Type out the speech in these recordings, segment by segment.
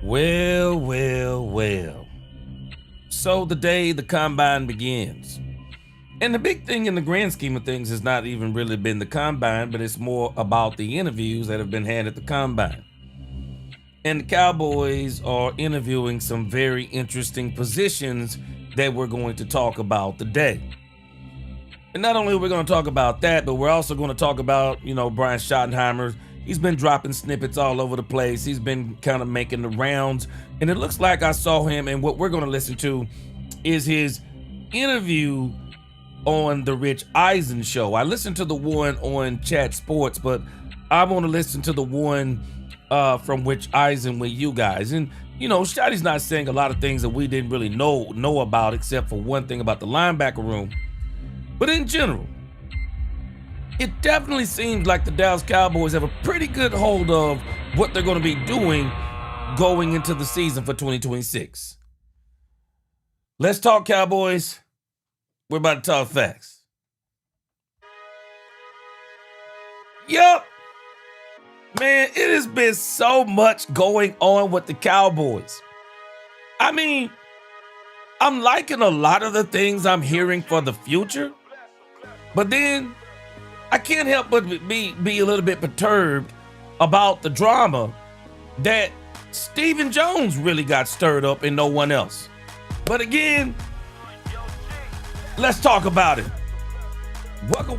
Well, well, well. So the day the combine begins. And the big thing in the grand scheme of things has not even really been the combine, but it's more about the interviews that have been had at the combine. And the Cowboys are interviewing some very interesting positions that we're going to talk about today. And not only are we going to talk about that, but we're also going to talk about, Brian Schottenheimer. He's been dropping snippets all over the place. He's been kind of making the rounds. And it looks like I saw him, and what we're going to listen to is his interview on the Rich Eisen show. I listened to the one on Chat Sports, but I want to listen to the one from Rich Eisen with you guys. And, Schotty's not saying a lot of things that we didn't really know about, except for one thing about the linebacker room. But in general, it definitely seems like the Dallas Cowboys have a pretty good hold of what they're going to be doing going into the season for 2026. Let's talk Cowboys. We're about to talk facts. Yup. Man, it has been so much going on with the Cowboys. I mean, I'm liking a lot of the things I'm hearing for the future, but then I can't help but be a little bit perturbed about the drama that Stephen Jones really got stirred up and no one else. But again, let's talk about it.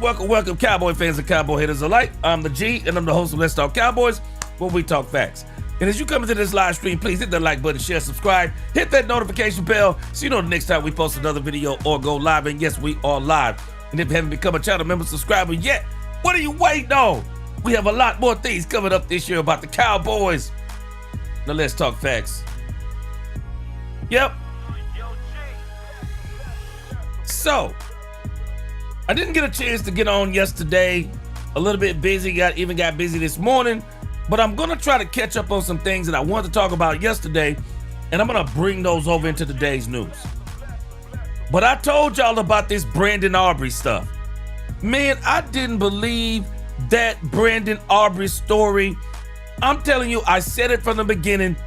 Welcome, Cowboy fans and Cowboy haters alike. I'm the G, and I'm the host of Let's Talk Cowboys, where we talk facts. And as you come into this live stream, please hit that like button, share, subscribe, hit that notification bell so you know the next time we post another video or go live. And yes, we are live. And if you haven't become a channel member subscriber yet, what are you waiting on? We have a lot more things coming up this year about the Cowboys. Now let's talk facts. Yep. So, I didn't get a chance to get on yesterday. A little bit busy, got busy this morning. But I'm going to try to catch up on some things that I wanted to talk about yesterday. And I'm going to bring those over into today's news. But I told y'all about this Brandon Aubrey stuff. Man, I didn't believe that Brandon Aubrey story. I'm telling you, I said it from the beginning.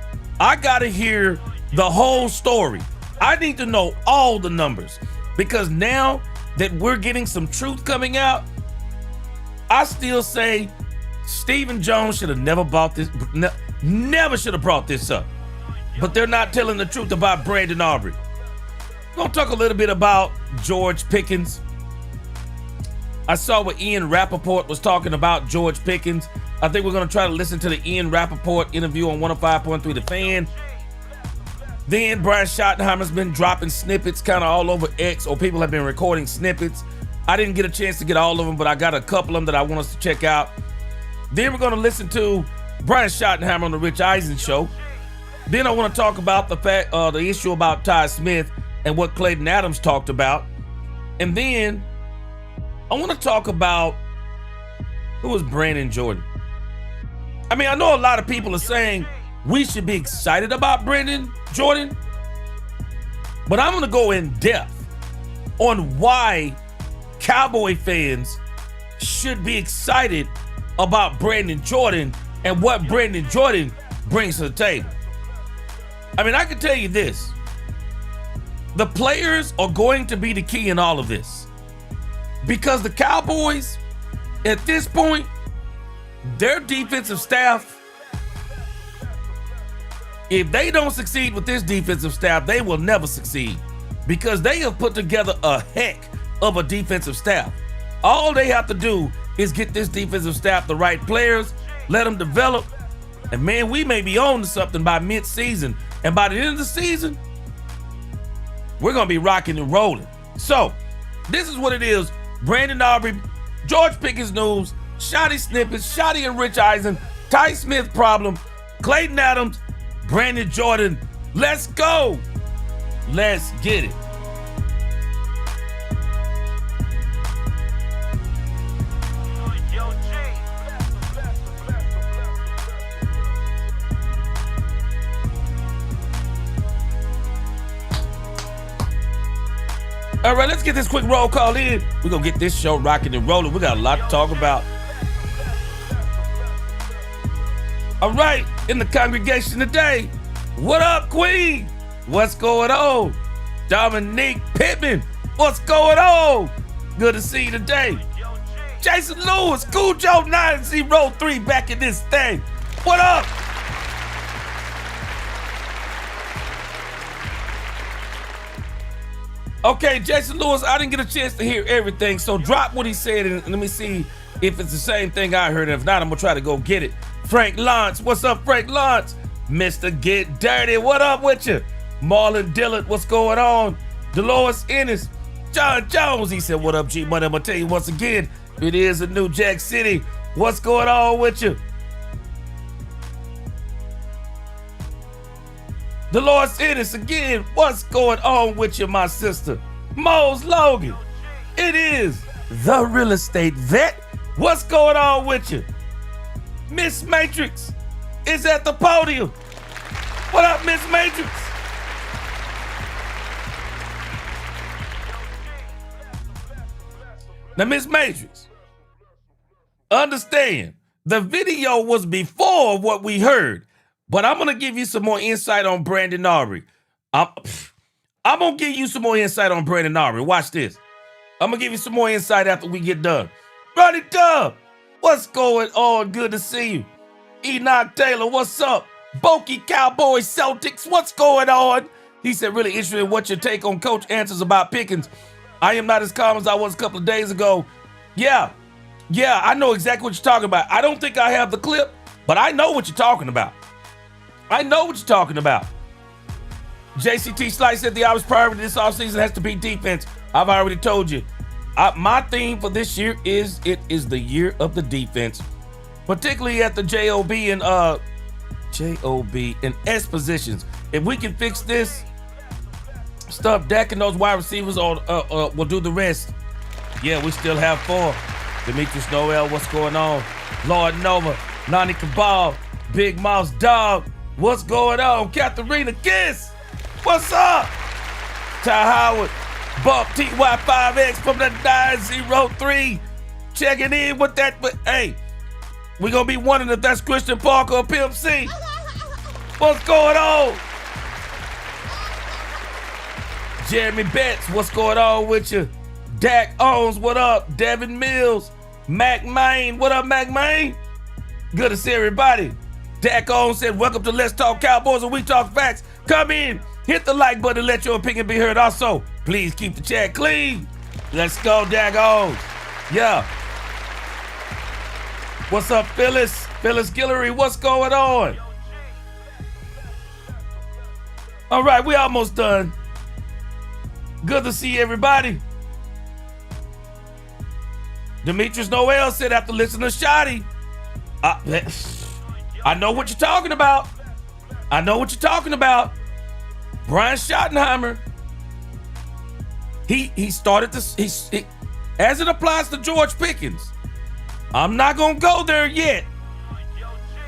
I got to hear the whole story. I need to know all the numbers. Because now that we're getting some truth coming out, I still say Stephen Jones should have never brought this, never should have brought this up. But they're not telling the truth about Brandon Aubrey. We're going to talk a little bit about George Pickens. I saw what Ian Rappaport was talking about George Pickens. I think we're going to try to listen to the Ian Rappaport interview on 105.3 The Fan. Then Brian Schottenheimer's been dropping snippets kind of all over X, or people have been recording snippets. I didn't get a chance to get all of them, but I got a couple of them that I want us to check out. Then we're going to listen to Brian Schottenheimer on the Rich Eisen show. Then I want to talk about the issue about Ty Smith and what Clayton Adams talked about. And then I want to talk about who was Brandon Jordan. I mean, I know a lot of people are saying we should be excited about Brandon Jordan, but I'm going to go in depth on why Cowboy fans should be excited about Brandon Jordan and what Brandon Jordan brings to the table. I mean, I can tell you this. The players are going to be the key in all of this, because the Cowboys, at this point, their defensive staff, if they don't succeed with this defensive staff, they will never succeed, because they have put together a heck of a defensive staff. All they have to do is get this defensive staff the right players, let them develop, and man, we may be on to something by mid-season. And by the end of the season, we're going to be rocking and rolling. So, this is what it is. Brandon Aubrey, George Pickens news, Schotty snippets, Schotty and Rich Eisen, Ty Smith problem, Clayton Adams, Brandon Jordan. Let's go. Let's get it. All right, let's get this quick roll call in. We're going to get this show rocking and rolling. We got a lot to talk about. All right, in the congregation today, What up, Queen? What's going on? Dominique Pittman, what's going on? Good to see you today. Jason Lewis, Cool Joe 903 back in this thing. What up? Okay, Jason Lewis, I didn't get a chance to hear everything, so drop what he said and let me see if it's the same thing I heard. If not, I'm gonna try to go get it. Frank Lawrence, what's up, Frank Lawrence? Mr. Get Dirty, what up with you? Marlon Dillard, what's going on? Dolores Ennis, John Jones, he said, what up, G Money? I'm gonna tell you once again, it is a New Jack City. What's going on with you? Dolores Ennis again, what's going on with you, my sister? Mose Logan, it is the real estate vet. What's going on with you? Miss Matrix is at the podium. What up, Miss Matrix? Now, Miss Matrix, understand, the video was before what we heard. But I'm going to give you some more insight on Brandon Aubrey. I'm going to give you some more insight on Brandon Aubrey. Watch this. I'm going to give you some more insight after we get done. Ronnie Dub, what's going on? Good to see you. Enoch Taylor, what's up? Boki Cowboys Celtics, what's going on? He said, really interested in what your take on Coach answers about Pickens. I am not as calm as I was a couple of days ago. Yeah, I know exactly what you're talking about. I don't think I have the clip, but I know what you're talking about. I know what you're talking about. JCT Slice said the obvious priority this offseason has to be defense. I've already told you. My theme for this year is it is the year of the defense, particularly at the JOB and S positions. If we can fix this stuff, Dak and those wide receivers will do the rest. Yeah, we still have 4. Demetrius Noel, what's going on? Lord Nova, Nani Cabal, Big Mouse Dog. What's going on? Katharina Kiss, what's up? Ty Howard, Bump TY5X from the 903, checking in with that. But hey, we're going to be wondering if that's Christian Parker or Pimp C. What's going on? Jeremy Betts, what's going on with you? Dak Owens, what up? Devin Mills, Mac Main, what up, Mac Main? Good to see everybody. Dak Owens said, welcome to Let's Talk Cowboys and We Talk Facts. Come in, hit the like button and let your opinion be heard. Also, please keep the chat clean. Let's go, Dak Owens. Yeah. What's up, Phyllis? Phyllis Guillory, what's going on? All right, we almost done. Good to see everybody. Demetrius Noel said after listening to Schotty, I know what you're talking about. I know what you're talking about. Brian Schottenheimer, he started this, as it applies to George Pickens. I'm not going to go there yet,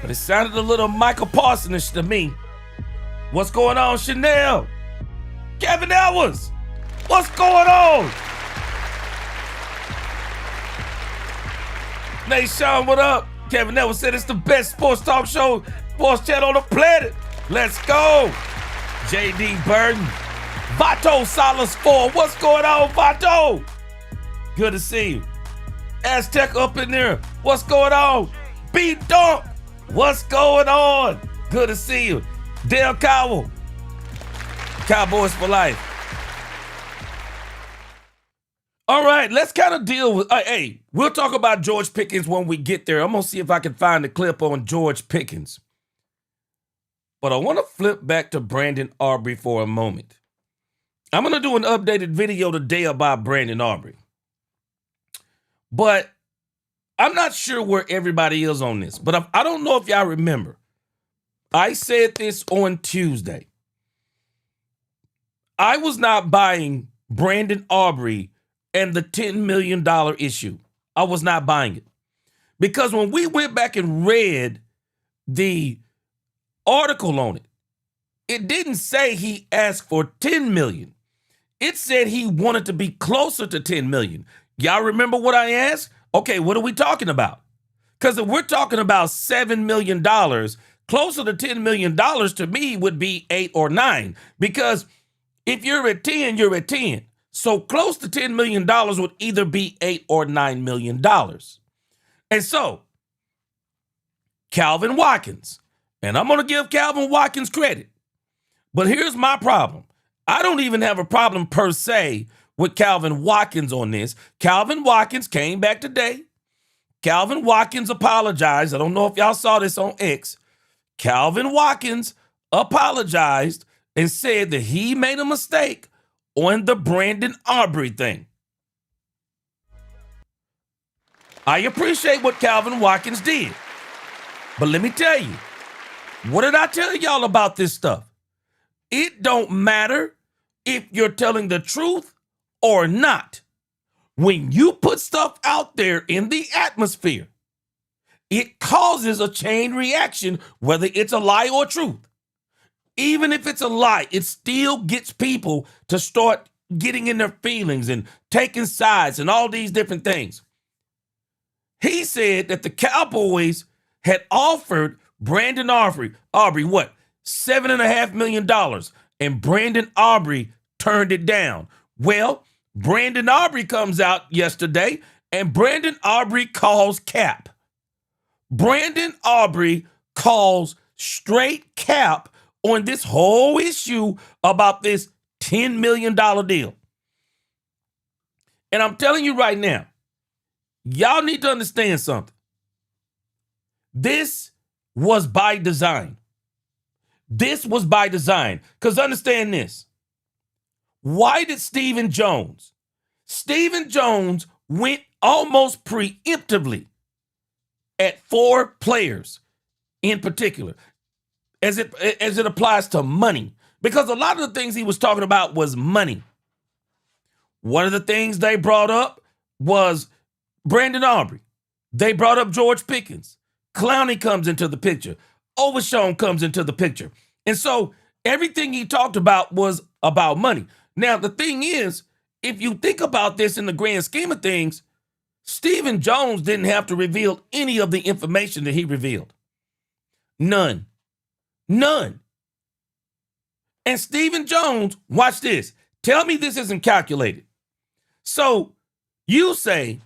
but it sounded a little Michael Parsonish to me. What's going on, Chanel? Kevin Edwards, what's going on? Nate Sean, what up? Kevin Edwards said it's the best sports talk show, sports channel on the planet. Let's go. JD Burton. Vato Salas 4. What's going on, Vato? Good to see you. Aztec up in there. What's going on? B Dunk. What's going on? Good to see you. Dale Cowell. Cowboys for life. All right, let's kind of deal with, hey, we'll talk about George Pickens when we get there. I'm going to see if I can find the clip on George Pickens. But I want to flip back to Brandon Aubrey for a moment. I'm going to do an updated video today about Brandon Aubrey. But I'm not sure where everybody is on this. But I don't know if y'all remember. I said this on Tuesday. I was not buying Brandon Aubrey and the $10 million issue. I was not buying it. Because when we went back and read the article on it, it didn't say he asked for $10 million. It said he wanted to be closer to $10 million. Y'all remember what I asked? Okay, what are we talking about? Because if we're talking about $7 million Closer to $10 million to me would be 8 or 9, because if you're at 10, you're at 10. So close to $10 million would either be $8 or $9 million. And so Calvin Watkins, and I'm going to give Calvin Watkins credit, but here's my problem. I don't even have a problem per se with Calvin Watkins on this. Calvin Watkins came back today. Calvin Watkins apologized. I don't know if y'all saw this on X. Calvin Watkins apologized and said that he made a mistake on the Brandon Aubrey thing. I appreciate what Calvin Watkins did. But let me tell you, what did I tell y'all about this stuff? It don't matter if you're telling the truth or not. When you put stuff out there in the atmosphere, it causes a chain reaction, whether it's a lie or truth. Even if it's a lie, it still gets people to start getting in their feelings and taking sides and all these different things. He said that the Cowboys had offered Brandon Aubrey what? $7.5 million, and Brandon Aubrey turned it down. Well, Brandon Aubrey comes out yesterday, and Brandon Aubrey calls cap. Brandon Aubrey calls straight cap on this whole issue about this $10 million deal. And I'm telling you right now, y'all need to understand something. This was by design. This was by design. Because understand this. Why did Stephen Jones went almost preemptively at 4 players in particular, as it applies to money? Because a lot of the things he was talking about was money. One of the things they brought up was Brandon Aubrey. They brought up George Pickens. Clowney comes into the picture. Overshown comes into the picture. And so everything he talked about was about money. Now, the thing is, if you think about this in the grand scheme of things, Stephen Jones didn't have to reveal any of the information that he revealed. None. And Stephen Jones, watch this. Tell me this isn't calculated. So you say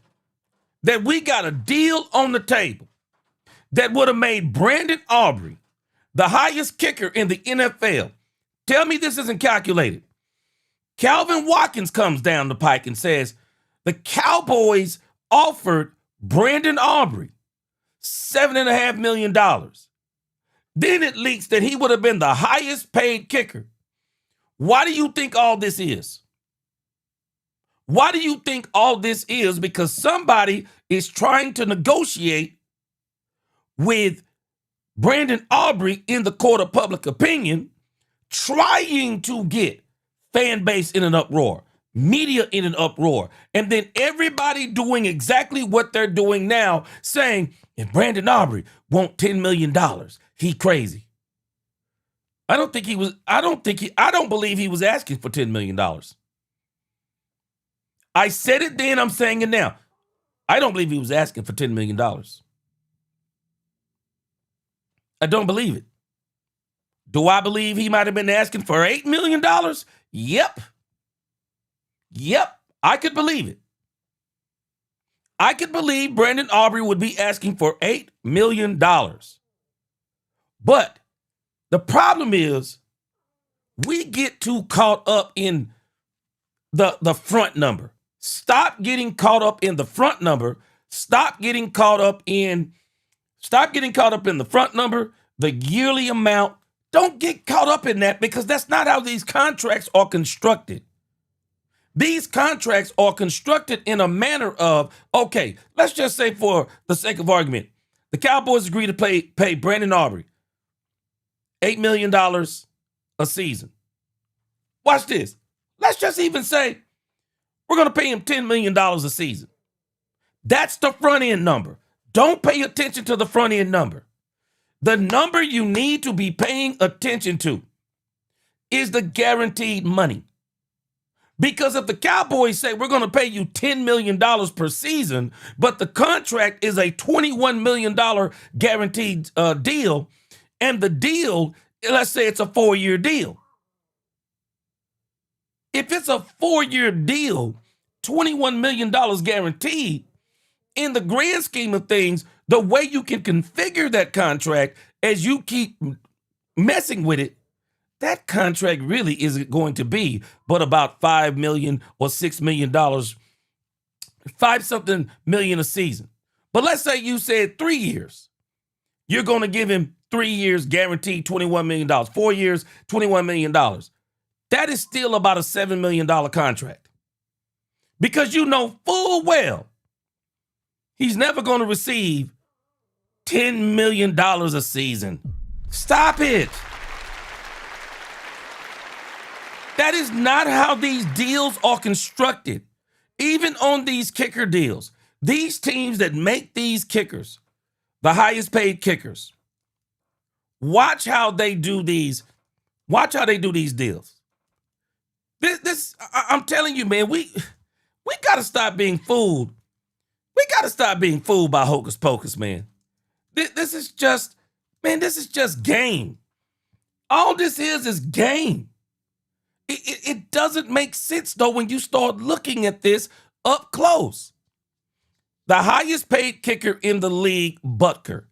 that we got a deal on the table that would have made Brandon Aubrey the highest kicker in the NFL. Tell me this isn't calculated. Calvin Watkins comes down the pike and says the Cowboys offered Brandon Aubrey $7.5 million. Then it leaks that he would have been the highest paid kicker. Why do you think all this is? Why do you think all this is? Because somebody is trying to negotiate with Brandon Aubrey in the court of public opinion, trying to get fan base in an uproar, media in an uproar, and then everybody doing exactly what they're doing now, saying, if Brandon Aubrey want $10 million, he crazy. I don't believe he was asking for $10 million. I said it then, I'm saying it now. I don't believe he was asking for $10 million. I don't believe it. Do I believe he might have been asking for $8 million? Yep. I could believe it. I could believe Brandon Aubrey would be asking for $8 million. But the problem is we get too caught up in the front number. Stop getting caught up in the front number. Stop getting caught up in the front number, the yearly amount. Don't get caught up in that, because that's not how these contracts are constructed. These contracts are constructed in a manner of, okay, let's just say for the sake of argument, the Cowboys agree to pay Brandon Aubrey $8 million a season. Watch this. Let's just even say we're going to pay him $10 million a season. That's the front end number. Don't pay attention to the front end number. The number you need to be paying attention to is the guaranteed money. Because if the Cowboys say we're going to pay you $10 million per season, but the contract is a $21 million guaranteed deal, and the deal, let's say it's a 4-year deal. If it's a 4-year deal, $21 million guaranteed, in the grand scheme of things, the way you can configure that contract as you keep messing with it, that contract really isn't going to be but about $5 million or $6 million, 5-something million a season. But let's say you said 3 years. You're going to give him 3 years guaranteed $21 million, 4 years, $21 million. That is still about a $7 million contract. Because you know full well he's never going to receive $10 million a season. Stop it. That is not how these deals are constructed. Even on these kicker deals, these teams that make these kickers, the highest paid kickers, watch how they do these. Watch how they do these deals. I'm telling you, man, we got to stop being fooled. We got to stop being fooled by hocus pocus, man. This is just game. All this is game. It doesn't make sense, though, when you start looking at this up close. The highest paid kicker in the league, Butker,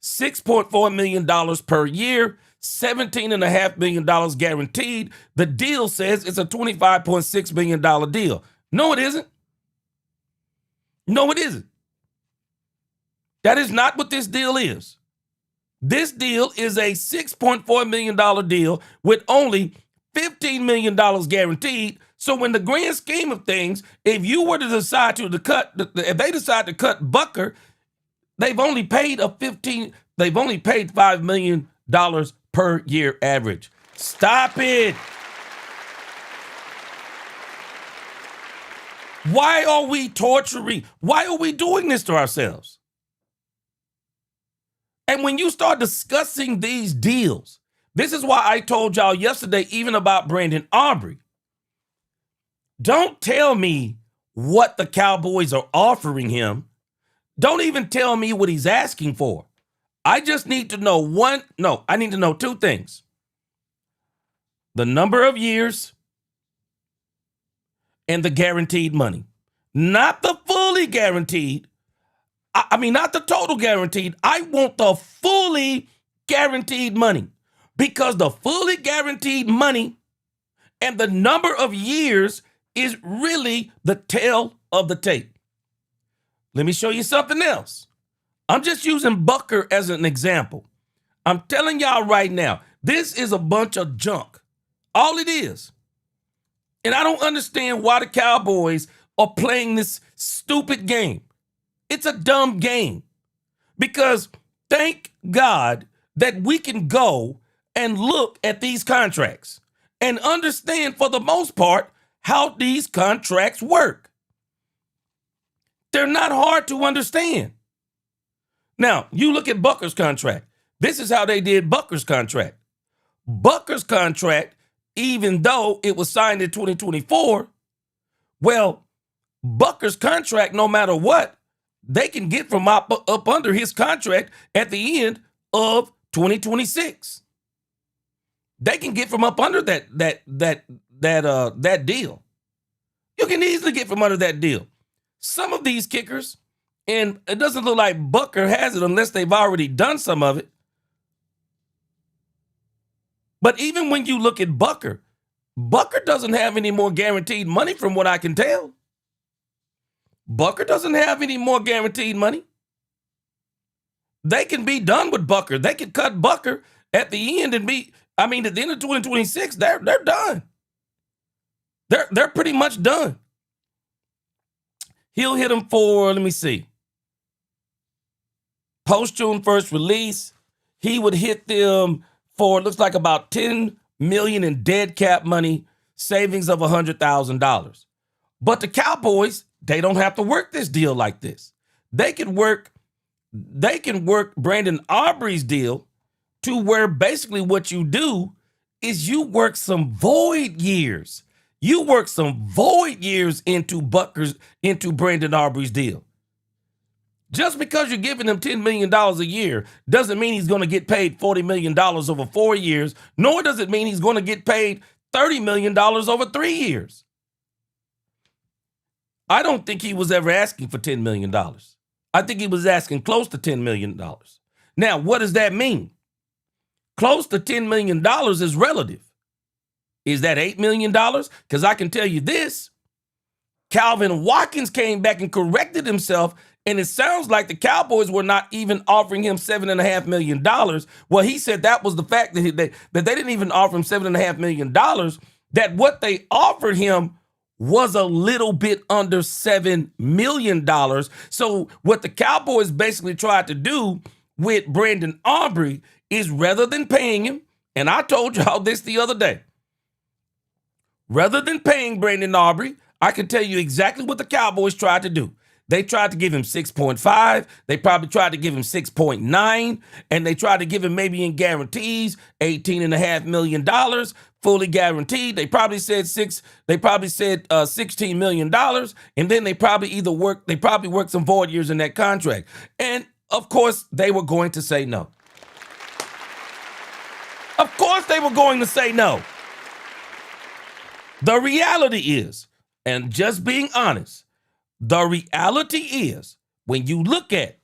$6.4 million per year, $17.5 million guaranteed. The deal says it's a $25.6 million deal. No, it isn't. No, it isn't. That is not what this deal is. This deal is a $6.4 million deal with only $15 million guaranteed. So in the grand scheme of things, if you were to decide if they decide to cut Butker, they've only paid $5 million per year average. Stop it. Why are we torturing? Why are we doing this to ourselves? And when you start discussing these deals, this is why I told y'all yesterday, even about Brandon Aubrey. Don't tell me what the Cowboys are offering him. Don't even tell me what he's asking for. I just need to know I need to know two things. The number of years and the guaranteed money. Not the fully guaranteed. I mean, not the total guaranteed. I want the fully guaranteed money. Because the fully guaranteed money and the number of years is really the tail of the tape. Let me show you something else. I'm just using Butker as an example. I'm telling y'all right now, this is a bunch of junk. All it is. And I don't understand why the Cowboys are playing this stupid game. It's a dumb game. Because thank God that we can go and look at these contracts and understand, for the most part, how these contracts work. They're not hard to understand. Now, you look at Butker's contract. This is how they did Butker's contract. Butker's contract, even though it was signed in 2024, well, Butker's contract, no matter what, they can get from up under his contract at the end of 2026. They can get from up under that deal. You can easily get from under that deal. Some of these kickers, and it doesn't look like Butker has it unless they've already done some of it. But even when you look at Butker doesn't have any more guaranteed money from what I can tell. Butker doesn't have any more guaranteed money. They can be done with Butker. They can cut Butker at the end and at the end of 2026, they're done. They're pretty much done. He'll hit them for, let me see. Post June 1st release, he would hit them for, looks like about $10 million in dead cap money, savings of $100,000. But the Cowboys, they don't have to work this deal like this. They can work Brandon Aubrey's deal to where basically what you do is you work some void years. You work some void years into Brandon Aubrey's deal. Just because you're giving him $10 million a year doesn't mean he's going to get paid $40 million over 4 years, nor does it mean he's going to get paid $30 million over 3 years. I don't think he was ever asking for $10 million. I think he was asking close to $10 million. Now, what does that mean? Close to $10 million is relative. Is that $8 million? Because I can tell you this, Calvin Watkins came back and corrected himself, and it sounds like the Cowboys were not even offering him $7.5 million. Well, he said that was the fact that they didn't even offer him $7.5 million, that what they offered him was a little bit under $7 million. So what the Cowboys basically tried to do with Brandon Aubrey is, rather than paying him, and I told y'all this the other day, rather than paying Brandon Aubrey, I can tell you exactly what the Cowboys tried to do. They tried to give him 6.5. They probably tried to give him 6.9. And they tried to give him, maybe in guarantees, $18.5 million, fully guaranteed. They probably said $16 million. And then they probably worked some void years in that contract. And of course, they were going to say no. Of course, they were going to say no. The reality is, and just being honest, the reality is, when you look at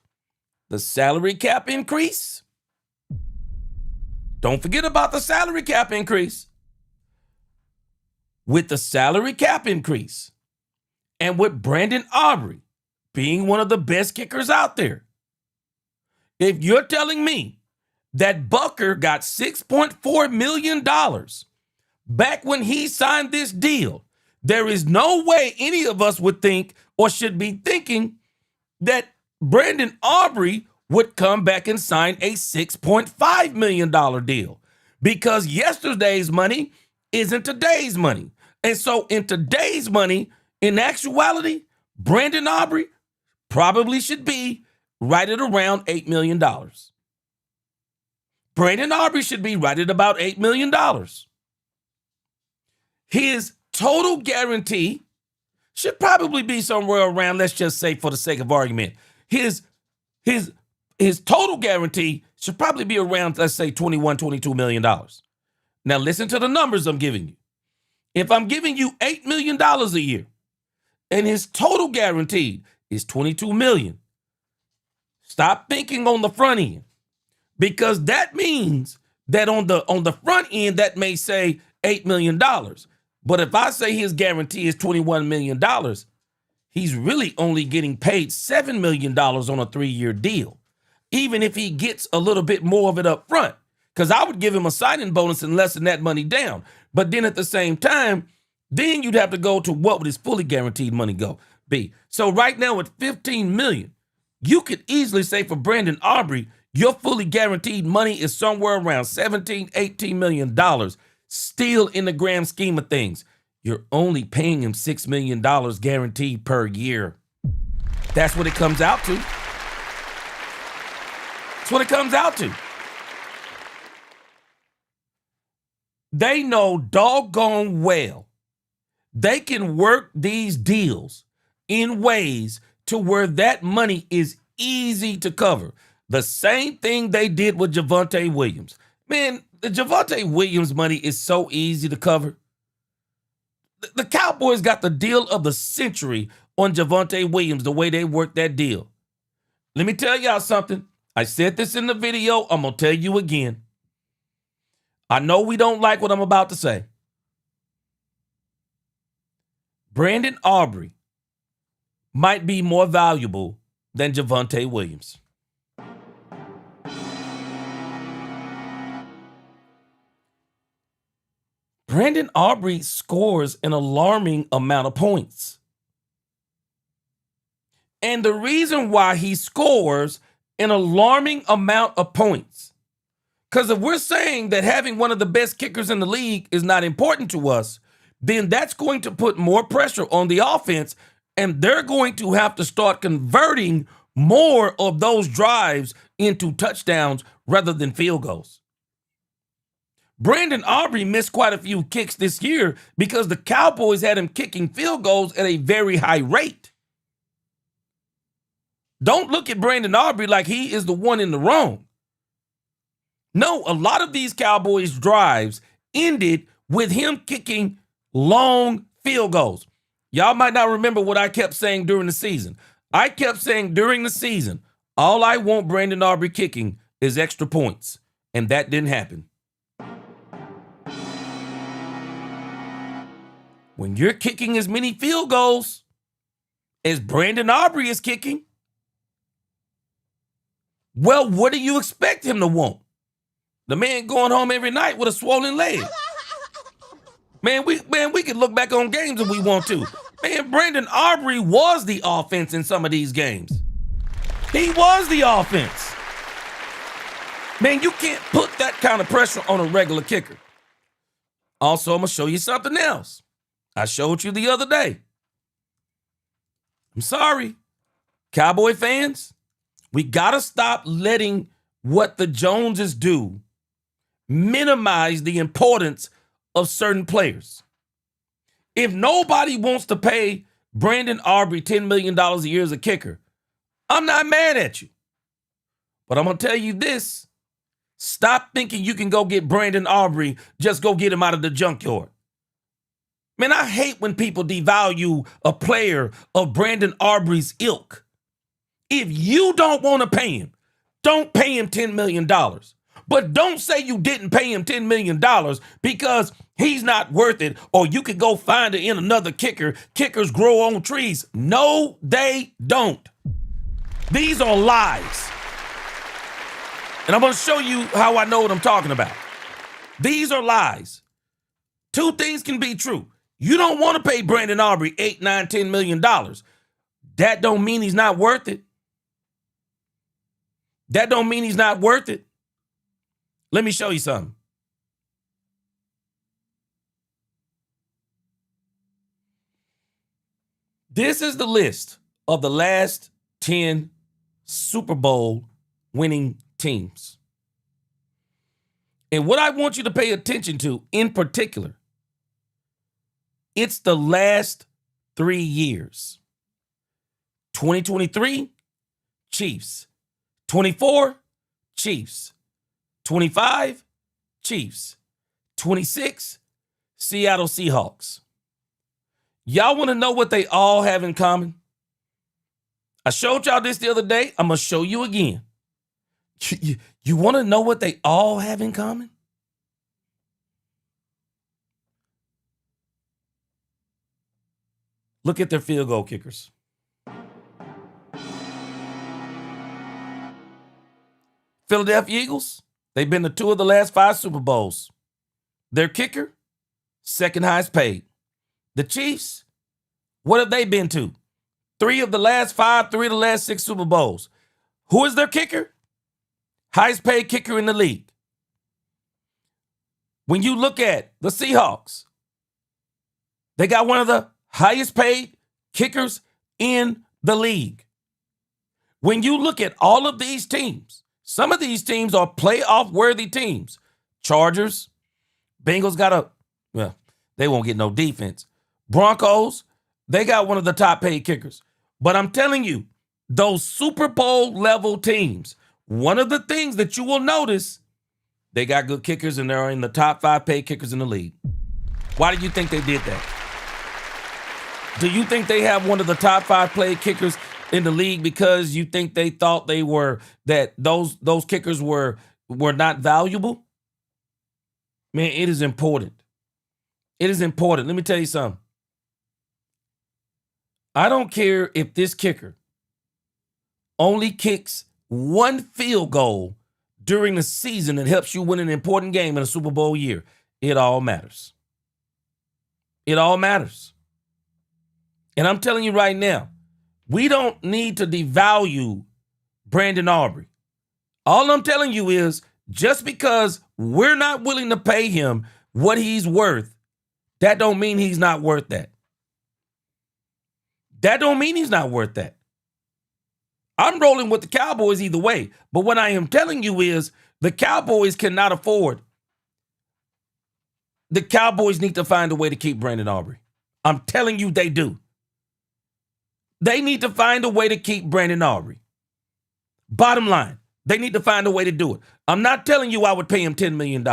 the salary cap increase, don't forget about the salary cap increase. With the salary cap increase, and with Brandon Aubrey being one of the best kickers out there, if you're telling me that Bucker got $6.4 million back when he signed this deal, there is no way any of us would think or should be thinking that Brandon Aubrey would come back and sign a $6.5 million deal, because yesterday's money isn't today's money. And so in today's money, in actuality, Brandon Aubrey probably should be right at around $8 million. Brandon Aubrey should be right at about $8 million. His total guarantee should probably be somewhere around, let's just say for the sake of argument, his total guarantee should probably be around, let's say, $21-22 million. Now listen to the numbers I'm giving you. If I'm giving you $8 million a year and his total guaranteed is $22 million, stop thinking on the front end, because that means that on the front end, that may say $8 million. But if I say his guarantee is $21 million, he's really only getting paid $7 million on a 3-year deal, even if he gets a little bit more of it up front, because I would give him a signing bonus and lessen that money down. But then at the same time, then you'd have to go to what would his fully guaranteed money be. So right now at $15 million, you could easily say for Brandon Aubrey, your fully guaranteed money is somewhere around $17-18 million. Still, in the grand scheme of things, you're only paying him $6 million guaranteed per year. That's what it comes out to. That's what it comes out to. They know doggone well they can work these deals in ways to where that money is easy to cover. The same thing they did with Javonte Williams. Man, the Javonte Williams money is so easy to cover. The Cowboys got the deal of the century on Javonte Williams, the way they worked that deal. Let me tell y'all something. I said this in the video. I'm going to tell you again. I know we don't like what I'm about to say. Brandon Aubrey might be more valuable than Javonte Williams. Brandon Aubrey scores an alarming amount of points. And the reason why he scores an alarming amount of points, because if we're saying that having one of the best kickers in the league is not important to us, then that's going to put more pressure on the offense, and they're going to have to start converting more of those drives into touchdowns rather than field goals. Brandon Aubrey missed quite a few kicks this year because the Cowboys had him kicking field goals at a very high rate. Don't look at Brandon Aubrey like he is the one in the wrong. No, a lot of these Cowboys drives ended with him kicking long field goals. Y'all might not remember what I kept saying during the season. I kept saying during the season, all I want Brandon Aubrey kicking is extra points. And that didn't happen. When you're kicking as many field goals as Brandon Aubrey is kicking, well, what do you expect him to want? The man going home every night with a swollen leg. Man, we can look back on games if we want to. Man, Brandon Aubrey was the offense in some of these games. He was the offense. Man, you can't put that kind of pressure on a regular kicker. Also, I'm going to show you something else. I showed you the other day. I'm sorry, Cowboy fans. We got to stop letting what the Joneses do minimize the importance of certain players. If nobody wants to pay Brandon Aubrey $10 million a year as a kicker, I'm not mad at you. But I'm going to tell you this. Stop thinking you can go get Brandon Aubrey, just go get him out of the junkyard. Man, I hate when people devalue a player of Brandon Aubrey's ilk. If you don't want to pay him, don't pay him $10 million. But don't say you didn't pay him $10 million because he's not worth it, or you could go find it in another kicker. Kickers grow on trees. No, they don't. These are lies. And I'm going to show you how I know what I'm talking about. These are lies. Two things can be true. You don't want to pay Brandon Aubrey $8, $9, $10 million. That don't mean he's not worth it. That don't mean he's not worth it. Let me show you something. This is the list of the last 10 Super Bowl winning teams. And what I want you to pay attention to in particular, it's the last 3 years. 2023, Chiefs. 24, Chiefs. 25, Chiefs. 26, Seattle Seahawks. Y'all want to know what they all have in common? I showed y'all this the other day. I'm going to show you again. You want to know what they all have in common? Look at their field goal kickers. Philadelphia Eagles, they've been to 2 of the last 5 Super Bowls. Their kicker, second highest paid. The Chiefs, what have they been to? 3 of the last 5, 3 of the last 6 Super Bowls. Who is their kicker? Highest paid kicker in the league. When you look at the Seahawks, they got one of the highest paid kickers in the league. When you look at all of these teams, some of these teams are playoff-worthy teams. Chargers, Bengals they won't get no defense. Broncos, they got one of the top paid kickers. But I'm telling you, those Super Bowl level teams, one of the things that you will notice, they got good kickers and they're in the top 5 paid kickers in the league. Why do you think they did that? Do you think they have one of the top 5 paid kickers in the league because you think they thought that those kickers were not valuable? Man, it is important. It is important. Let me tell you something. I don't care if this kicker only kicks 1 field goal during the season that helps you win an important game in a Super Bowl year. It all matters. It all matters. And I'm telling you right now, we don't need to devalue Brandon Aubrey. All I'm telling you is just because we're not willing to pay him what he's worth, that don't mean he's not worth that. That don't mean he's not worth that. I'm rolling with the Cowboys either way. But what I am telling you is the Cowboys cannot afford. The Cowboys need to find a way to keep Brandon Aubrey. I'm telling you they do. They need to find a way to keep Brandon Aubrey. Bottom line, they need to find a way to do it. I'm not telling you I would pay him $10 million.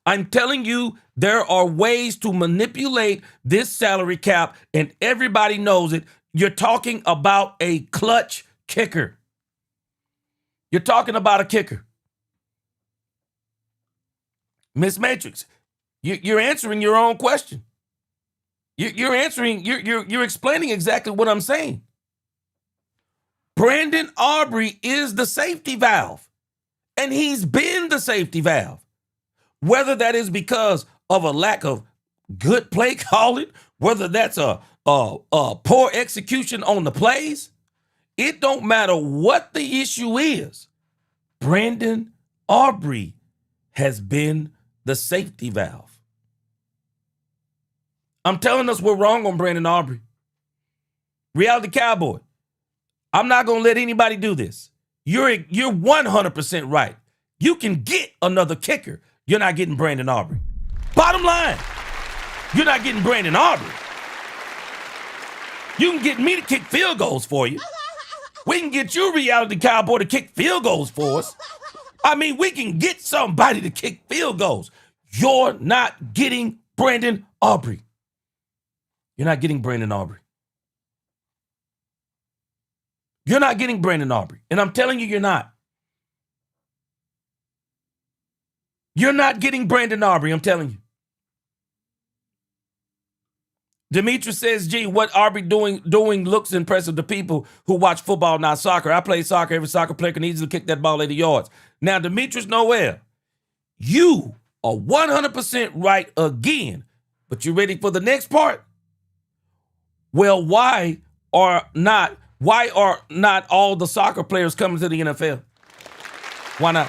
I'm telling you there are ways to manipulate this salary cap, and everybody knows it. You're talking about a clutch kicker. You're talking about a kicker. Miss Matrix, you're answering your own question. You're explaining exactly what I'm saying. Brandon Aubrey is the safety valve, and he's been the safety valve. Whether that is because of a lack of good play calling, whether that's a poor execution on the plays, it don't matter what the issue is. Brandon Aubrey has been the safety valve. I'm telling us we're wrong on Brandon Aubrey. Reality Cowboy, I'm not going to let anybody do this. You're 100% right. You can get another kicker. You're not getting Brandon Aubrey. Bottom line, you're not getting Brandon Aubrey. You can get me to kick field goals for you. We can get you, Reality Cowboy, to kick field goals for us. I mean, we can get somebody to kick field goals. You're not getting Brandon Aubrey. You're not getting Brandon Aubrey. You're not getting Brandon Aubrey. And I'm telling you, you're not. You're not getting Brandon Aubrey, I'm telling you. Demetrius says, gee, what Aubrey doing looks impressive to people who watch football, not soccer. I play soccer. Every soccer player can easily kick that ball 80 yards. Now, Demetrius Noel, you are 100% right again. But you ready for the next part? Well, why are not all the soccer players coming to the NFL? Why not?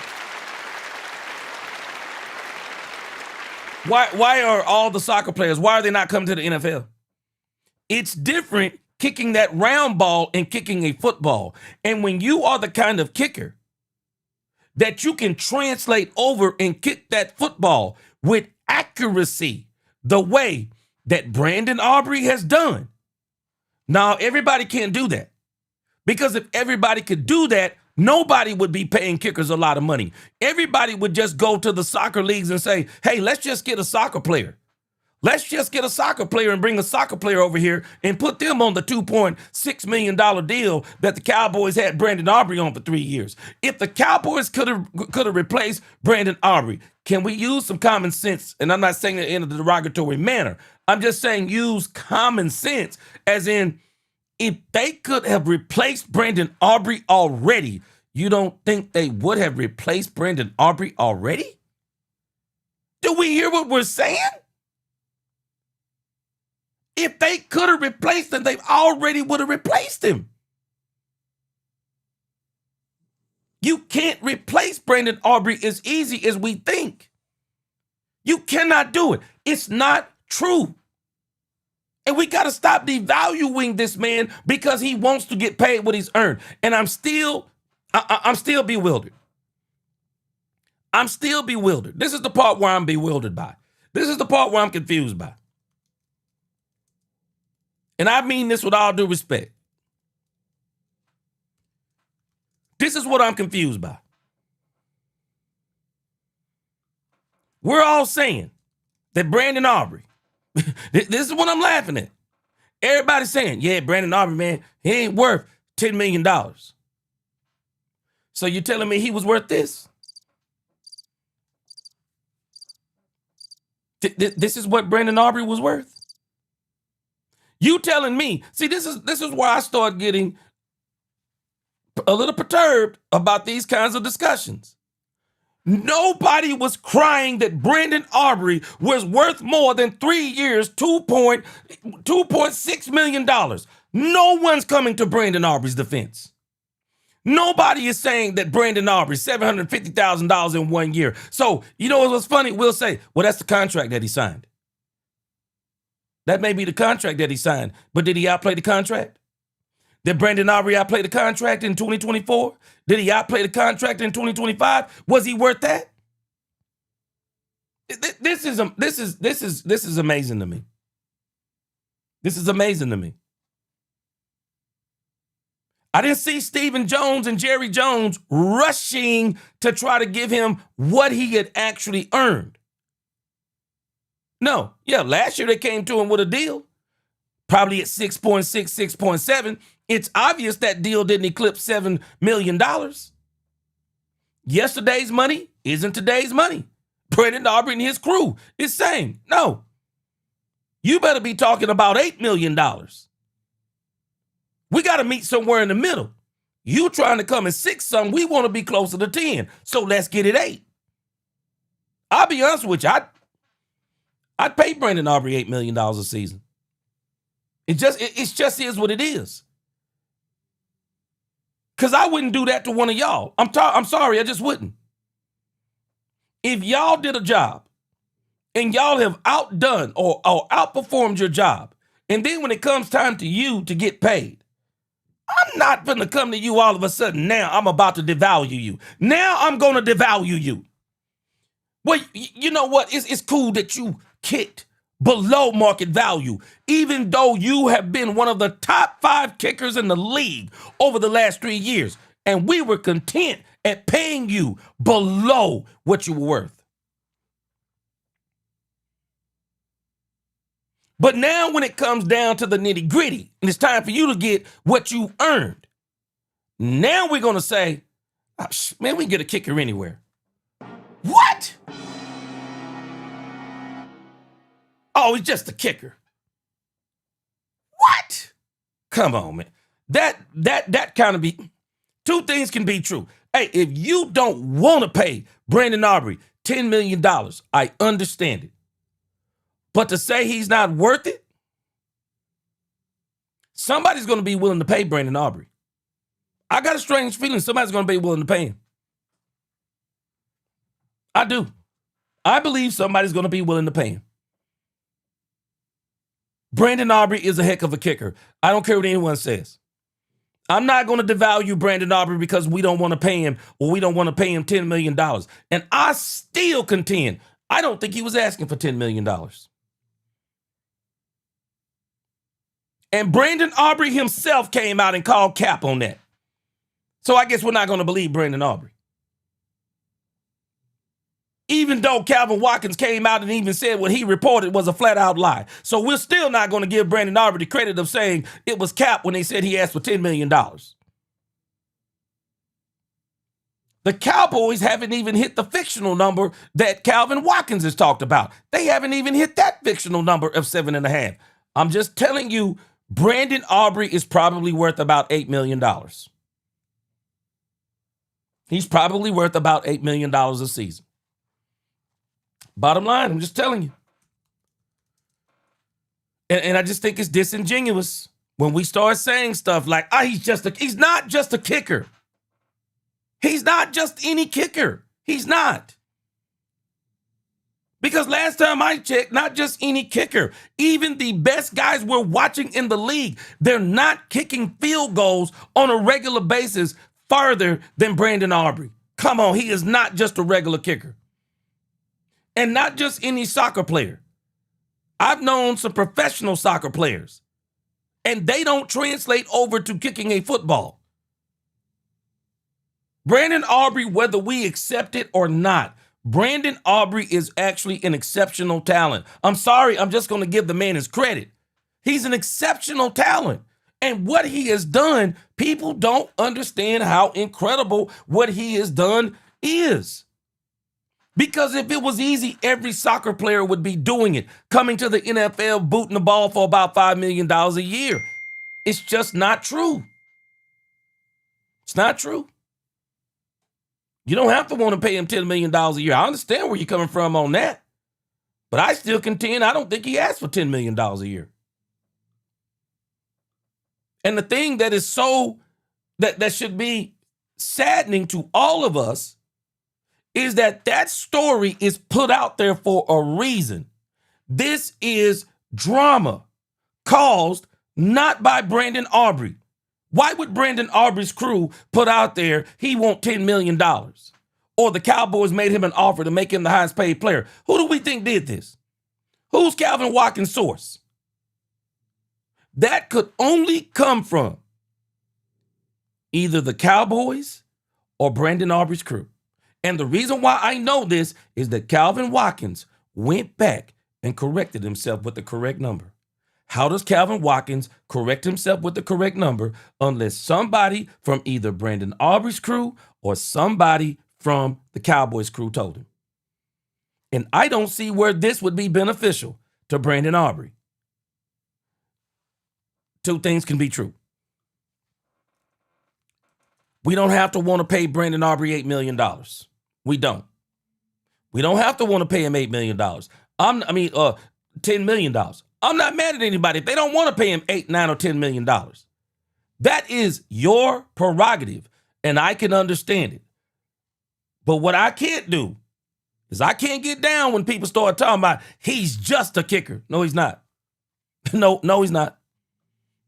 Why are all the soccer players, why are they not coming to the NFL? It's different kicking that round ball and kicking a football. And when you are the kind of kicker that you can translate over and kick that football with accuracy, the way that Brandon Aubrey has done. Now, everybody can't do that. Because if everybody could do that, nobody would be paying kickers a lot of money. Everybody would just go to the soccer leagues and say, hey, let's just get a soccer player. Let's just get a soccer player and bring a soccer player over here and put them on the $2.6 million deal that the Cowboys had Brandon Aubrey on for 3 years. If the Cowboys could have replaced Brandon Aubrey, can we use some common sense? And I'm not saying it in a derogatory manner. I'm just saying use common sense, as in, if they could have replaced Brandon Aubrey already, you don't think they would have replaced Brandon Aubrey already? Do we hear what we're saying? If they could have replaced him, they already would have replaced him. You can't replace Brandon Aubrey as easy as we think. You cannot do it. It's not true. And we got to stop devaluing this man because he wants to get paid what he's earned. And I'm still bewildered. I'm still bewildered. This is the part where I'm bewildered by. This is the part where I'm confused by. And I mean this with all due respect. This is what I'm confused by. We're all saying that Brandon Aubrey, this is what I'm laughing at. Everybody's saying, yeah, Brandon Aubrey, man, he ain't worth $10 million. So you're telling me he was worth this? This is what Brandon Aubrey was worth? You telling me, see, this is where I start getting a little perturbed about these kinds of discussions. Nobody was crying that Brandon Aubrey was worth more than 3 years, $2.6 million. No one's coming to Brandon Aubrey's defense. Nobody is saying that Brandon Aubrey, $750,000 in 1 year. So, you know what's funny? We'll say, well, that's the contract that he signed. That may be the contract that he signed, but did he outplay the contract? Did Brandon Aubrey outplay the contract in 2024? Did he outplay the contract in 2025? Was he worth that? This is amazing to me. This is amazing to me. I didn't see Stephen Jones and Jerry Jones rushing to try to give him what he had actually earned. No, yeah, last year they came to him with a deal, probably at 6.6, 6.7. It's obvious that deal didn't eclipse $7 million. Yesterday's money isn't today's money. Brandon Aubrey and his crew is saying, no, you better be talking about $8 million. We got to meet somewhere in the middle. You trying to come in 6-something, we want to be closer to 10. So let's get it 8. I'll be honest with you, I'd pay Brandon Aubrey $8 million a season. It just is what it is. Because I wouldn't do that to one of y'all. I'm sorry, I just wouldn't. If y'all did a job and y'all have outdone or outperformed your job, and then when it comes time to you to get paid, I'm not going to come to you all of a sudden, now I'm about to devalue you. Now I'm going to devalue you. Well, you know what? It's cool that you kicked below market value, even though you have been one of the top 5 kickers in the league over the last 3 years. And we were content at paying you below what you were worth. But now when it comes down to the nitty gritty, and it's time for you to get what you earned, now we're going to say, oh, man, we can get a kicker anywhere. What? Oh, he's just a kicker. What? Come on, man. That kind of be, 2 things can be true. Hey, if you don't want to pay Brandon Aubrey $10 million, I understand it. But to say he's not worth it, somebody's going to be willing to pay Brandon Aubrey. I got a strange feeling somebody's going to be willing to pay him. I do. I believe somebody's going to be willing to pay him. Brandon Aubrey is a heck of a kicker. I don't care what anyone says. I'm not going to devalue Brandon Aubrey because we don't want to pay him or we don't want to pay him $10 million. And I still contend, I don't think he was asking for $10 million. And Brandon Aubrey himself came out and called cap on that. So I guess we're not going to believe Brandon Aubrey. Even though Calvin Watkins came out and even said what he reported was a flat-out lie. So we're still not going to give Brandon Aubrey the credit of saying it was cap when they said he asked for $10 million. The Cowboys haven't even hit the fictional number that Calvin Watkins has talked about. They haven't even hit that fictional number of 7.5. I'm just telling you, Brandon Aubrey is probably worth about $8 million. He's probably worth about $8 million a season. Bottom line, I'm just telling you. And I just think it's disingenuous when we start saying stuff like, he's not just a kicker. He's not just any kicker. He's not. Because last time I checked, not just any kicker, even the best guys we're watching in the league, they're not kicking field goals on a regular basis farther than Brandon Aubrey. Come on, he is not just a regular kicker. And not just any soccer player. I've known some professional soccer players, and they don't translate over to kicking a football. Brandon Aubrey, whether we accept it or not, Brandon Aubrey is actually an exceptional talent. I'm sorry, I'm just going to give the man his credit. He's an exceptional talent. And what he has done, people don't understand how incredible what he has done is. Because if it was easy, every soccer player would be doing it, coming to the NFL, booting the ball for about $5 million a year. It's just not true. It's not true. You don't have to want to pay him $10 million a year. I understand where you're coming from on that. But I still contend I don't think he asked for $10 million a year. And the thing that is that should be saddening to all of us is that story is put out there for a reason. This is drama caused not by Brandon Aubrey. Why would Brandon Aubrey's crew put out there he want $10 million? Or the Cowboys made him an offer to make him the highest paid player? Who do we think did this? Who's Calvin Watkins' source? That could only come from either the Cowboys or Brandon Aubrey's crew. And the reason why I know this is that Calvin Watkins went back and corrected himself with the correct number. How does Calvin Watkins correct himself with the correct number unless somebody from either Brandon Aubrey's crew or somebody from the Cowboys crew told him? And I don't see where this would be beneficial to Brandon Aubrey. Two things can be true. We don't have to want to pay Brandon Aubrey $8 million. We don't. We don't have to want to pay him $8 million. $10 million. I'm not mad at anybody if they don't want to pay him $8, $9, or $10 million. That is your prerogative, and I can understand it. But what I can't do is I can't get down when people start talking about he's just a kicker. No, he's not. No, he's not.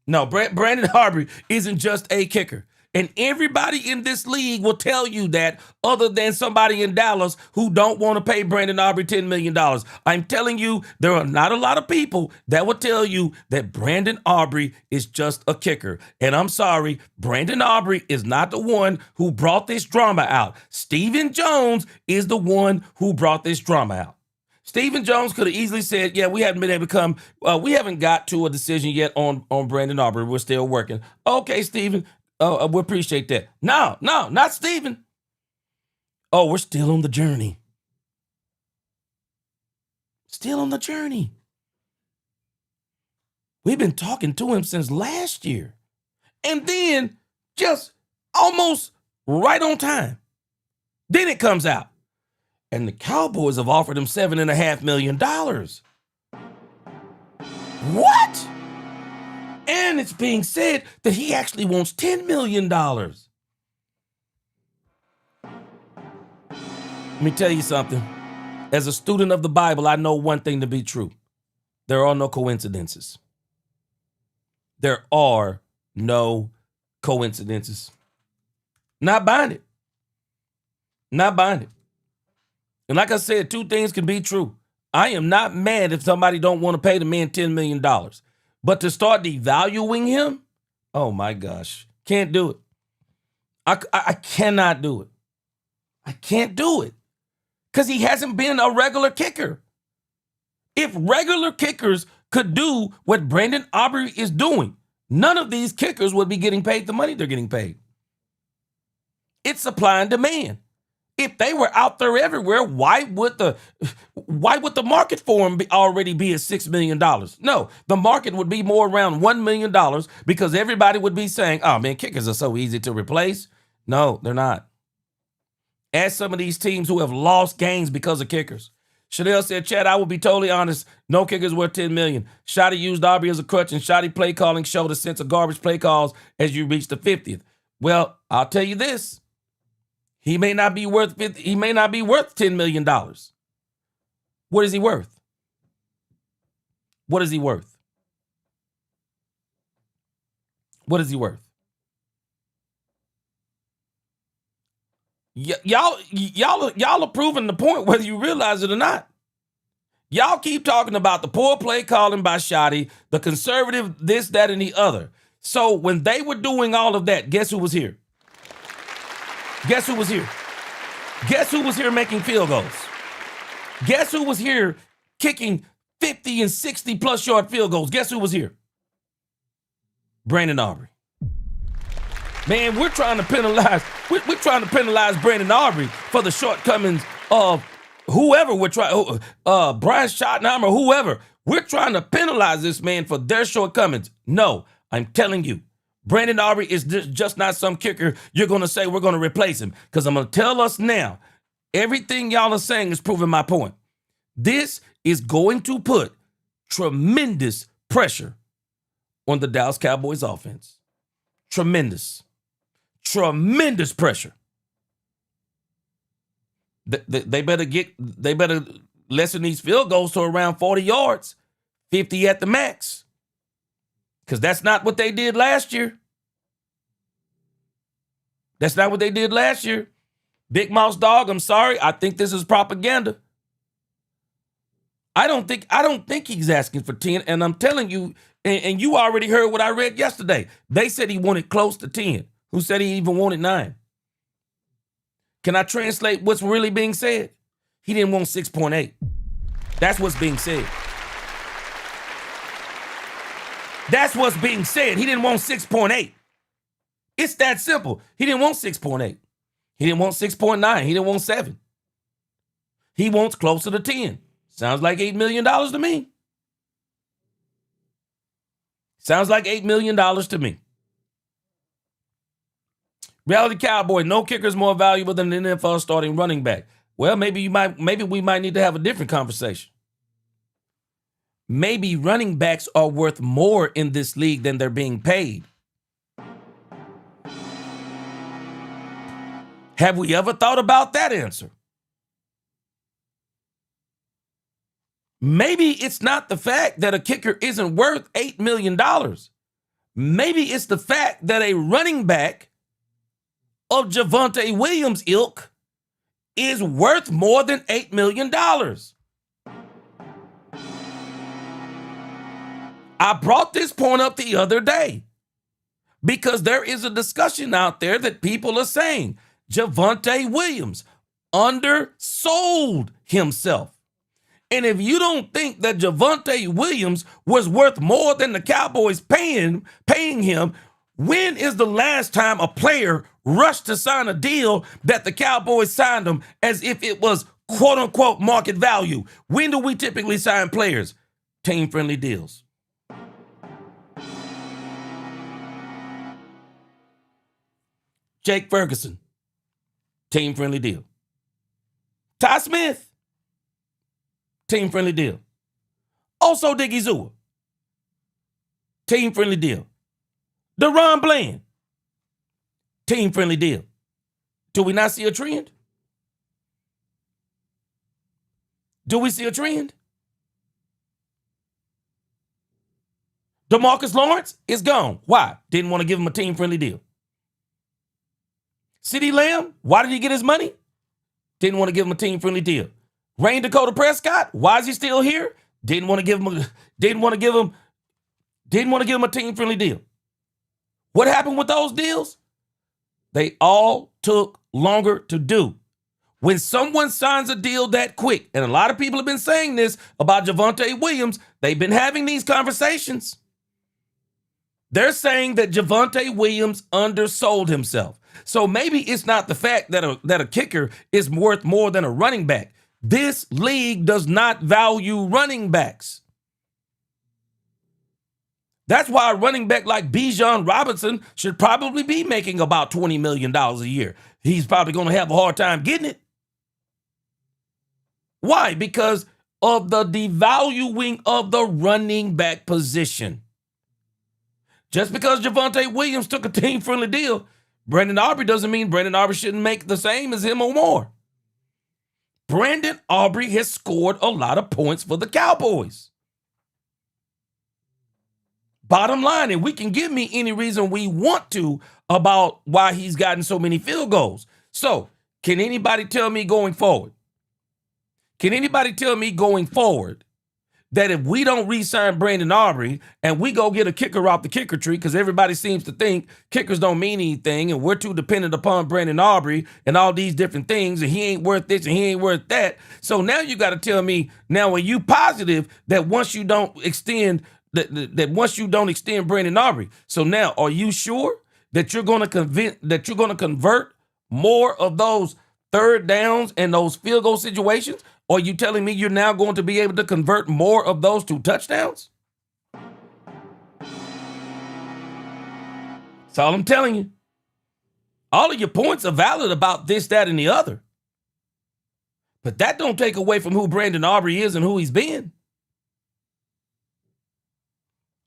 No, Brandon Aubrey isn't just a kicker. And everybody in this league will tell you that, other than somebody in Dallas who don't want to pay Brandon Aubrey $10 million. I'm telling you, there are not a lot of people that will tell you that Brandon Aubrey is just a kicker. And I'm sorry, Brandon Aubrey is not the one who brought this drama out. Stephen Jones is the one who brought this drama out. Stephen Jones could have easily said, yeah, we haven't been able to come, we haven't got to a decision yet on Brandon Aubrey. We're still working. Okay, Stephen. Oh, we appreciate that. No, not Stephen. Oh, we're still on the journey. Still on the journey. We've been talking to him since last year. And then just almost right on time. Then it comes out. And the Cowboys have offered him $7.5 million. What? And it's being said that he actually wants $10 million. Let me tell you something. As a student of the Bible, I know one thing to be true. There are no coincidences. There are no coincidences. Not buying it. Not buying it. And like I said, two things can be true. I am not mad if somebody don't want to pay the man $10 million. But to start devaluing him, oh my gosh, can't do it. I cannot do it. I can't do it because he hasn't been a regular kicker. If regular kickers could do what Brandon Aubrey is doing, none of these kickers would be getting paid the money they're getting paid. It's supply and demand. If they were out there everywhere, why would the market for them already be at $6 million? No, the market would be more around $1 million because everybody would be saying, oh man, kickers are so easy to replace. No, they're not. Ask some of these teams who have lost games because of kickers. Chanel said, Chad, I will be totally honest. No kickers worth $10 million. Schotty used Aubrey as a crutch, and Schotty play calling showed a sense of garbage play calls as you reach the 50th. Well, I'll tell you this. He may not be worth $10 million. What is he worth? What is he worth? What is he worth? Y'all are proving the point whether you realize it or not. Y'all keep talking about the poor play calling by Schotty, the conservative this, that, and the other. So when they were doing all of that, guess who was here? Guess who was here? Guess who was here making field goals? Guess who was here kicking 50 and 60 plus yard field goals? Guess who was here? Brandon Aubrey. Man, we're trying to penalize Brandon Aubrey for the shortcomings of whoever we're trying, Brian Schottenheimer, whoever. We're trying to penalize this man for their shortcomings. No, I'm telling you, Brandon Aubrey is just not some kicker you're going to say we're going to replace him. Because I'm going to tell us now, everything y'all are saying is proving my point. This is going to put tremendous pressure on the Dallas Cowboys offense. Tremendous pressure. They better lessen these field goals to around 40 yards, 50 at the max. Because that's not what they did last year. That's not what they did last year. Big Mouse Dog, I'm sorry. I think this is propaganda. I don't think he's asking for 10. And I'm telling you, and you already heard what I read yesterday. They said he wanted close to 10. who said he even wanted 9. Can I translate what's really being said? He didn't want 6.8. That's what's being said. That's what's being said. He didn't want 6.8. It's that simple. He didn't want 6.8. He didn't want 6.9. He didn't want 7. He wants closer to 10. Sounds like $8 million to me. Sounds like $8 million to me. Reality Cowboy, no kicker is more valuable than an NFL starting running back. Well, maybe we might need to have a different conversation. Maybe running backs are worth more in this league than they're being paid. Have we ever thought about that answer? Maybe it's not the fact that a kicker isn't worth $8 million. Maybe it's the fact that a running back of Javonte Williams' ilk is worth more than $8 million. I brought this point up the other day because there is a discussion out there that people are saying Javonte Williams undersold himself. And if you don't think that Javonte Williams was worth more than the Cowboys paying him, when is the last time a player rushed to sign a deal that the Cowboys signed him as if it was quote unquote market value? When do we typically sign players? Team-friendly deals. Jake Ferguson, team-friendly deal. Ty Smith, team-friendly deal. Also Diggy Zua, team-friendly deal. DeRon Bland, team-friendly deal. Do we not see a trend? Do we see a trend? DeMarcus Lawrence is gone. Why? Didn't want to give him a team-friendly deal. CeeDee Lamb, why did he get his money? Didn't want to give him a team-friendly deal. Rain Dakota Prescott, why is he still here? Didn't want to give him a team-friendly deal. What happened with those deals? They all took longer to do. When someone signs a deal that quick, and a lot of people have been saying this about Javonte Williams, they've been having these conversations. They're saying that Javonte Williams undersold himself. So maybe it's not the fact that a kicker is worth more than a running back. This league does not value running backs. That's why a running back like Bijan Robinson should probably be making about $20 million a year. He's probably going to have a hard time getting it. Why? Because of the devaluing of the running back position. Just because Javonte Williams took a team-friendly deal, Brandon Aubrey doesn't mean Brandon Aubrey shouldn't make the same as him or more. Brandon Aubrey has scored a lot of points for the Cowboys. Bottom line, and we can give me any reason we want to about why he's gotten so many field goals. So, can anybody tell me going forward? Can anybody tell me going forward that if we don't re-sign Brandon Aubrey and we go get a kicker off the kicker tree, because everybody seems to think kickers don't mean anything and we're too dependent upon Brandon Aubrey and all these different things and he ain't worth this and he ain't worth that. So now you got to tell me, now are you positive that once you don't extend Brandon Aubrey, so now are you sure that you're going to convert more of those third downs and those field goal situations? Or are you telling me you're now going to be able to convert more of those to touchdowns? That's all I'm telling you. All of your points are valid about this, that, and the other. But that don't take away from who Brandon Aubrey is and who he's been.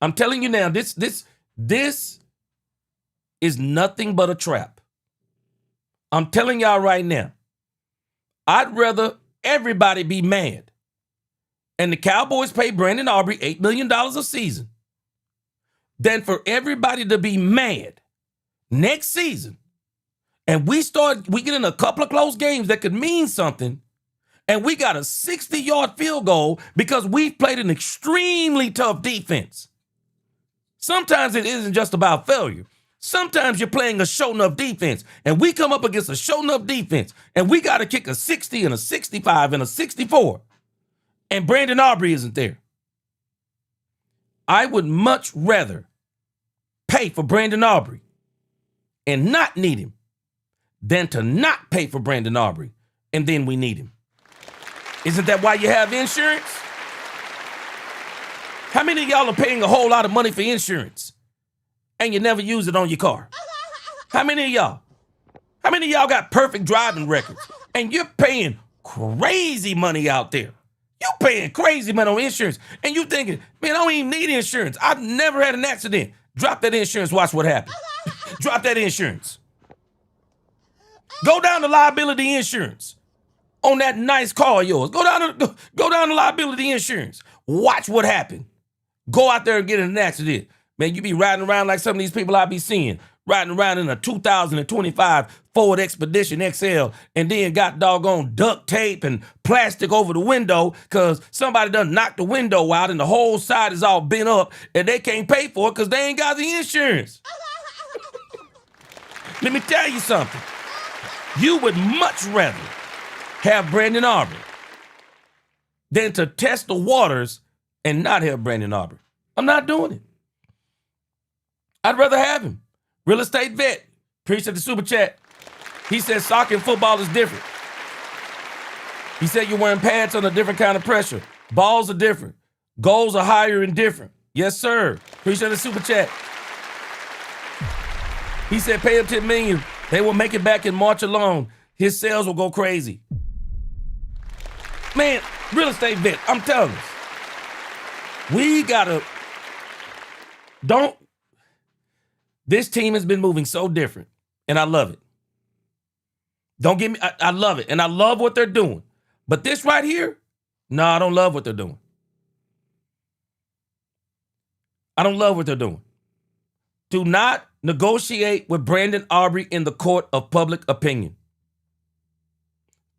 I'm telling you now, this is nothing but a trap. I'm telling y'all right now, I'd rather everybody be mad and the Cowboys pay Brandon Aubrey $8 million a season than for everybody to be mad next season and we get in a couple of close games that could mean something and we got a 60-yard field goal because we've played an extremely tough defense. Sometimes it isn't just about failure. Sometimes you're playing a show enough defense, and we come up against a show enough defense, and we got to kick a 60 and a 65 and a 64, and Brandon Aubrey isn't there. I would much rather pay for Brandon Aubrey and not need him than to not pay for Brandon Aubrey and then we need him. Isn't that why you have insurance? How many of y'all are paying a whole lot of money for insurance and you never use it on your car? How many of y'all? How many of y'all got perfect driving records and you're paying crazy money out there? You're paying crazy money on insurance and you thinking, man, I don't even need insurance. I've never had an accident. Drop that insurance, watch what happens. Drop that insurance. Go down to liability insurance on that nice car of yours. Go down to liability insurance. Watch what happens. Go out there and get in an accident. Man, you be riding around like some of these people I be seeing, riding around in a 2025 Ford Expedition XL and then got doggone duct tape and plastic over the window because somebody done knocked the window out and the whole side is all bent up and they can't pay for it because they ain't got the insurance. Let me tell you something. You would much rather have Brandon Aubrey than to test the waters and not have Brandon Aubrey. I'm not doing it. I'd rather have him. Real estate vet. Appreciate the super chat. He said soccer and football is different. He said you're wearing pads under different kind of pressure. Balls are different. Goals are higher and different. Yes, sir. Appreciate the super chat. He said pay him $10 million. They will make it back in March alone. His sales will go crazy. Man, real estate vet, I'm telling you. We gotta, this team has been moving so different, and I love it. Don't get me, I love it, and I love what they're doing. But this right here, no, I don't love what they're doing. I don't love what they're doing. Do not negotiate with Brandon Aubrey in the court of public opinion.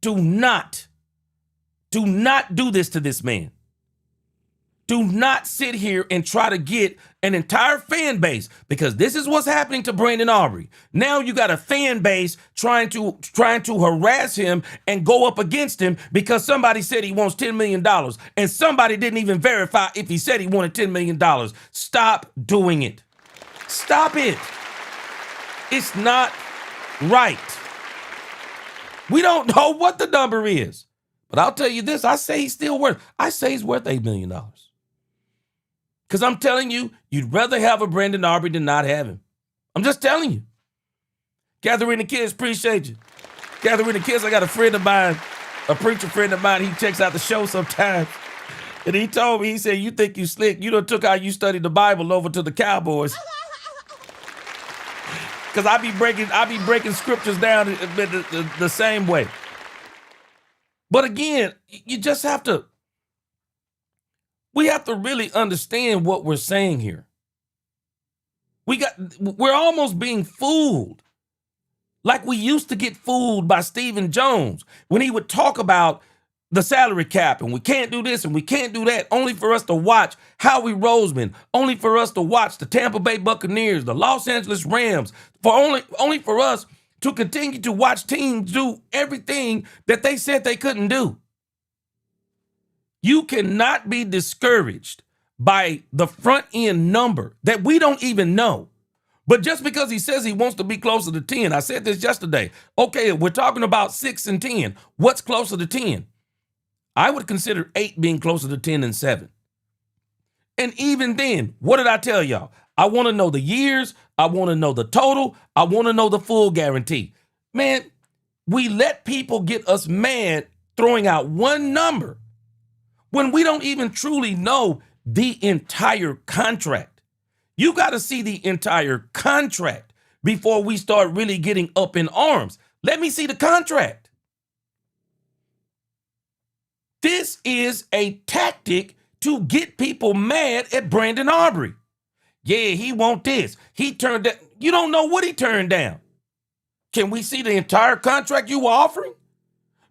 Do not do this to this man. Do not sit here and try to get an entire fan base, because this is what's happening to Brandon Aubrey. Now you got a fan base trying to harass him and go up against him because somebody said he wants $10 million and somebody didn't even verify if he said he wanted $10 million. Stop doing it. Stop it. It's not right. We don't know what the number is, but I'll tell you this. I say he's worth $8 million. Because I'm telling you, you'd rather have a Brandon Aubrey than not have him. I'm just telling you. Gathering the Kids, appreciate you. Gathering the Kids, I got a friend of mine, a preacher friend of mine, he checks out the show sometimes. And he told me, he said, you think you slick. You done took how you studied the Bible over to the Cowboys. Because I be breaking scriptures down the same way. But again, you just have to, we have to really understand what we're saying here. We're almost being fooled. Like we used to get fooled by Stephen Jones when he would talk about the salary cap and we can't do this and we can't do that, only for us to watch Howie Roseman, only for us to watch the Tampa Bay Buccaneers, the Los Angeles Rams, only for us to continue to watch teams do everything that they said they couldn't do. You cannot be discouraged by the front end number that we don't even know. But just because he says he wants to be closer to 10, I said this yesterday. Okay, we're talking about 6 and 10. What's closer to 10? I would consider 8 being closer to 10 than 7. And even then, what did I tell y'all? I want to know the years. I want to know the total. I want to know the full guarantee. Man, we let people get us mad throwing out one number when we don't even truly know the entire contract. You got to see the entire contract before we start really getting up in arms. Let me see the contract. This is a tactic to get people mad at Brandon Aubrey. Yeah, he want this. He turned down. You don't know what he turned down. Can we see the entire contract you were offering?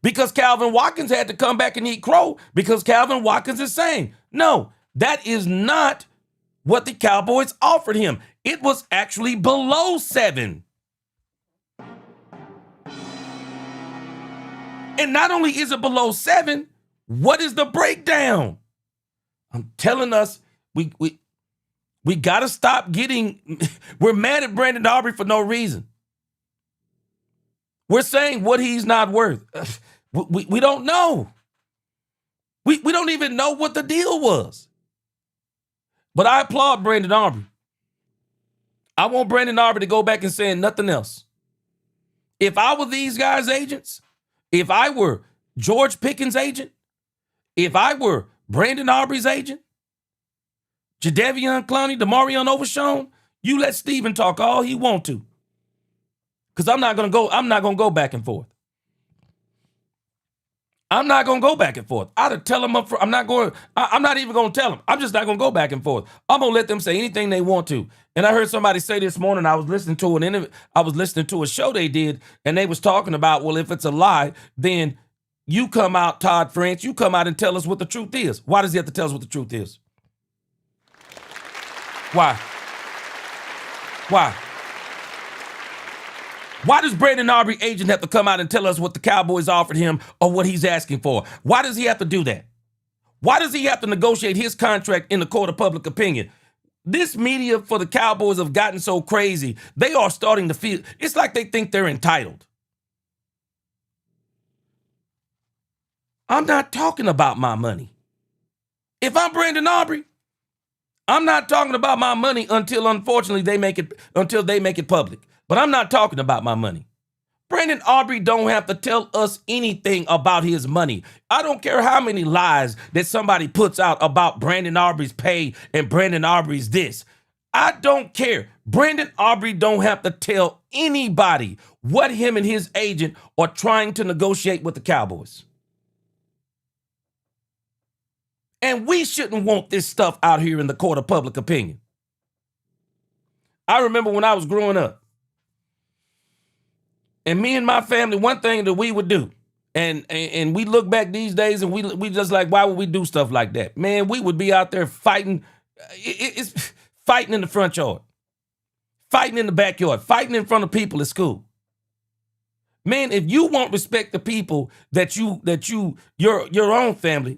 Because Calvin Watkins had to come back and eat crow because Calvin Watkins is saying, no, that is not what the Cowboys offered him. It was actually below 7. And not only is it below 7, what is the breakdown? I'm telling us we got to stop getting, we're mad at Brandon Aubrey for no reason. We're saying what he's not worth. We don't know. We don't even know what the deal was. But I applaud Brandon Aubrey. I want Brandon Aubrey to go back and say nothing else. If I were these guys' agents, if I were George Pickens' agent, if I were Brandon Aubrey's agent, Jadeveon Clowney, Demarion Overshown, you let Steven talk all he want to. Because I'm not going to go back and forth. I'm not going to go back and forth. I'd tell them up front. I'm not even going to tell them. I'm just not going to go back and forth. I'm going to let them say anything they want to. And I heard somebody say this morning, I was listening to a show they did, and they was talking about, well, if it's a lie, then you come out, Todd French, you come out and tell us what the truth is. Why does he have to tell us what the truth is? Why? Why does Brandon Aubrey agent have to come out and tell us what the Cowboys offered him or what he's asking for? Why does he have to do that? Why does he have to negotiate his contract in the court of public opinion? This media for the Cowboys have gotten so crazy, they are starting to feel, it's like they think they're entitled. I'm not talking about my money. If I'm Brandon Aubrey, I'm not talking about my money until, unfortunately, they make it public. But I'm not talking about my money. Brandon Aubrey don't have to tell us anything about his money. I don't care how many lies that somebody puts out about Brandon Aubrey's pay and Brandon Aubrey's this. I don't care. Brandon Aubrey don't have to tell anybody what him and his agent are trying to negotiate with the Cowboys. And we shouldn't want this stuff out here in the court of public opinion. I remember when I was growing up, and me and my family, one thing that we would do, and we look back these days and we just like, why would we do stuff like that? Man, we would be out there fighting. It's fighting in the front yard, fighting in the backyard, fighting in front of people at school. Man, if you won't respect the people your own family,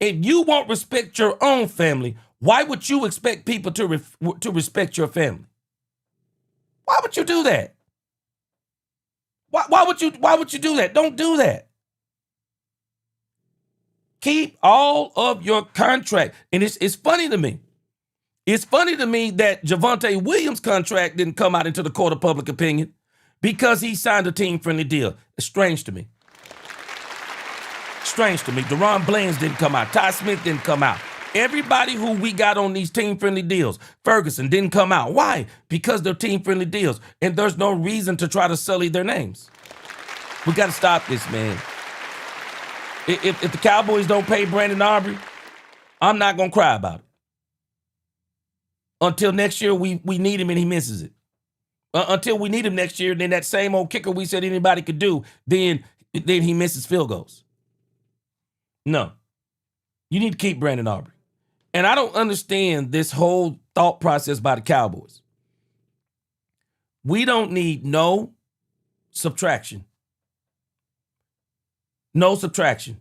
if you won't respect your own family, why would you expect people to respect your family? Why would you do that? Why would you do that? Don't do that. Keep all of your contract. And it's funny to me. It's funny to me that Javonte Williams' contract didn't come out into the court of public opinion because he signed a team-friendly deal. It's strange to me. Strange to me. Deron Bland's didn't come out. Ty Smith didn't come out. Everybody who we got on these team-friendly deals, Ferguson didn't come out. Why? Because they're team-friendly deals, and there's no reason to try to sully their names. We got to stop this, man. If the Cowboys don't pay Brandon Aubrey, I'm not going to cry about it. Until next year, we need him and he misses it. Until we need him next year, then that same old kicker we said anybody could do, then he misses field goals. No. You need to keep Brandon Aubrey. And I don't understand this whole thought process by the Cowboys. We don't need no subtraction. No subtraction.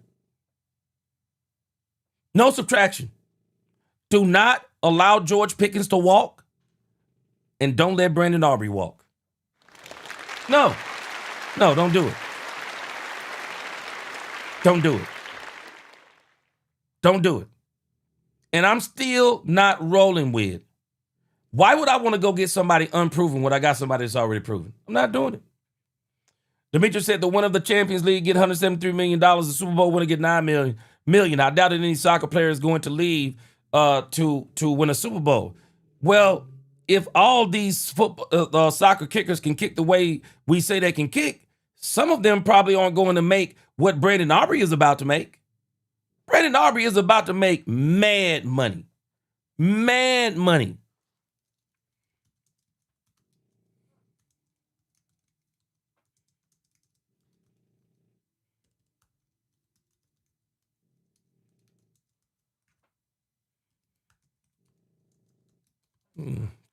No subtraction. Do not allow George Pickens to walk, and don't let Brandon Aubrey walk. No, don't do it. Don't do it. Don't do it. And I'm still not rolling with, why would I want to go get somebody unproven when I got somebody that's already proven? I'm not doing it. Demetrius said the winner of the Champions League get $173 million. The Super Bowl winner get $9 million. I doubt that any soccer player is going to leave to win a Super Bowl. Well, if all these soccer kickers can kick the way we say they can kick, some of them probably aren't going to make what Brandon Aubrey is about to make. Brandon Aubrey is about to make mad money. Mad money.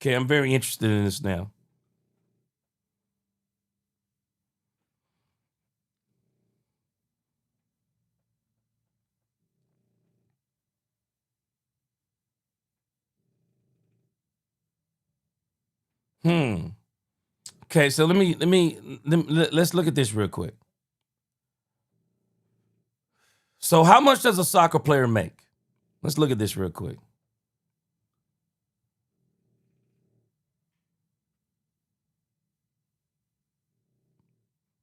Okay, I'm very interested in this now. Okay, so let's look at this real quick. So how much does a soccer player make? Let's look at this real quick.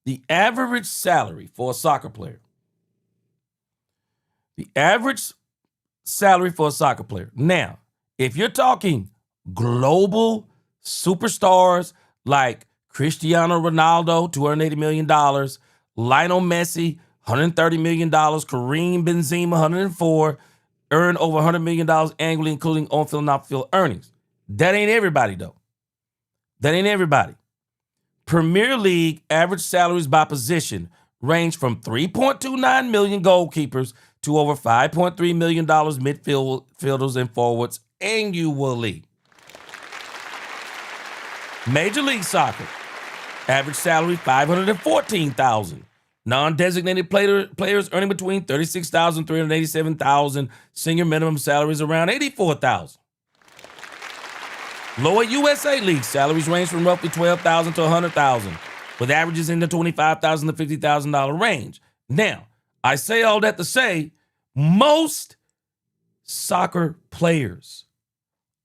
The average salary for a soccer player. The average salary for a soccer player. Now, if you're talking global superstars like Cristiano Ronaldo, $280 million, Lionel Messi, $130 million, Kareem Benzema, $104, earn over $100 million annually, including on-field and off-field earnings. That ain't everybody, though. That ain't everybody. Premier League average salaries by position range from $3.29 million goalkeepers to over $5.3 million midfielders and forwards annually. Major League Soccer average salary $514,000. Non-designated players earning between $36,000 and $387,000. Senior minimum salaries around $84,000. Lower USA League salaries range from roughly $12,000 to $100,000, with averages in the $25,000 to $50,000 range. Now, I say all that to say, most soccer players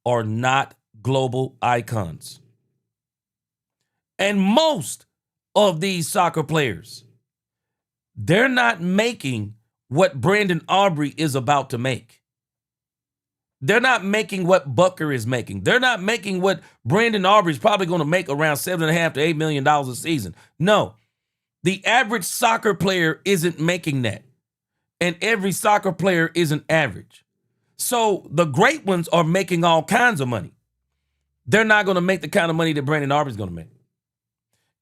are not global icons. And most of these soccer players, they're not making what Brandon Aubrey is about to make. They're not making what Booker is making. They're not making what Brandon Aubrey is probably going to make around $7.5 to $8 million a season. No, the average soccer player isn't making that. And every soccer player isn't average. So the great ones are making all kinds of money. They're not going to make the kind of money that Brandon Aubrey is going to make.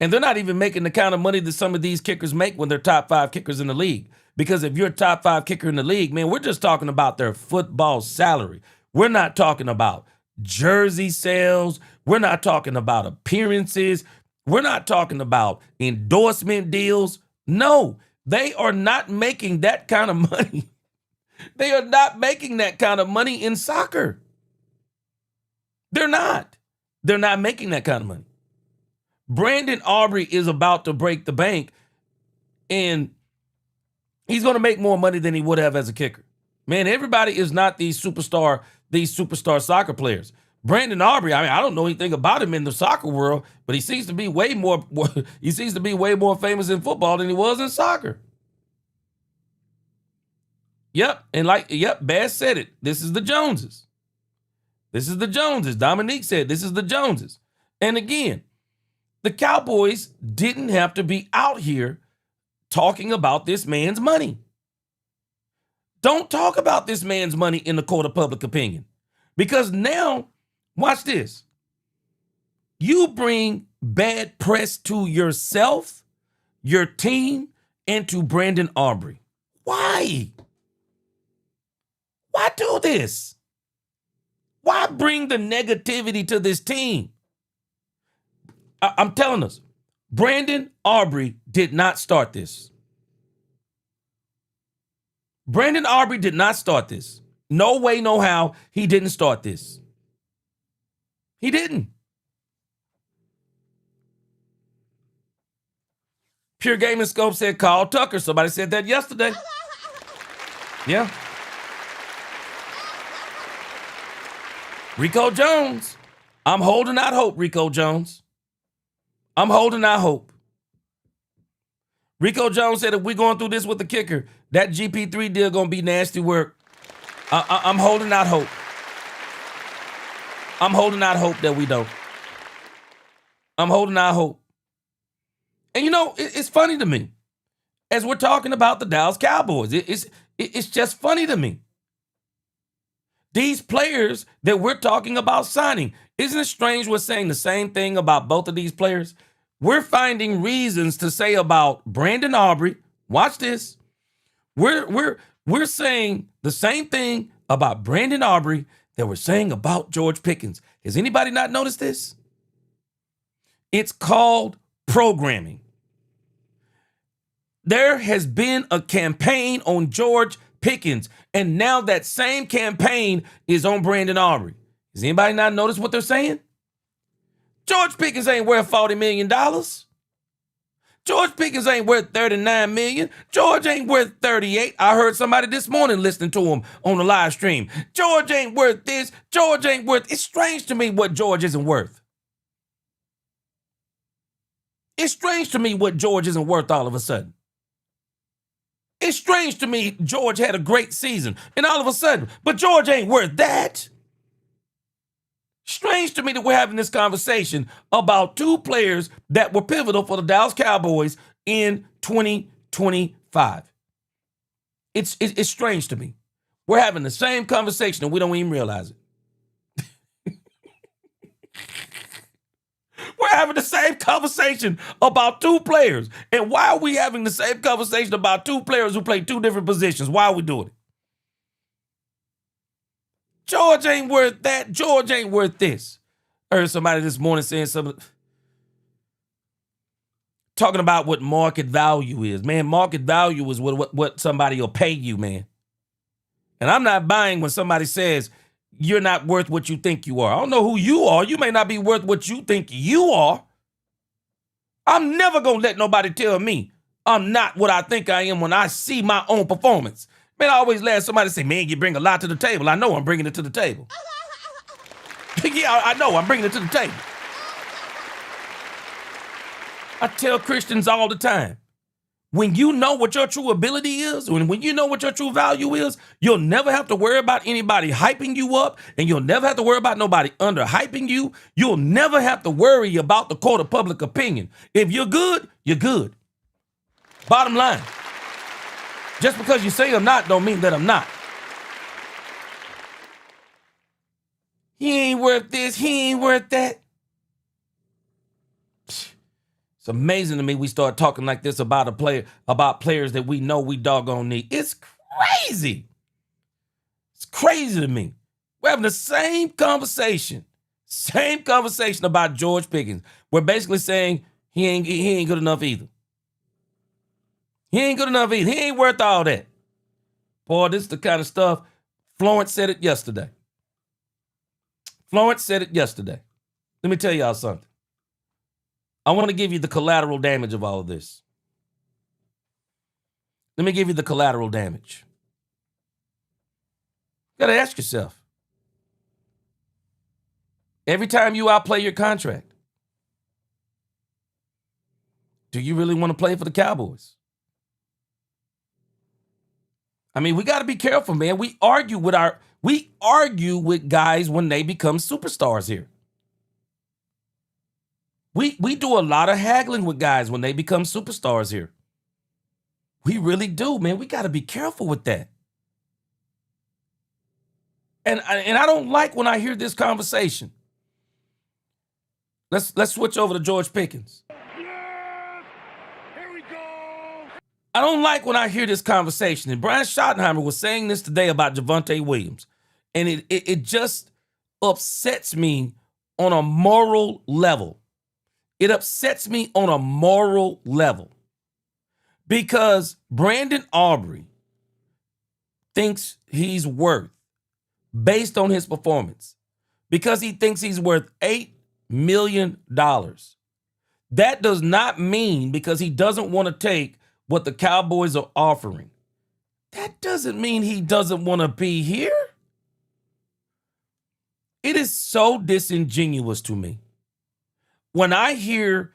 And they're not even making the kind of money that some of these kickers make when they're top 5 kickers in the league. Because if you're a top 5 kicker in the league, man, we're just talking about their football salary. We're not talking about jersey sales. We're not talking about appearances. We're not talking about endorsement deals. No, they are not making that kind of money. They are not making that kind of money in soccer. They're not. They're not making that kind of money. Brandon Aubrey is about to break the bank, and he's going to make more money than he would have as a kicker. Man, everybody is not these superstar soccer players. Brandon Aubrey, I mean, I don't know anything about him in the soccer world, but he seems to be way more famous in football than he was in soccer. Yep, and Bass said it. This is the Joneses. This is the Joneses. Dominique said this is the Joneses. And again, the Cowboys didn't have to be out here talking about this man's money. Don't talk about this man's money in the court of public opinion. Because now, watch this. You bring bad press to yourself, your team, and to Brandon Aubrey. Why? Why do this? Why bring the negativity to this team? I'm telling us, Brandon Aubrey did not start this. Brandon Aubrey did not start this. No way, no how, he didn't start this. He didn't. Pure Gaming Scope said, call Tucker. Somebody said that yesterday. Yeah. Rico Jones. I'm holding out hope, Rico Jones. I'm holding out hope. Rico Jones said if we're going through this with the kicker, that GP3 deal going to be nasty work. I'm holding out hope. I'm holding out hope that we don't. I'm holding out hope. And you know, it's funny to me. As we're talking about the Dallas Cowboys, it's just funny to me. These players that we're talking about signing, isn't it strange we're saying the same thing about both of these players? We're finding reasons to say about Brandon Aubrey. Watch this. We're saying the same thing about Brandon Aubrey that we're saying about George Pickens. Has anybody not noticed this? It's called programming. There has been a campaign on George Pickens, and now that same campaign is on Brandon Aubrey. Has anybody not noticed what they're saying? George Pickens ain't worth $40 million. George Pickens ain't worth $39 million. George ain't worth 38. I heard somebody this morning listening to him on the live stream. George ain't worth this. George ain't worth. It's strange to me what George isn't worth. It's strange to me what George isn't worth all of a sudden. It's strange to me George had a great season, and all of a sudden, but George ain't worth that. Strange to me that we're having this conversation about two players that were pivotal for the Dallas Cowboys in 2025. It's strange to me. We're having the same conversation and we don't even realize it. We're having the same conversation about two players. And why are we having the same conversation about two players who play two different positions? Why are we doing it? George ain't worth that. George ain't worth this. I heard somebody this morning saying something, talking about what market value is. Man, market value is what somebody will pay you, man. And I'm not buying when somebody says you're not worth what you think you are. I don't know who you are. You may not be worth what you think you are. I'm never going to let nobody tell me I'm not what I think I am when I see my own performance. Man, I always let somebody say, man, you bring a lot to the table. I know I'm bringing it to the table. Yeah, I know I'm bringing it to the table. I tell Christians all the time, when you know what your true ability is, when you know what your true value is, you'll never have to worry about anybody hyping you up, and you'll never have to worry about nobody under-hyping you. You'll never have to worry about the court of public opinion. If you're good, you're good. Bottom line. Just because you say I'm not don't mean that I'm not. He ain't worth this, he ain't worth that. It's amazing to me we start talking like this about a player, about players that we know we doggone need. It's crazy. It's crazy to me. We're having the same conversation about George Pickens. We're basically saying he ain't good enough either. He ain't good enough either. He ain't worth all that. Boy, this is the kind of stuff. Florence said it yesterday. Let me tell y'all something. I want to give you the collateral damage of all of this. Let me give you the collateral damage. You got to ask yourself. Every time you outplay your contract, do you really want to play for the Cowboys? I mean, we got to be careful, man. We argue with guys when they become superstars here. We do a lot of haggling with guys when they become superstars here. We really do, man. We got to be careful with that. And I don't like when I hear this conversation. Let's switch over to George Pickens. Yes! Here we go! I don't like when I hear this conversation. And Brian Schottenheimer was saying this today about Javonte Williams. And it just upsets me on a moral level. It upsets me on a moral level. Because Brandon Aubrey thinks he's worth, based on his performance, because he thinks he's worth $8 million. That does not mean because he doesn't want to take what the Cowboys are offering. That doesn't mean he doesn't want to be here. It is so disingenuous to me when I hear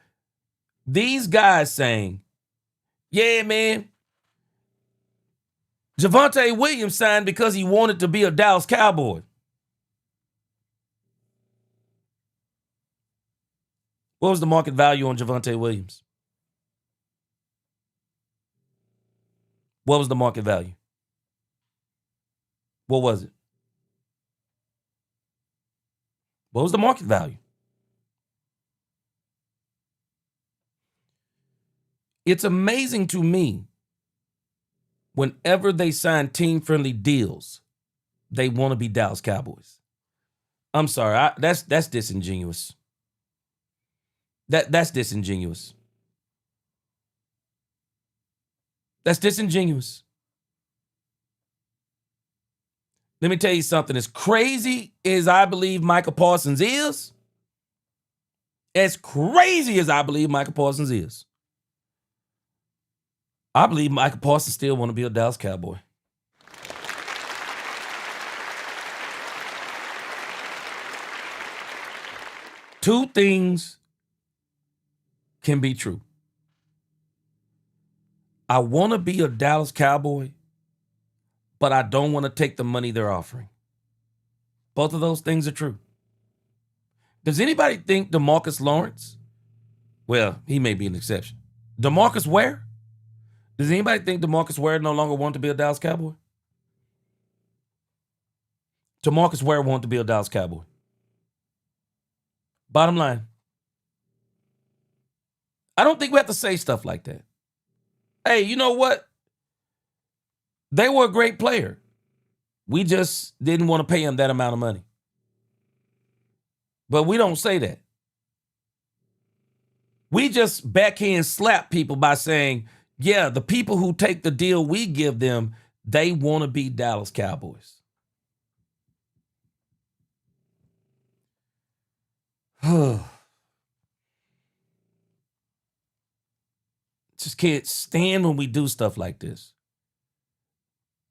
these guys saying, yeah, man, Javonte Williams signed because he wanted to be a Dallas Cowboy. What was the market value on Javonte Williams? What was the market value? What was it? What was the market value? It's amazing to me, whenever they sign team-friendly deals, they want to be Dallas Cowboys. I'm sorry. That's disingenuous. That's disingenuous. That's disingenuous. Let me tell you something. As crazy as I believe Micah Parsons is, I believe Micah Parsons still want to be a Dallas Cowboy. Two things can be true. I want to be a Dallas Cowboy, but I don't want to take the money they're offering. Both of those things are true. Does anybody think DeMarcus Lawrence? Well, he may be an exception. DeMarcus Ware? Does anybody think DeMarcus Ware no longer wants to be a Dallas Cowboy? DeMarcus Ware wants to be a Dallas Cowboy. Bottom line. I don't think we have to say stuff like that. Hey, you know what? They were a great player. We just didn't want to pay him that amount of money. But we don't say that. We just backhand slap people by saying, yeah, the people who take the deal we give them, they want to be Dallas Cowboys. Just can't stand when we do stuff like this.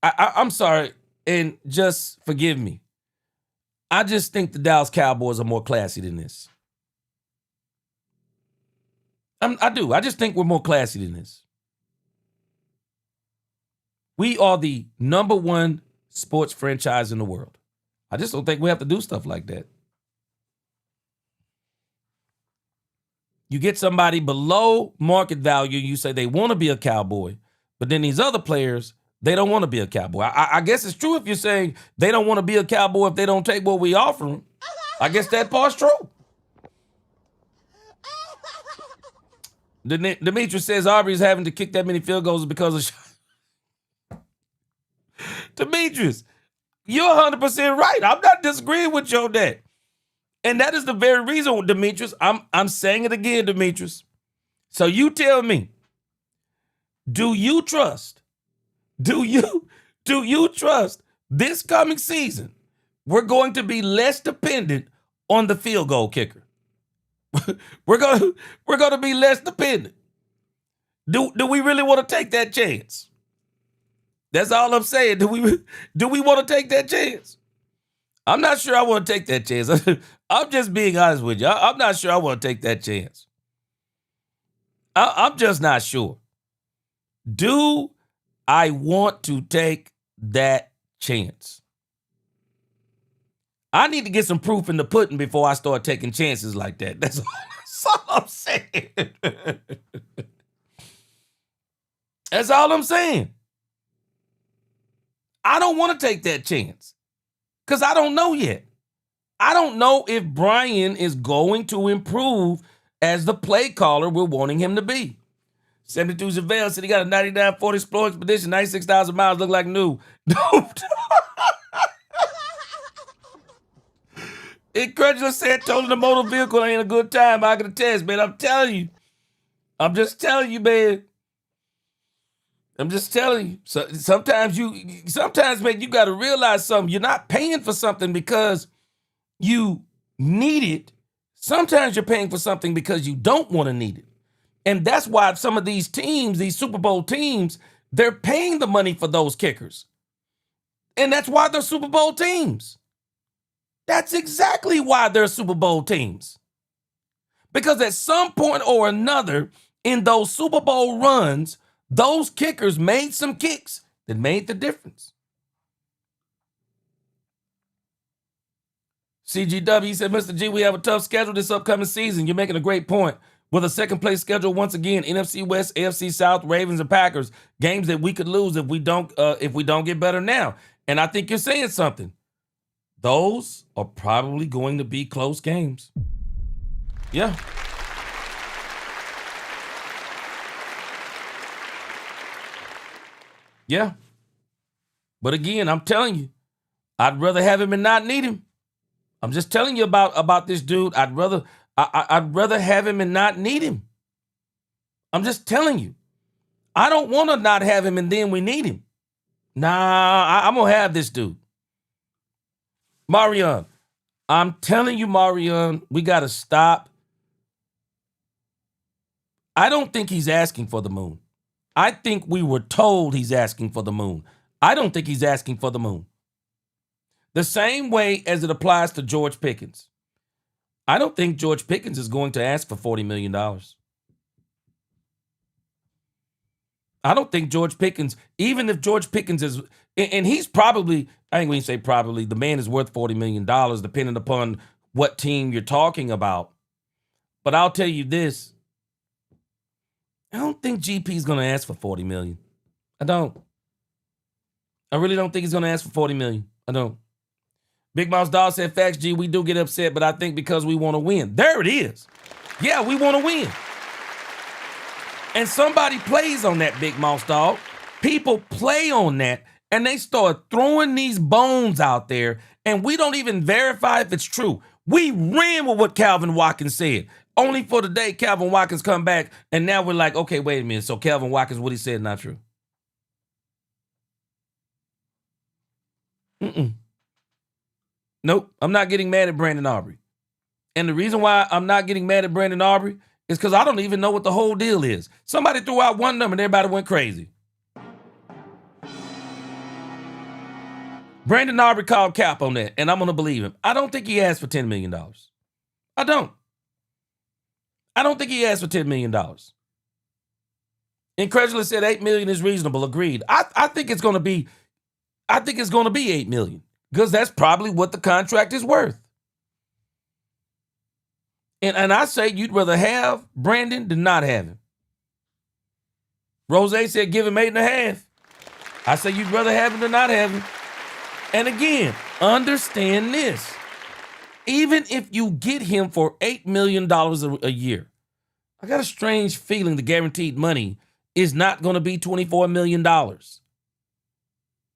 I'm sorry, and just forgive me. I just think the Dallas Cowboys are more classy than this. I do. I just think we're more classy than this. We are the number one sports franchise in the world. I just don't think we have to do stuff like that. You get somebody below market value, you say they want to be a Cowboy, but then these other players, they don't want to be a Cowboy. I guess it's true if you're saying they don't want to be a Cowboy if they don't take what we offer them. I guess that part's true. Demetrius says Aubrey's having to kick that many field goals because of Demetrius, you're 100% right. I'm not disagreeing with you on that. And that is the very reason, Demetrius, I'm saying it again, Demetrius. So you tell me, do you trust this coming season we're going to be less dependent on the field goal kicker? we're going to be less dependent. Do we really want to take that chance? That's all I'm saying. Do we want to take that chance? I'm not sure I want to take that chance. I'm just being honest with you. I'm not sure I want to take that chance. I'm just not sure. Do I want to take that chance? I need to get some proof in the pudding before I start taking chances like that. That's all I'm saying. That's all I'm saying. I don't want to take that chance because I don't know yet. I don't know if Brian is going to improve as the play caller we're wanting him to be. 72 Javale said he got a 99-40 Explorer Expedition, 96,000 miles, look like new. No. Incredulous said, told the motor vehicle ain't a good time. I can attest, man. I'm telling you. I'm just telling you, man. I'm just telling you. So sometimes, man, you got to realize something. You're not paying for something because you need it. Sometimes you're paying for something because you don't want to need it. And that's why some of these teams, these Super Bowl teams, they're paying the money for those kickers. And that's why they're Super Bowl teams. That's exactly why they're Super Bowl teams. Because at some point or another in those Super Bowl runs, those kickers made some kicks that made the difference. CGW said, Mr. G, we have a tough schedule this upcoming season. You're making a great point. With a second place schedule once again, NFC West, AFC South, Ravens and Packers, games that we could lose if we don't get better now. And I think you're saying something. Those are probably going to be close games. Yeah. Yeah. But again, I'm telling you, I'd rather have him and not need him. I'm just telling you about this dude. I'd rather have him and not need him. I'm just telling you. I don't want to not have him and then we need him. Nah, I'm going to have this dude. Marion, I'm telling you, Marion, we got to stop. I don't think he's asking for the moon. I think we were told he's asking for the moon. I don't think he's asking for the moon. The same way as it applies to George Pickens. I don't think George Pickens is going to ask for $40 million. I don't think George Pickens, even if George Pickens is, and he's probably, I ain't going to say probably, the man is worth $40 million depending upon what team you're talking about. But I'll tell you this. I don't think GP is going to ask for $40 million. I don't. I really don't think he's going to ask for $40 million. I don't. Big Mouse Dog said, facts, G, we do get upset, but I think because we want to win. There it is. Yeah, we want to win. And somebody plays on that, Big Mouse Dog. People play on that, and they start throwing these bones out there, and we don't even verify if it's true. We ran with what Calvin Watkins said. Only for the day Calvin Watkins come back, and now we're like, okay, wait a minute. So Calvin Watkins, what he said, not true. Nope, I'm not getting mad at Brandon Aubrey. And the reason why I'm not getting mad at Brandon Aubrey is because I don't even know what the whole deal is. Somebody threw out one number and everybody went crazy. Brandon Aubrey called cap on that, and I'm going to believe him. I don't think he asked for $10 million. I don't think he asked for $10 million. Incredulous said $8 million is reasonable. Agreed. I think it's going to be $8 million. Because that's probably what the contract is worth. And I say you'd rather have Brandon than not have him. Rose said give him 8.5. I say you'd rather have him than not have him. And again, understand this. Even if you get him for $8 million a year, I got a strange feeling the guaranteed money is not going to be $24 million.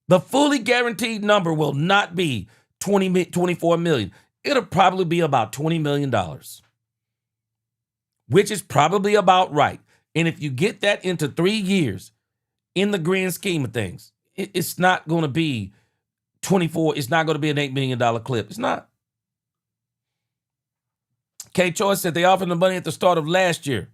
The fully guaranteed number will not be $24 million. It'll probably be about $20 million, which is probably about right. And if you get that into 3 years, in the grand scheme of things, it's not going to be 24. It's not going to be an $8 million clip. It's not. K. Choice said they offered him the money at the start of last year.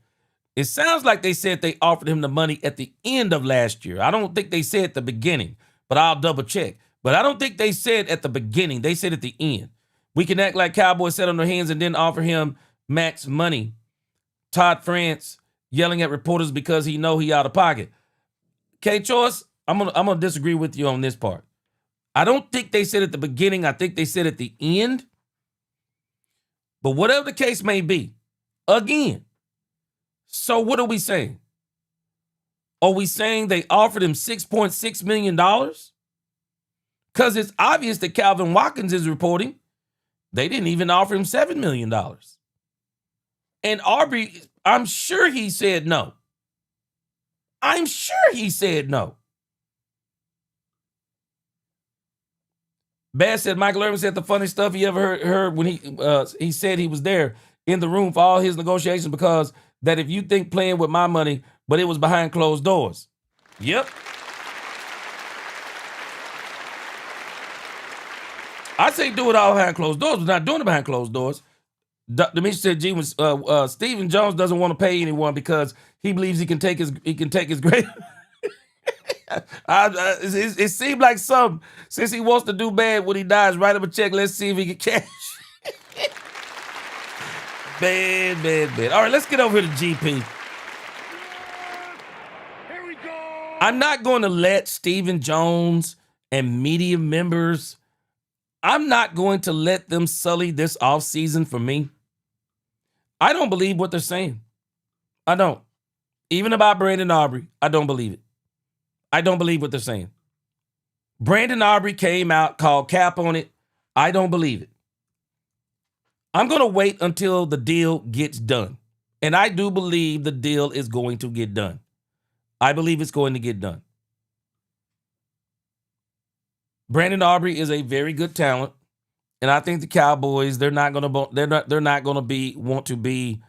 It sounds like they said they offered him the money at the end of last year. I don't think they said at the beginning. But I'll double check. But I don't think they said at the beginning. They said at the end. We can act like Cowboys sat on their hands and didn't offer him max money. Todd France yelling at reporters because he know he out of pocket. K-Choice, I'm gonna disagree with you on this part. I don't think they said at the beginning. I think they said at the end. But whatever the case may be, again, so what are we saying? Are we saying they offered him $6.6 million? Because it's obvious that Calvin Watkins is reporting they didn't even offer him $7 million. And Aubrey, I'm sure he said no. I'm sure he said no. Bass said Michael Irvin said the funny stuff he ever heard when he said he was there in the room for all his negotiations because that if you think playing with my money, but it was behind closed doors. Yep. I say do it all behind closed doors, but not doing it behind closed doors. Demetri said, "Gee, when Stephen Jones doesn't want to pay anyone because he believes he can take his grade." It seemed like since he wants to do bad when he dies, write him a check. Let's see if he can cash. Bad. All right, let's get over here to GP. Here we go. I'm not going to let Stephen Jones and media members, I'm not going to let them sully this offseason for me. I don't believe what they're saying. I don't. Even about Brandon Aubrey, I don't believe it. I don't believe what they're saying. Brandon Aubrey came out, called cap on it. I don't believe it. I'm going to wait until the deal gets done. And I do believe the deal is going to get done. I believe it's going to get done. Brandon Aubrey is a very good talent. And I think the Cowboys, they're not going to want to be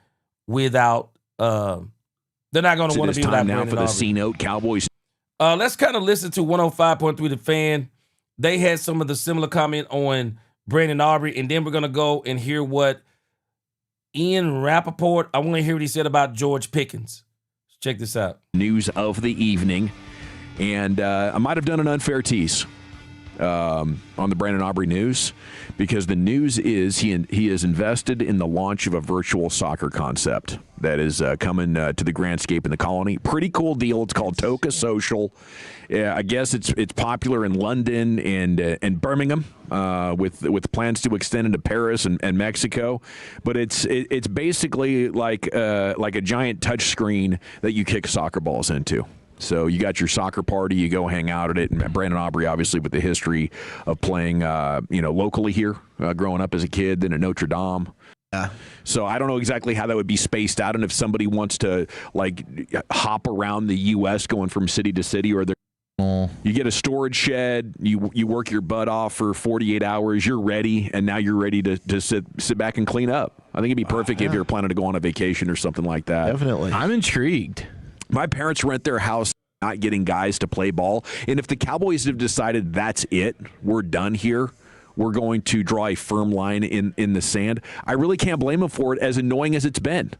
without they're not going to want to be without now Brandon for the Aubrey. C-Note Cowboys. Let's kind of listen to 105.3 The Fan. They had some of the similar comment on Brandon Aubrey, and then we're going to go and hear what Ian Rappaport, I want to hear what he said about George Pickens. Check this out. News of the evening. And I might have done an unfair tease on the Brandon Aubrey news, because the news is he is invested in the launch of a virtual soccer concept that is coming to the Grandscape in the Colony. Pretty cool deal. It's called Toka Social. I guess it's popular in London and Birmingham with plans to extend into Paris and Mexico. But it's basically like a giant touch screen that you kick soccer balls into. So you got your soccer party, you go hang out at it, and Brandon Aubrey, obviously, with the history of playing, locally here, growing up as a kid, then at Notre Dame. Yeah. So I don't know exactly how that would be spaced out, and if somebody wants to hop around the U.S. going from city to city, or you get a storage shed, you work your butt off for 48 hours, you're ready, and now you're ready to sit back and clean up. I think it'd be perfect if you're planning to go on a vacation or something like that. Definitely. I'm intrigued. My parents rent their house, not getting guys to play ball. And if the Cowboys have decided that's it, we're done here, we're going to draw a firm line in the sand, I really can't blame them for it, as annoying as it's been.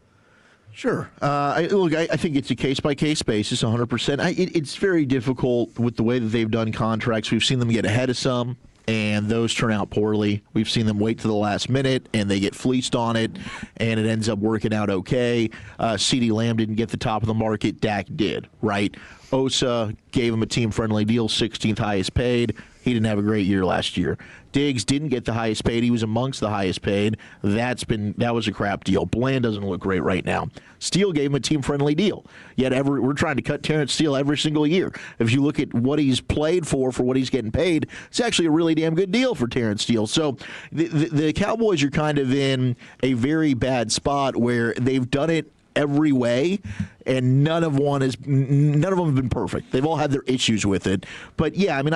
Sure. I think it's a case-by-case basis, 100%. It's very difficult with the way that they've done contracts. We've seen them get ahead of some, and those turn out poorly. We've seen them wait to the last minute, and they get fleeced on it, and it ends up working out okay. CeeDee Lamb didn't get the top of the market. Dak did, right? Osa gave him a team-friendly deal, 16th highest paid. He didn't have a great year last year. Diggs didn't get the highest paid. He was amongst the highest paid. That was a crap deal. Bland doesn't look great right now. Steele gave him a team-friendly deal. Yet we're trying to cut Terrence Steele every single year. If you look at what he's played for what he's getting paid, it's actually a really damn good deal for Terrence Steele. So the Cowboys are kind of in a very bad spot where they've done it every way, and none of them have been perfect. They've all had their issues with it. But yeah, I mean,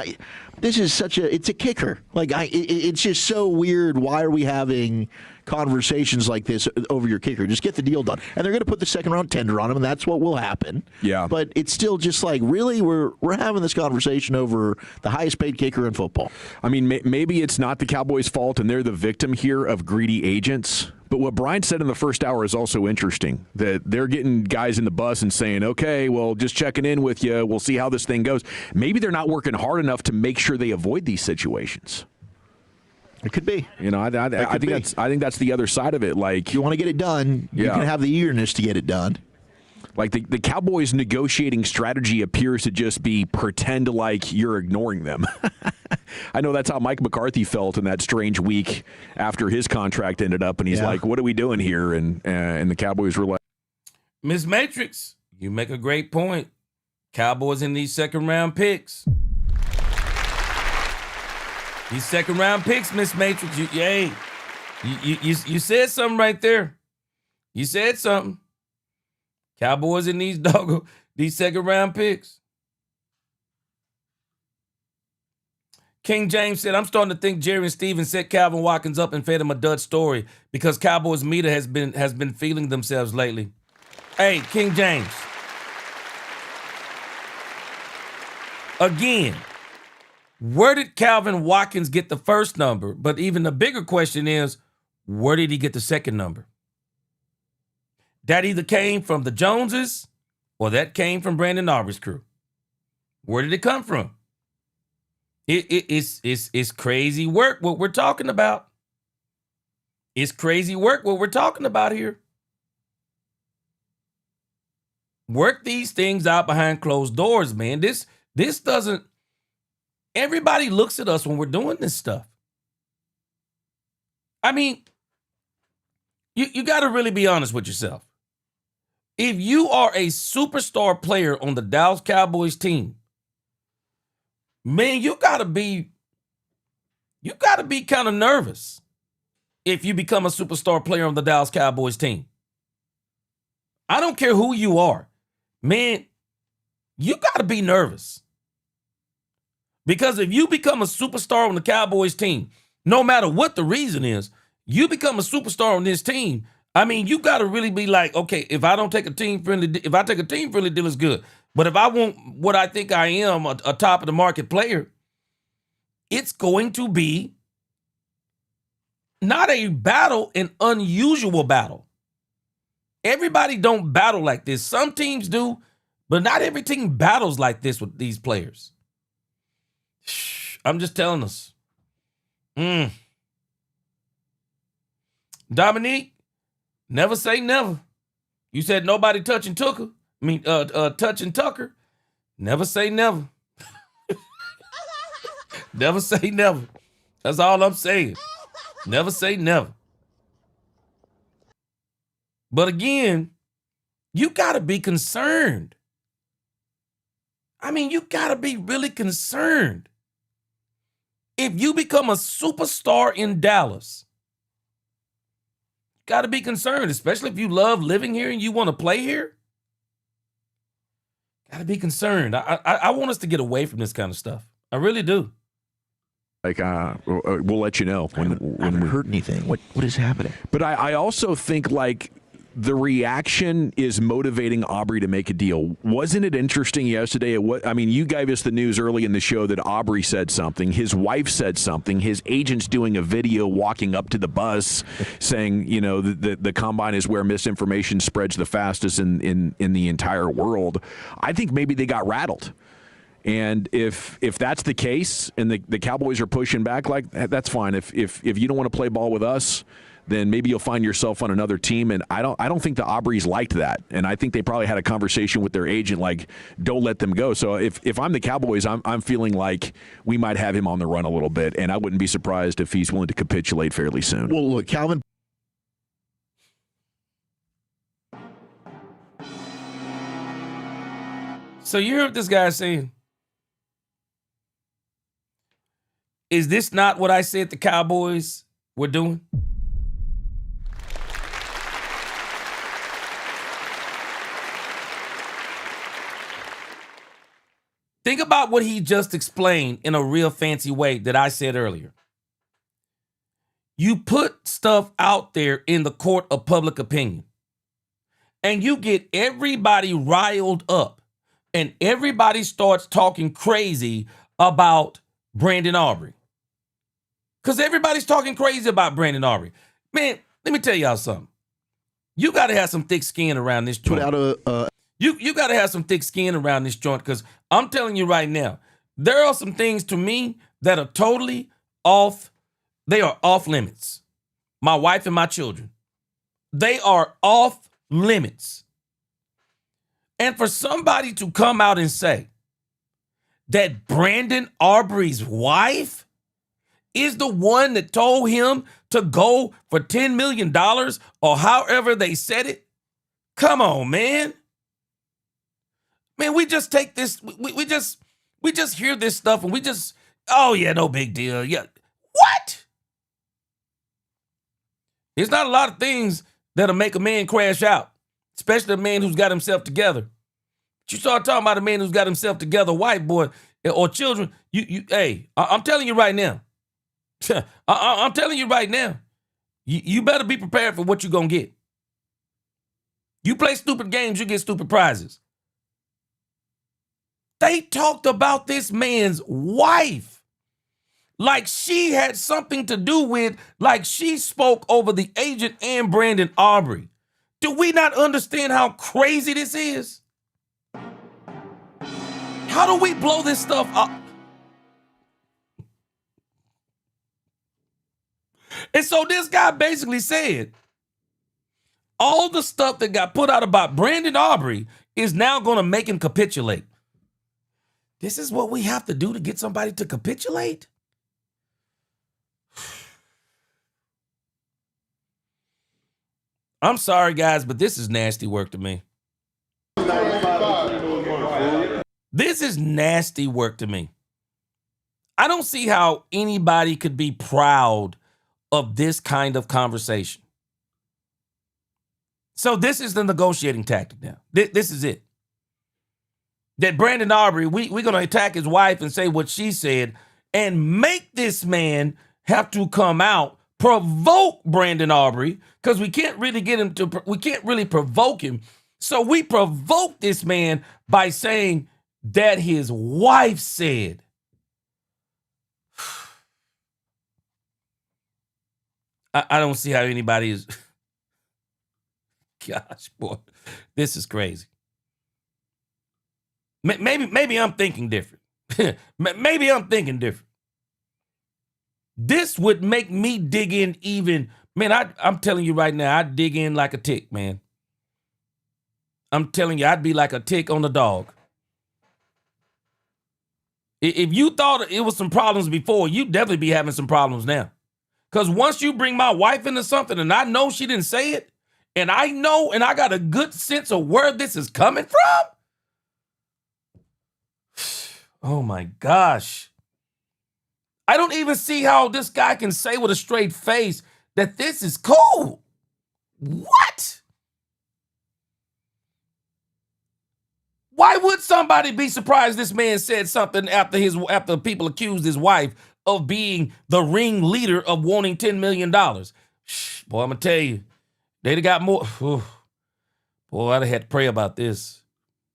this is it's a kicker. It's just so weird. Why are we having conversations like this over your kicker? Just get the deal done. And they're going to put the second round tender on him, and that's what will happen. Yeah. But it's still just really, we're having this conversation over the highest paid kicker in football. I mean, maybe it's not the Cowboys' fault, and they're the victim here of greedy agents. But what Brian said in the first hour is also interesting, that they're getting guys in the bus and saying, okay, well, just checking in with you. We'll see how this thing goes. Maybe they're not working hard enough to make sure they avoid these situations. It could be. I think that's the other side of it. You want to get it done, you can have the eagerness to get it done. The Cowboys' negotiating strategy appears to just be pretend like you're ignoring them. I know that's how Mike McCarthy felt in that strange week after his contract ended up, and he's like, what are we doing here? And the Cowboys were like, Ms. Matrix, you make a great point. Cowboys in these second-round picks. These second-round picks, Ms. Matrix, you said something right there. You said something. Cowboys in these second-round picks. King James said, I'm starting to think Jerry and Steven set Calvin Watkins up and fed him a dud story because Cowboys media has been feeling themselves lately. Hey, King James. Again, where did Calvin Watkins get the first number? But even the bigger question is, where did he get the second number? That either came from the Joneses or that came from Brandon Aubrey's crew. Where did it come from? It's crazy work what we're talking about. It's crazy work what we're talking about here. Work these things out behind closed doors, man. This doesn't. Everybody looks at us when we're doing this stuff. I mean, you got to really be honest with yourself. If you are a superstar player on the Dallas Cowboys team, man, you gotta be kind of nervous if you become a superstar player on the Dallas Cowboys team. I don't care who you are, man, you gotta be nervous. Because if you become a superstar on the Cowboys team, No matter what the reason is, you become a superstar on this team. I mean, you got to really be like, okay, if I take a team friendly deal, it's good. But if I want what I think I am, a top of the market player, it's going to be not a battle, an unusual battle. Everybody don't battle like this. Some teams do, but not every team battles like this with these players. I'm just telling us. Dominique, never say never. You said nobody touching Tucker. Touching Tucker. Never say never. Never say never. That's all I'm saying. Never say never. But again, you got to be concerned. I mean, you got to be really concerned. If you become a superstar in Dallas, got to be concerned, especially if you love living here and you want to play here. Got to be concerned. I want us to get away from this kind of stuff. I really do. Like, we'll let you know when I haven't heard anything. What is happening? But I also think, like, the reaction is motivating Aubrey to make a deal. Wasn't it interesting yesterday? You gave us the news early in the show that Aubrey said something. His wife said something. His agent's doing a video walking up to the bus saying, the combine is where misinformation spreads the fastest in the entire world. I think maybe they got rattled. And if that's the case and the Cowboys are pushing back, like, that's fine. If you don't want to play ball with us, then maybe you'll find yourself on another team. And I don't think the Aubreys liked that. And I think they probably had a conversation with their agent, like, don't let them go. So if I'm the Cowboys, I'm feeling like we might have him on the run a little bit. And I wouldn't be surprised if he's willing to capitulate fairly soon. Well, look, Calvin. So you hear what this guy's saying? Is this not what I said the Cowboys were doing? Think about what he just explained in a real fancy way that I said earlier. You put stuff out there in the court of public opinion, and you get everybody riled up, and everybody starts talking crazy about Brandon Aubrey. Because everybody's talking crazy about Brandon Aubrey. Man, let me tell y'all something. You got to have some thick skin around this joint. You got to have some thick skin around this joint, because I'm telling you right now, there are some things to me that are totally off. They are off limits. My wife and my children. They are off limits. And for somebody to come out and say that Brandon Aubrey's wife is the one that told him to go for $10 million or however they said it. Come on, man. Man, we just take this, we just hear this stuff and we just, oh yeah, no big deal. Yeah. What? There's not a lot of things that'll make a man crash out, especially a man who's got himself together. But you start talking about a man who's got himself together, white boy, or children, hey, I'm telling you right now. I'm telling you right now, you better be prepared for what you're going to get. You play stupid games, you get stupid prizes. They talked about this man's wife like she had something to do with, like she spoke over the agent and Brandon Aubrey. Do we not understand how crazy this is? How do we blow this stuff up? And so this guy basically said, all the stuff that got put out about Brandon Aubrey is now going to make him capitulate. This is what we have to do to get somebody to capitulate? I'm sorry, guys, but this is nasty work to me. This is nasty work to me. I don't see how anybody could be proud of this kind of conversation. So this is the negotiating tactic now. This is it. That Brandon Aubrey, we're going to attack his wife and say what she said and make this man have to come out, provoke Brandon Aubrey, because we can't really provoke him. So we provoke this man by saying that his wife said. I don't see how anybody is. Gosh, boy, this is crazy. Maybe I'm thinking different. Maybe I'm thinking different. This would make me dig in even. Man, I'm telling you right now, I'd dig in like a tick, man. I'm telling you, I'd be like a tick on the dog. If you thought it was some problems before, you'd definitely be having some problems now. Because once you bring my wife into something and I know she didn't say it, and I know and I got a good sense of where this is coming from, oh my gosh. I don't even see how this guy can say with a straight face that this is cool. What? Why would somebody be surprised this man said something after people accused his wife of being the ringleader of wanting $10 million? Boy, I'm going to tell you, they'd have got more. Boy, I'd have had to pray about this.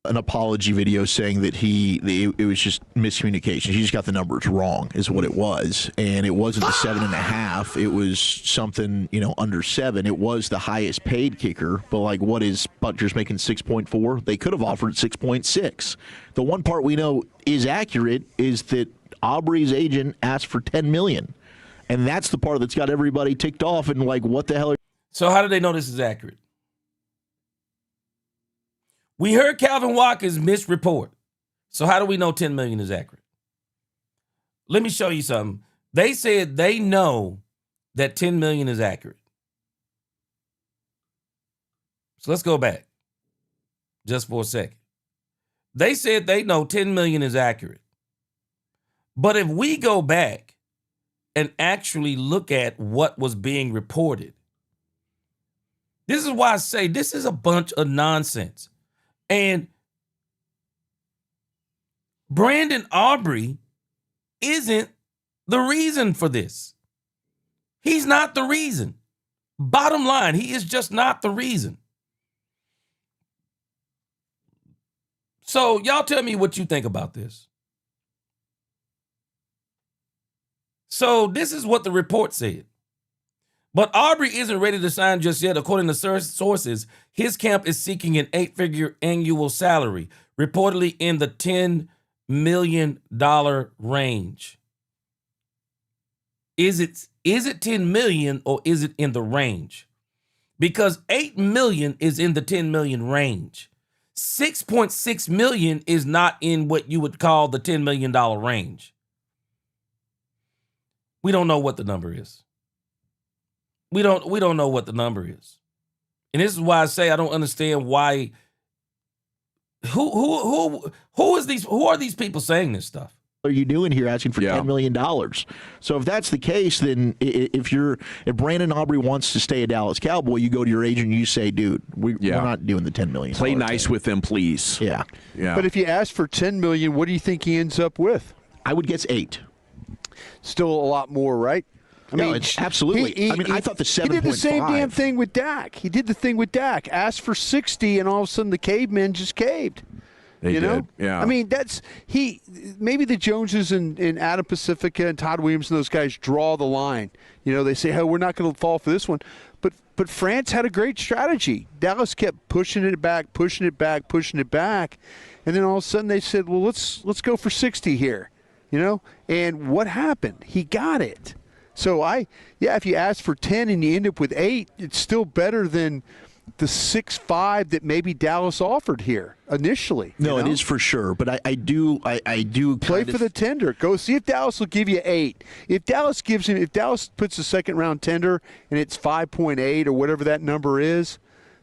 An apology video saying that it was just miscommunication. He just got the numbers wrong, is what it was, and it wasn't the 7.5. It was something under 7. It was the highest paid kicker, but like, what is Butcher's making 6.4? They could have offered 6.6. The one part we know is accurate is that Aubrey's agent asked for $10 million, and that's the part that's got everybody ticked off and like, what the hell? So how do they know this is accurate? We heard Calvin Watkins misreport. So how do we know 10 million is accurate? Let me show you something. They said they know that 10 million is accurate. So let's go back just for a second. They said they know 10 million is accurate. But if we go back and actually look at what was being reported, this is why I say this is a bunch of nonsense. And Brandon Aubrey isn't the reason for this. He's not the reason. Bottom line, he is just not the reason. So y'all tell me what you think about this. So this is what the report said. But Aubrey isn't ready to sign just yet. According to sources, his camp is seeking an 8-figure annual salary, reportedly in the $10 million range. Is it 10 million or is it in the range? Because 8 million is in the 10 million range. 6.6 million is not in what you would call the $10 million range. We don't know what the number is. We don't know what the number is. And this is why I say I don't understand why. Who are these people saying this stuff? What are you doing here asking for $10 million? So if that's the case, then if Brandon Aubrey wants to stay a Dallas Cowboy, you go to your agent and you say, dude, we're not doing the $10 million. Play nice with them, please. Yeah. But if you ask for $10 million, what do you think he ends up with? I would guess 8. Still a lot more, right? I mean, it's absolutely. I thought the 7.5. He did the same damn thing with Dak. He did the thing with Dak. Asked for 60, and all of a sudden the cavemen just caved. They did. Yeah. I mean, maybe the Joneses and Adam Pacifica and Todd Williams and those guys draw the line. They say, hey, we're not going to fall for this one. But France had a great strategy. Dallas kept pushing it back, and then all of a sudden they said, well, let's go for 60 here. And what happened? He got it. So if you ask for 10 and you end up with 8, it's still better than the 6.5 that maybe Dallas offered here initially. No, it is for sure. But I do play for the tender. Go see if Dallas will give you 8. If Dallas puts a second round tender and it's 5.8 or whatever that number is,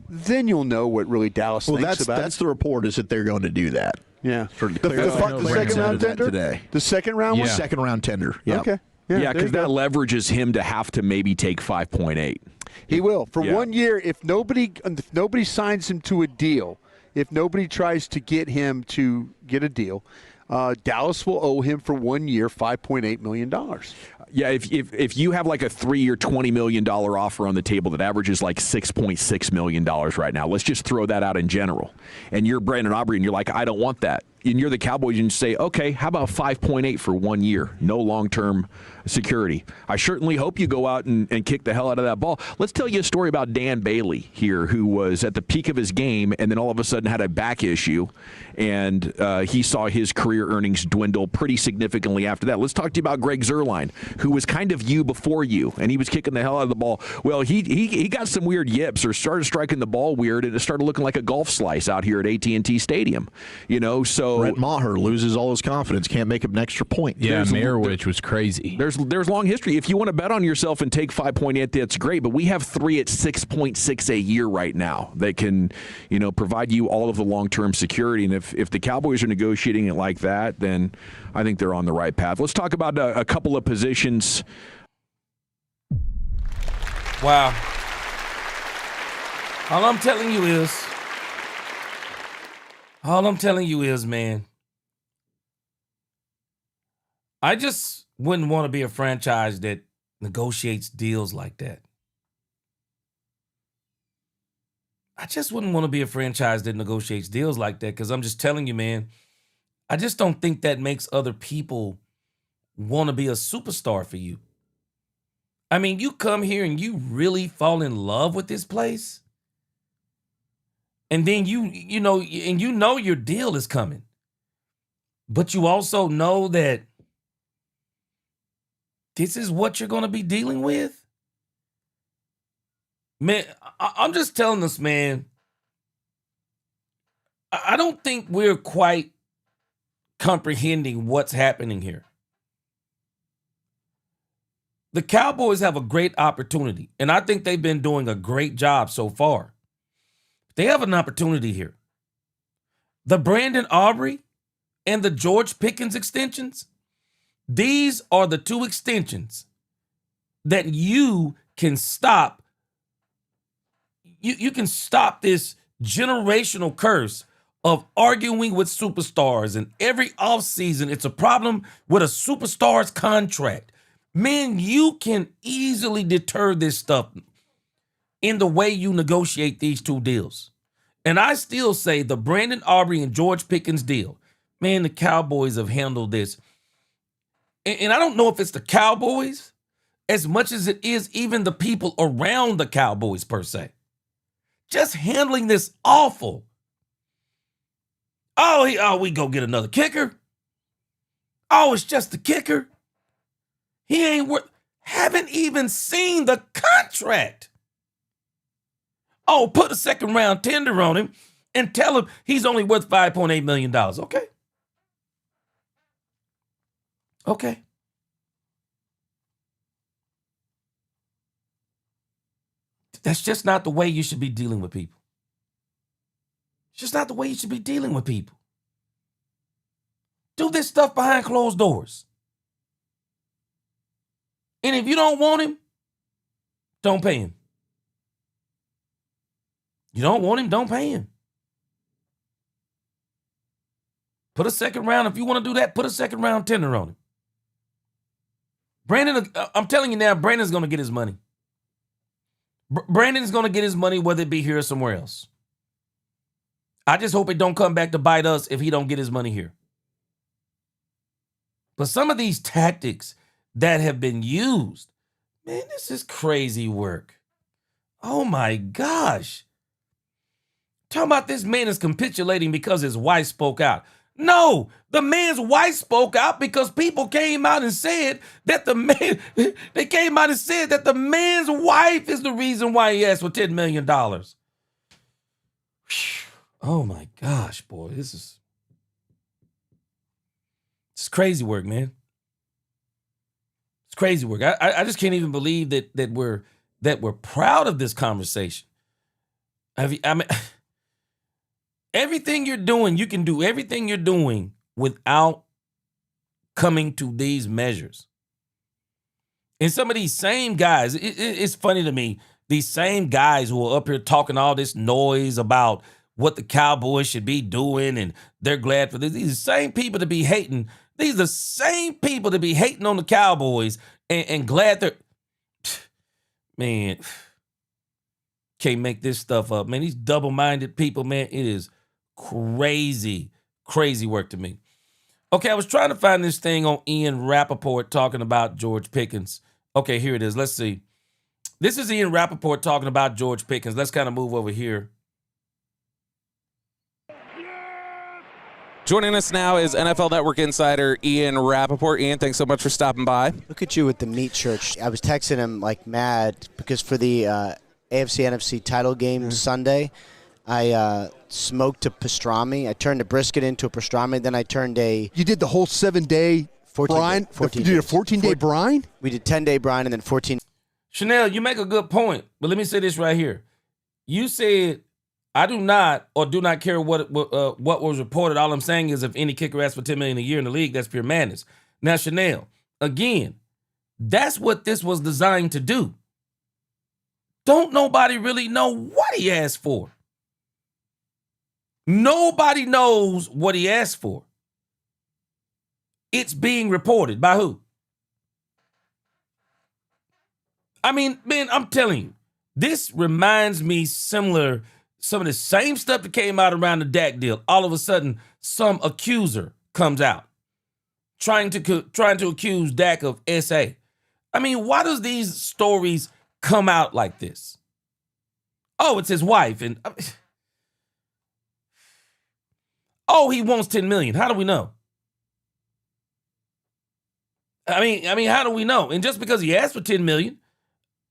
then you'll know what really Dallas thinks about it. That's the report, is that they're going to do that. Yeah. The second round tender today. The second round one? Second round tender. Yep. Okay. Yeah, because that leverages him to have to maybe take 5.8. He will. For 1 year, if nobody signs him to a deal, if nobody tries to get him to get a deal, Dallas will owe him for 1 year $5.8 million. Yeah, if you have like a 3-year, $20 million offer on the table that averages like $6.6 million right now, let's just throw that out in general, and you're Brandon Aubrey and you're like, I don't want that. And you're the Cowboys and you say, okay, how about 5.8 for 1 year? No long-term security. I certainly hope you go out and kick the hell out of that ball. Let's tell you a story about Dan Bailey here, who was at the peak of his game and then all of a sudden had a back issue, and he saw his career earnings dwindle pretty significantly after that. Let's talk to you about Greg Zuerlein, who was kind of you before you, and he was kicking the hell out of the ball. Well, he got some weird yips or started striking the ball weird, and it started looking like a golf slice out here at AT&T Stadium. So Brett Maher loses all his confidence, can't make up an extra point. Yeah, Marowich was crazy. There's long history. If you want to bet on yourself and take 5.8, that's great. But we have 3 at 6.6 a year right now that can, provide you all of the long-term security. And if the Cowboys are negotiating it like that, then I think they're on the right path. Let's talk about a couple of positions. Wow. All I'm telling you is, man, I just wouldn't want to be a franchise that negotiates deals like that. I just wouldn't want to be a franchise that negotiates deals like that, because I'm just telling you, man, I just don't think that makes other people want to be a superstar for you. I mean, you come here and you really fall in love with this place, and then you know your deal is coming, but you also know that this is what you're going to be dealing with. Man, I'm just telling us, man, I don't think we're quite comprehending what's happening here. The Cowboys have a great opportunity, and I think they've been doing a great job so far. They have an opportunity here. The Brandon Aubrey and the George Pickens extensions, these are the 2 extensions that you can stop. You can stop this generational curse of arguing with superstars, and every offseason it's a problem with a superstar's contract. Man, you can easily deter this stuff in the way you negotiate these 2 deals. And I still say the Brandon Aubrey and George Pickens deal, man, the Cowboys have handled this. And I don't know if it's the Cowboys as much as it is even the people around the Cowboys per se. Just handling this awful. We go get another kicker. Oh, it's just the kicker. He ain't worth. Haven't even seen the contract. Oh, put a second round tender on him and tell him he's only worth $5.8 million. Okay. Okay. That's just not the way you should be dealing with people. It's just not the way you should be dealing with people. Do this stuff behind closed doors. And if you don't want him, don't pay him. You don't want him, don't pay him. Put a second round. If you want to do that, put a second round tender on him. Brandon, I'm telling you now, Brandon's going to get his money. Brandon's going to get his money, whether it be here or somewhere else. I just hope it don't come back to bite us if he don't get his money here. But some of these tactics that have been used, man, this is crazy work. Oh my gosh. Talking about this man is capitulating because his wife spoke out. No, the man's wife spoke out because people came out and said that the man's wife is the reason why he asked for $10 million. Oh my gosh, boy, this is crazy work, man. It's crazy work. I just can't even believe that we're proud of this conversation. I mean, everything you're doing, you can do everything you're doing without coming to these measures. And some of these same guys, it's funny to me, these same guys who are up here talking all this noise about what the Cowboys should be doing and they're glad for this. These are the same people to be hating. These are the same people to be hating on the Cowboys and glad they're, man, can't make this stuff up, man. These double-minded people, man, it is crazy work to me. Okay, I was trying to find this thing on Ian Rappaport talking about George Pickens. Okay, here it is. Let's see. This is Ian Rappaport talking about George Pickens. Let's kind of move over here. Joining us now is NFL Network insider Ian Rappaport. Ian, thanks so much for stopping by. Look at you with the meat church. I was texting him like mad because for the AFC NFC title game Sunday, I smoked a pastrami. I turned a brisket into a pastrami. Then I turned a... You did the whole 7-day 14 brine? 14 you did a 14-day brine? We did 10-day brine and then 14. Chanel, you make a good point, but let me say this right here. You said, I do not care what was reported. All I'm saying is if any kicker asks for $10 million a year in the league, that's pure madness. Now, Chanel, again, that's what this was designed to do. Don't nobody really know what he asked for. Nobody knows what he asked for. It's being reported by who? I mean, man, I'm telling you, this reminds me similar, some of the same stuff that came out around the Dak deal. All of a sudden, some accuser comes out trying to accuse Dak of SA. I mean, why does these stories come out like this? Oh, it's his wife, and oh, he wants $10 million. How do we know? I mean, how do we know? And just because he asked for $10 million,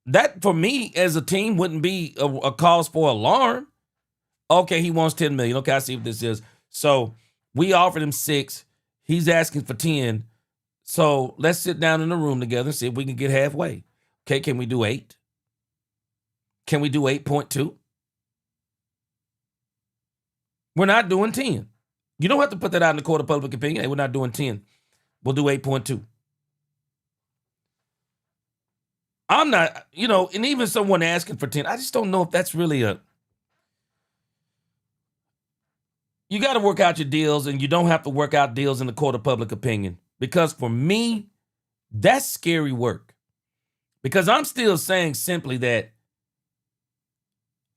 that for me as a team wouldn't be a cause for alarm. Okay, he wants $10 million. Okay, I see what this is. So we offered him 6. He's asking for 10. So let's sit down in the room together and see if we can get halfway. Okay, can we do 8? Can we do 8.2? We're not doing 10. You don't have to put that out in the court of public opinion. Hey, we're not doing 10. We'll do 8.2. I'm not, and even someone asking for 10, I just don't know if that's really you got to work out your deals, and you don't have to work out deals in the court of public opinion. Because for me, that's scary work. Because I'm still saying simply that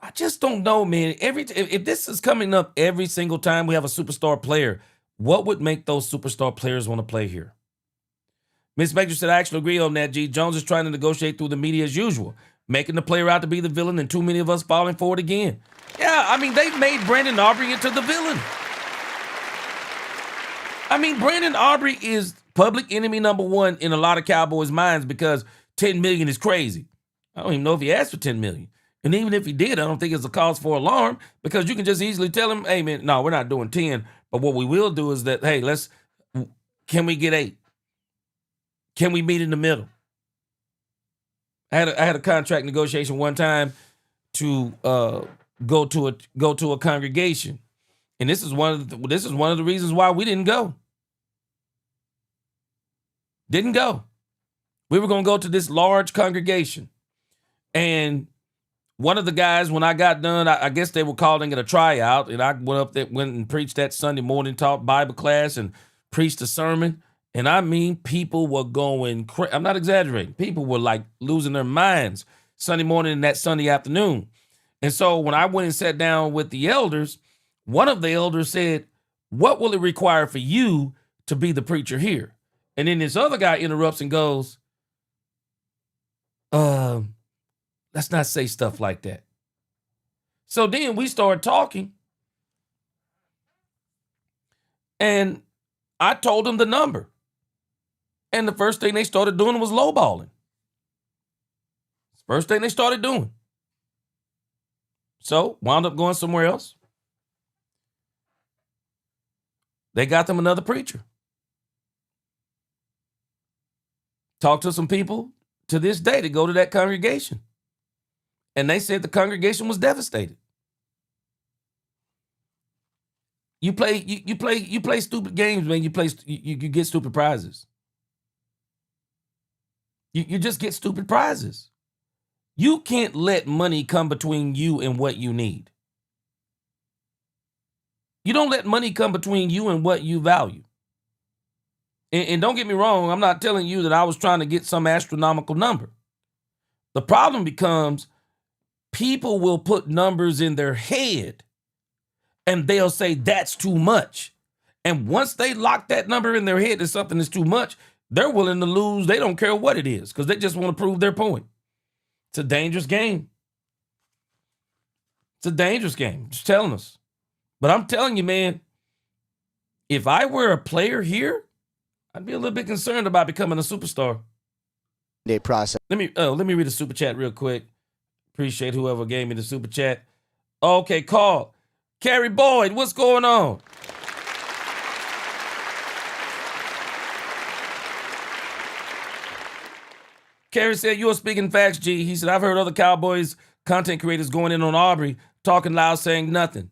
I just don't know, man. If this is coming up every single time we have a superstar player, what would make those superstar players want to play here? Miss Major said, I actually agree on that, G. Jones is trying to negotiate through the media as usual, making the player out to be the villain and too many of us falling for it again. Yeah, I mean, they've made Brandon Aubrey into the villain. I mean, Brandon Aubrey is public enemy number 1 in a lot of Cowboys' minds because $10 million is crazy. I don't even know if he asked for $10 million. And even if he did, I don't think it's a cause for alarm because you can just easily tell him, hey, man, no, we're not doing 10. But what we will do is that, hey, can we get 8? Can we meet in the middle? I had a contract negotiation one time to go to a congregation, and this is one of the reasons why we didn't go. Didn't go. We were going to go to this large congregation, and one of the guys, when I got done, I guess they were calling it a tryout, and I went up there, went and preached that Sunday morning, taught Bible class, and preached a sermon. And I mean, people were going crazy. I'm not exaggerating. People were like losing their minds Sunday morning and that Sunday afternoon. And so when I went and sat down with the elders, one of the elders said, what will it require for you to be the preacher here? And then this other guy interrupts and goes, let's not say stuff like that. So then we started talking. And I told him the number. And the first thing they started doing was lowballing. First thing they started doing. So, wound up going somewhere else. They got them another preacher. Talked to some people to this day to go to that congregation. And they said the congregation was devastated. You play stupid games, man. You get stupid prizes. You just get stupid prizes. You can't let money come between you and what you need. You don't let money come between you and what you value. And don't get me wrong, I'm not telling you that I was trying to get some astronomical number. The problem becomes people will put numbers in their head and they'll say that's too much. And once they lock that number in their head that something is too much, they're willing to lose. They don't care what it is because they just want to prove their point. It's a dangerous game. It's a dangerous game. Just telling us. But I'm telling you, man, if I were a player here, I'd be a little bit concerned about becoming a superstar. Process. Let me read a super chat real quick. Appreciate whoever gave me the super chat. Okay, call. Carrie Boyd, what's going on? Carrie said, you're speaking facts, G. He said, I've heard other Cowboys content creators going in on Aubrey, talking loud, saying nothing.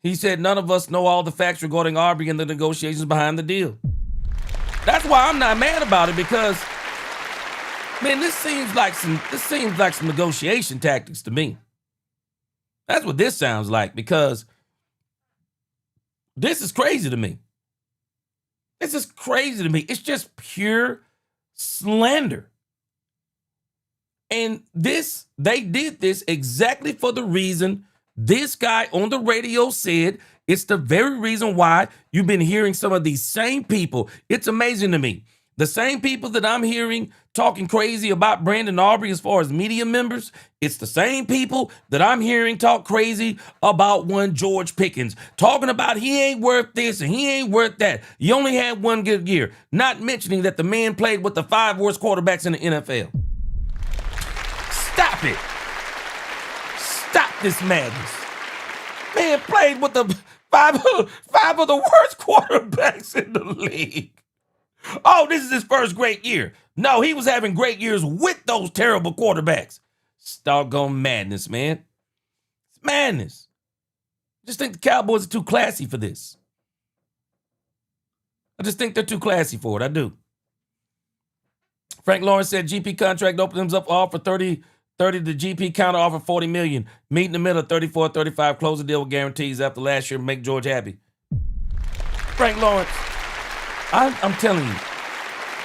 He said, none of us know all the facts regarding Aubrey and the negotiations behind the deal. That's why I'm not mad about it because, man, this seems like some negotiation tactics to me. That's what this sounds like because this is crazy to me. This is crazy to me. It's just pure slander. And they did this exactly for the reason this guy on the radio said. It's the very reason why you've been hearing some of these same people. It's amazing to me. The same people that I'm hearing talking crazy about Brandon Aubrey as far as media members, it's the same people that I'm hearing talk crazy about one George Pickens, talking about he ain't worth this and he ain't worth that. You only had one good year, not mentioning that the man played with the 5 worst quarterbacks in the NFL. Stop it. Stop this madness. Man played with the five of the worst quarterbacks in the league. Oh, this is his first great year. No, he was having great years with those terrible quarterbacks. It's doggone madness, man. It's madness. I just think the Cowboys are too classy for this. I just think they're too classy for it. I do. Frank Lawrence said GP contract opens up all for 30. The GP counter offer $40 million. Meet in the middle, 34-35. Close the deal with guarantees after last year. Make George happy. Frank Lawrence. I'm telling you,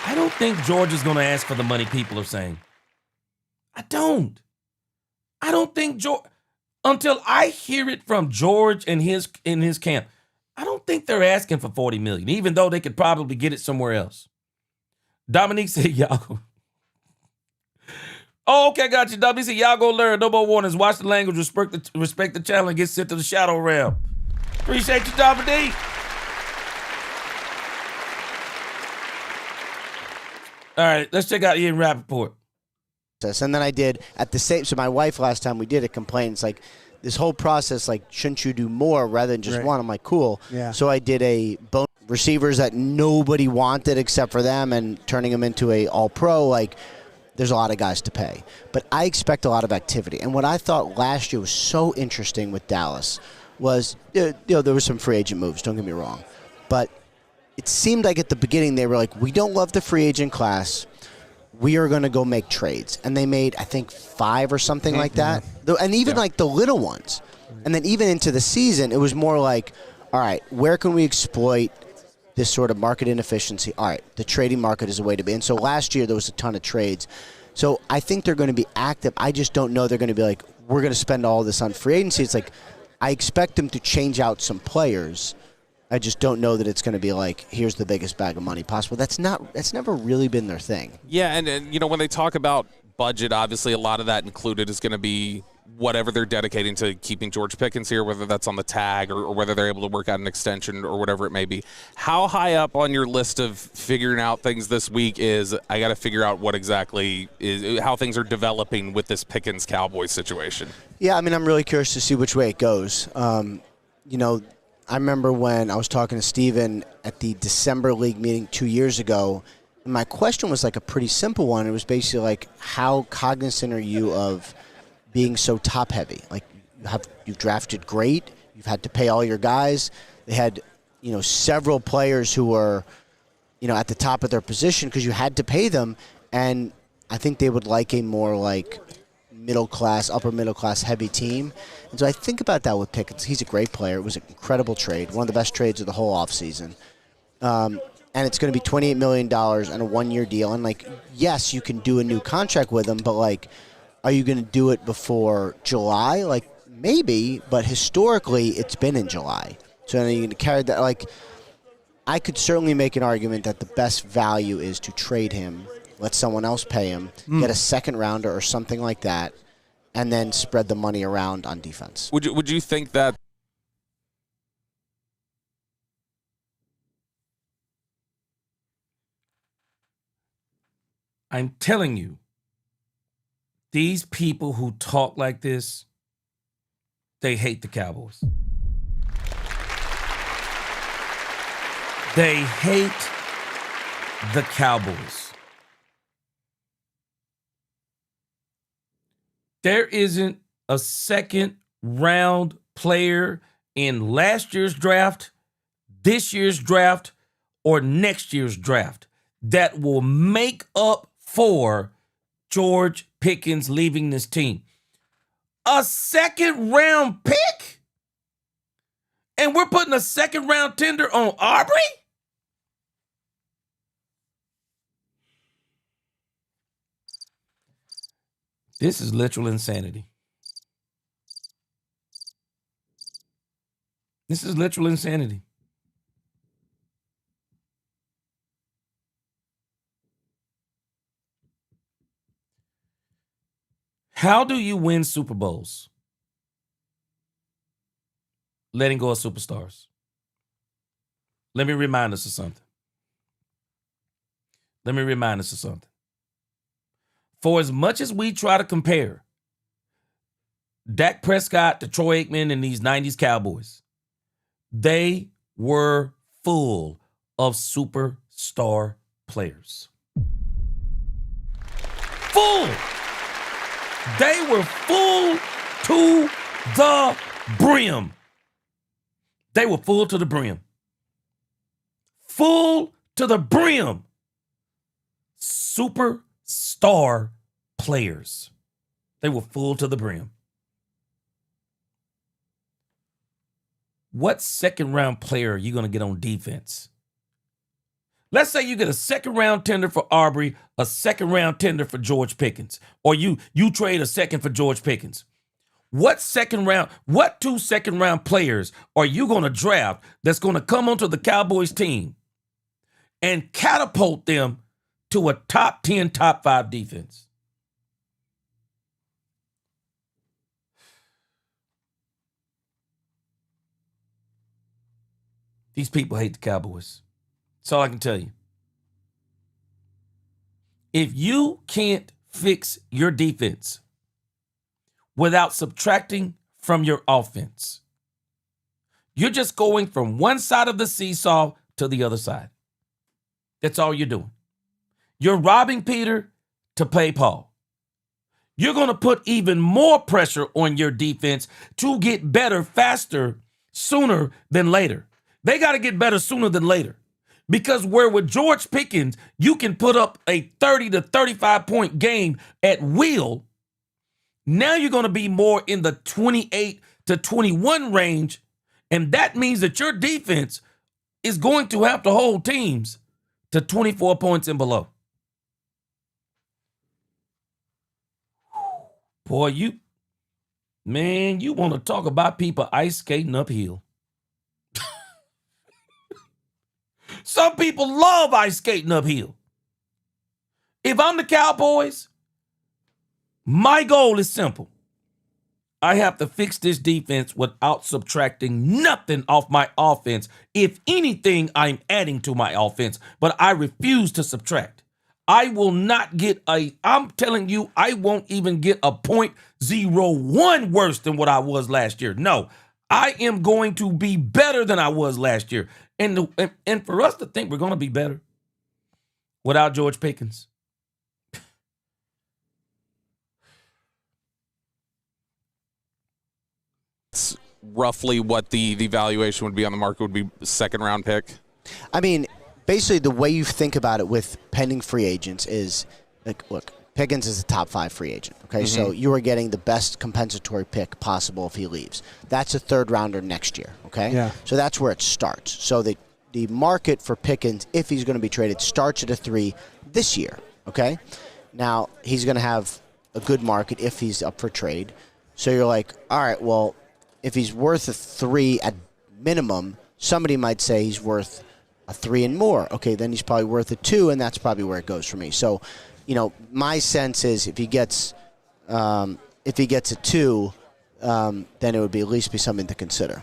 I don't think George is going to ask for the money people are saying. I don't think George, until I hear it from George and in his camp, I don't think they're asking for $40 million, even though they could probably get it somewhere else. Dominique said, y'all go. Oh, okay, got you, Dominique said, y'all go learn. No more warnings. Watch the language, respect the channel, and get sent to the shadow realm. Appreciate you, Dominique. All right, let's check out Ian Rappaport. And then I did at the same. So my wife last time we did a complaint. It's like this whole process. Like, shouldn't you do more rather than just one? I'm like, cool. Yeah. So I did a bonus receivers that nobody wanted except for them, and turning them into a All Pro. Like, there's a lot of guys to pay, but I expect a lot of activity. And what I thought last year was so interesting with Dallas was, there were some free agent moves. Don't get me wrong, but it seemed like at the beginning they were like, we don't love the free agent class. We are going to go make trades. And they made, I think, 5 or something like that. And even like the little ones. And then even into the season, it was more like, all right, where can we exploit this sort of market inefficiency? All right, the trading market is a way to be. And so last year there was a ton of trades. So I think they're going to be active. I just don't know they're going to be like, we're going to spend all this on free agency. It's like, I expect them to change out some players. I just don't know that it's going to be like, here's the biggest bag of money possible. That's never really been their thing. Yeah, and when they talk about budget, obviously a lot of that included is going to be whatever they're dedicating to keeping George Pickens here, whether that's on the tag or whether they're able to work out an extension or whatever it may be. How high up on your list of figuring out things this week is I got to figure out what exactly is how things are developing with this Pickens Cowboys situation? Yeah, I mean, I'm really curious to see which way it goes. I remember when I was talking to Steven at the December League meeting 2 years ago, and my question was like a pretty simple one. It was basically like, how cognizant are you of being so top-heavy? Like, you've drafted great. You've had to pay all your guys. They had, several players who were, at the top of their position because you had to pay them, and I think they would like a more like middle-class, upper-middle-class heavy team. And so I think about that with Pickens. He's a great player. It was an incredible trade, one of the best trades of the whole offseason. And and it's going to be $28 million and a one-year deal. And, like, yes, you can do a new contract with him, but, like, are you going to do it before July? Like, maybe, but historically it's been in July. So then you're going to carry that. Like, I could certainly make an argument that the best value is to trade him, let someone else pay him, get a second rounder or something like that, and then spread the money around on defense. Would you think that? I'm telling you, these people who talk like this, they hate the Cowboys. They hate the Cowboys. There isn't a second round player in last year's draft, this year's draft, or next year's draft that will make up for George Pickens leaving this team. A second round pick? And we're putting a second round tender on Aubrey? This is literal insanity. This is literal insanity. How do you win Super Bowls? Letting go of superstars. Let me remind us of something. For as much as we try to compare Dak Prescott to Troy Aikman and these 90s Cowboys, they were full of superstar players. Full. They were full to the brim. They were full to the brim. Full to the brim. Superstar players. They were full to the brim. What second round player are you going to get on defense? Let's say you get a second round tender for Aubrey, a second round tender for George Pickens, or you trade a second for George Pickens. What two second round players are you going to draft that's going to come onto the Cowboys team and catapult them to a top 10, top 5 defense? These people hate the Cowboys. That's all I can tell you. If you can't fix your defense without subtracting from your offense, you're just going from one side of the seesaw to the other side. That's all you're doing. You're robbing Peter to pay Paul. You're going to put even more pressure on your defense to get better faster, sooner than later. They got to get better sooner than later. Because where with George Pickens, you can put up a 30 to 35 point game at will. Now you're going to be more in the 28 to 21 range. And that means that your defense is going to have to hold teams to 24 points and below. Boy, you want to talk about people ice skating uphill. Some people love ice skating uphill. If I'm the Cowboys, my goal is simple. I have to fix this defense without subtracting nothing off my offense. If anything, I'm adding to my offense, but I refuse to subtract. I will not get I'm telling you, I won't even get a 0.01 worse than what I was last year. No, I am going to be better than I was last year. And for us to think we're going to be better without George Pickens. It's roughly what the valuation would be on the market would be a second round pick. I mean, basically the way you think about it with pending free agents is, like, look, Pickens is a top 5 free agent, okay? Mm-hmm. So you are getting the best compensatory pick possible if he leaves. That's a third rounder next year, okay? Yeah. So that's where it starts. So the the market for Pickens, if he's going to be traded, starts at a 3 this year, okay? Now, he's going to have a good market if he's up for trade. So you're like, all right, well, if he's worth a 3 at minimum, somebody might say he's worth a 3 and more. Okay, then he's probably worth a 2, and that's probably where it goes for me. So, my sense is if he gets a 2, then it would at least be something to consider.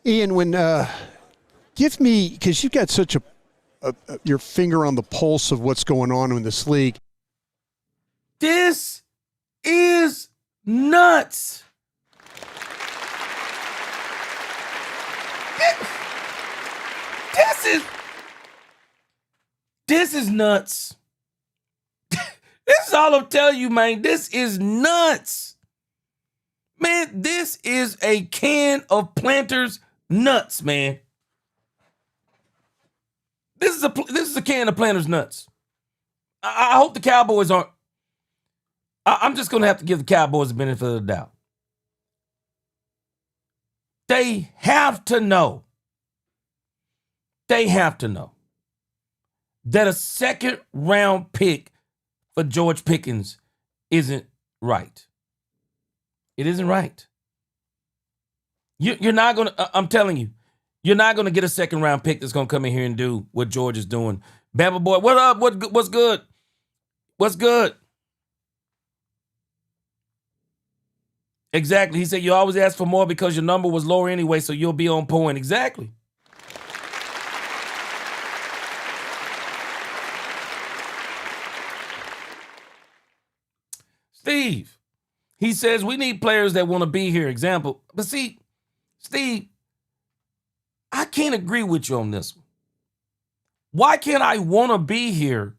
Ian, give me, because you've got such your finger on the pulse of what's going on in this league. This is nuts. This is nuts. This is all I'm telling you, man. This is nuts. Man, this is a can of Planters nuts, man. This is a can of Planters nuts. I hope the Cowboys aren't. I'm just going to have to give the Cowboys the benefit of the doubt. They have to know. They have to know that a second-round pick for George Pickens isn't right. It isn't right. You're not going to, I'm telling you, you're not going to get a second-round pick that's going to come in here and do what George is doing. Bama boy, what up? What's good? What's good? Exactly. He said you always ask for more because your number was lower anyway, so you'll be on point. Exactly. Steve, he says we need players that want to be here. Example. But see, Steve, I can't agree with you on this one. Why can't I want to be here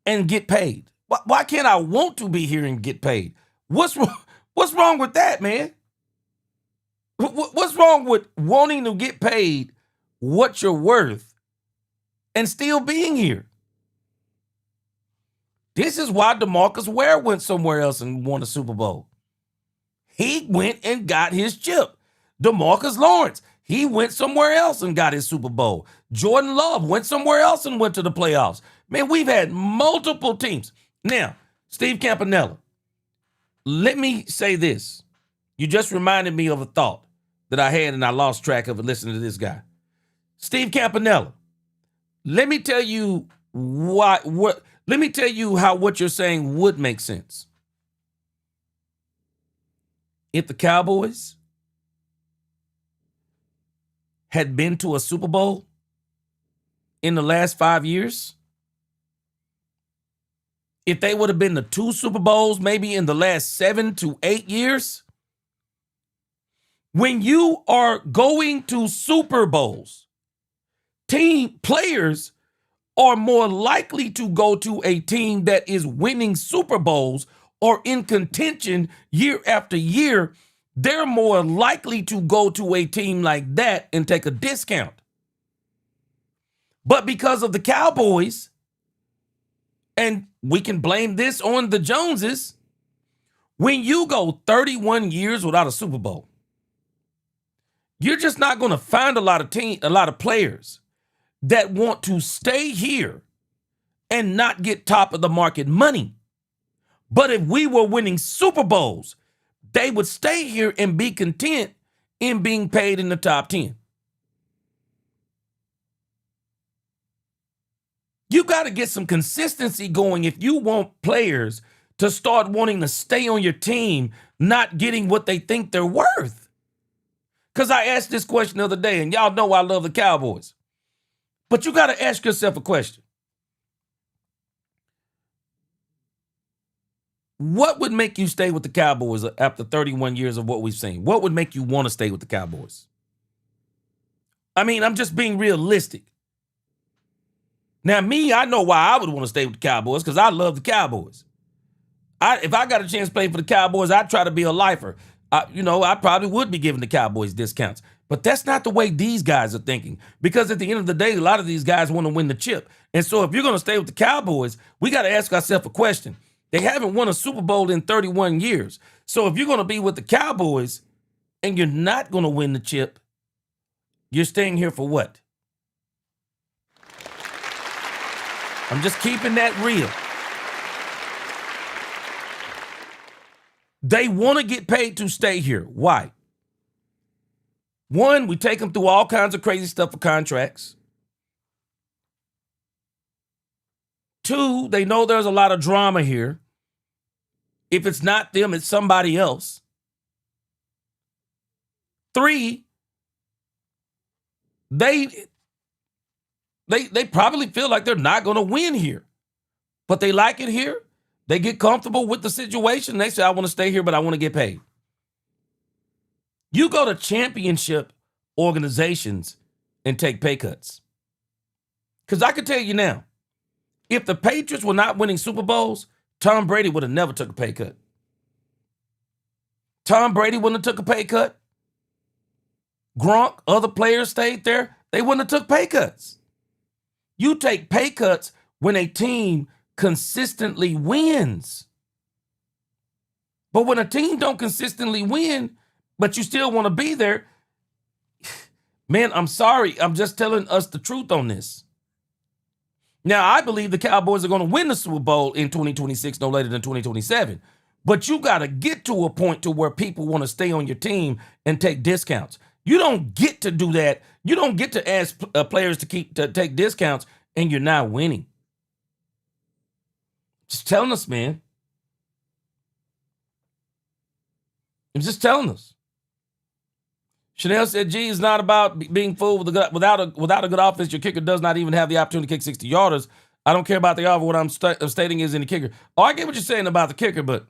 and get paid? Why can't I want to be here and get paid? What's wrong with that, man? What's wrong with wanting to get paid what you're worth and still being here? This is why DeMarcus Ware went somewhere else and won a Super Bowl. He went and got his chip. DeMarcus Lawrence, he went somewhere else and got his Super Bowl. Jordan Love went somewhere else and went to the playoffs. Man, we've had multiple teams. Now, Steve Campanella, let me say this. You just reminded me of a thought that I had and I lost track of it listening to this guy. Steve Campanella, let me tell you let me tell you how what you're saying would make sense. If the Cowboys had been to a Super Bowl in the last 5 years, if they would have been to 2 Super Bowls maybe in the last 7 to 8 years, when you are going to Super Bowls, team players are more likely to go to a team that is winning Super Bowls or in contention year after year. They're more likely to go to a team like that and take a discount. But because of the Cowboys, and we can blame this on the Joneses, when you go 31 years without a Super Bowl, you're just not going to find a lot of players that want to stay here and not get top of the market money. But if we were winning Super Bowls, they would stay here and be content in being paid in the top 10. You got to get some consistency going if you want players to start wanting to stay on your team, not getting what they think they're worth. Because I asked this question the other day, and y'all know I love the Cowboys. But you got to ask yourself a question. What would make you stay with the Cowboys after 31 years of what we've seen? What would make you want to stay with the Cowboys? I mean, I'm just being realistic. Now, me, I know why I would want to stay with the Cowboys because I love the Cowboys. If I got a chance to play for the Cowboys, I'd try to be a lifer. I probably would be giving the Cowboys discounts. But that's not the way these guys are thinking. Because at the end of the day, a lot of these guys want to win the chip. And so if you're going to stay with the Cowboys, we got to ask ourselves a question. They haven't won a Super Bowl in 31 years. So if you're going to be with the Cowboys and you're not going to win the chip, you're staying here for what? I'm just keeping that real. They want to get paid to stay here. Why? One, we take them through all kinds of crazy stuff for contracts. Two, they know there's a lot of drama here. If it's not them, it's somebody else. Three, they probably feel like they're not going to win here, but they like it here. They get comfortable with the situation. They say, I want to stay here, but I want to get paid. You go to championship organizations and take pay cuts. Because I can tell you now, if the Patriots were not winning Super Bowls, Tom Brady would have never took a pay cut. Tom Brady wouldn't have took a pay cut. Gronk, other players stayed there. They wouldn't have took pay cuts. You take pay cuts when a team consistently wins. But when a team don't consistently win, but you still want to be there, man, I'm sorry. I'm just telling us the truth on this. Now, I believe the Cowboys are going to win the Super Bowl in 2026, no later than 2027. But you got to get to a point to where people want to stay on your team and take discounts. You don't get to do that. You don't get to ask players to take discounts and you're not winning. Just telling us, man. I'm just telling us. Chanel said, G, it's not about being fooled without a good offense. Your kicker does not even have the opportunity to kick 60-yarders. I don't care about the offer. What I'm stating is in the kicker. Oh, I get what you're saying about the kicker, but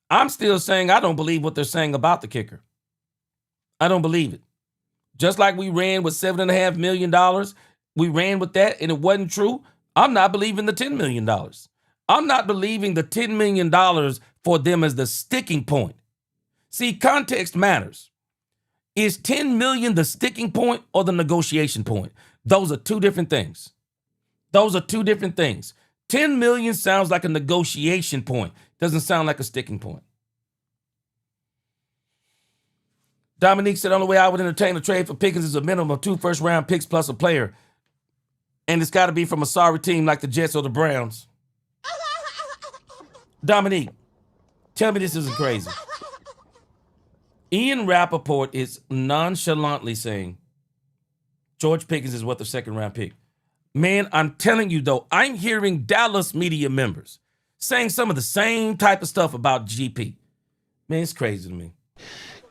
I'm still saying I don't believe what they're saying about the kicker. I don't believe it. Just like we ran with $7.5 million, we ran with that and it wasn't true. I'm not believing the $10 million. I'm not believing the $10 million for them as the sticking point. See, context matters. Is $10 million the sticking point or the negotiation point? Those are two different things. Those are two different things. $10 million sounds like a negotiation point. Doesn't sound like a sticking point. Dominique said, the only way I would entertain a trade for Pickens is a minimum of 2 first-round picks plus a player. And it's got to be from a sorry team like the Jets or the Browns. Dominique, tell me this isn't crazy. Ian Rappaport is nonchalantly saying George Pickens is worth a second-round pick. Man, I'm telling you, though, I'm hearing Dallas media members saying some of the same type of stuff about GP. Man, it's crazy to me.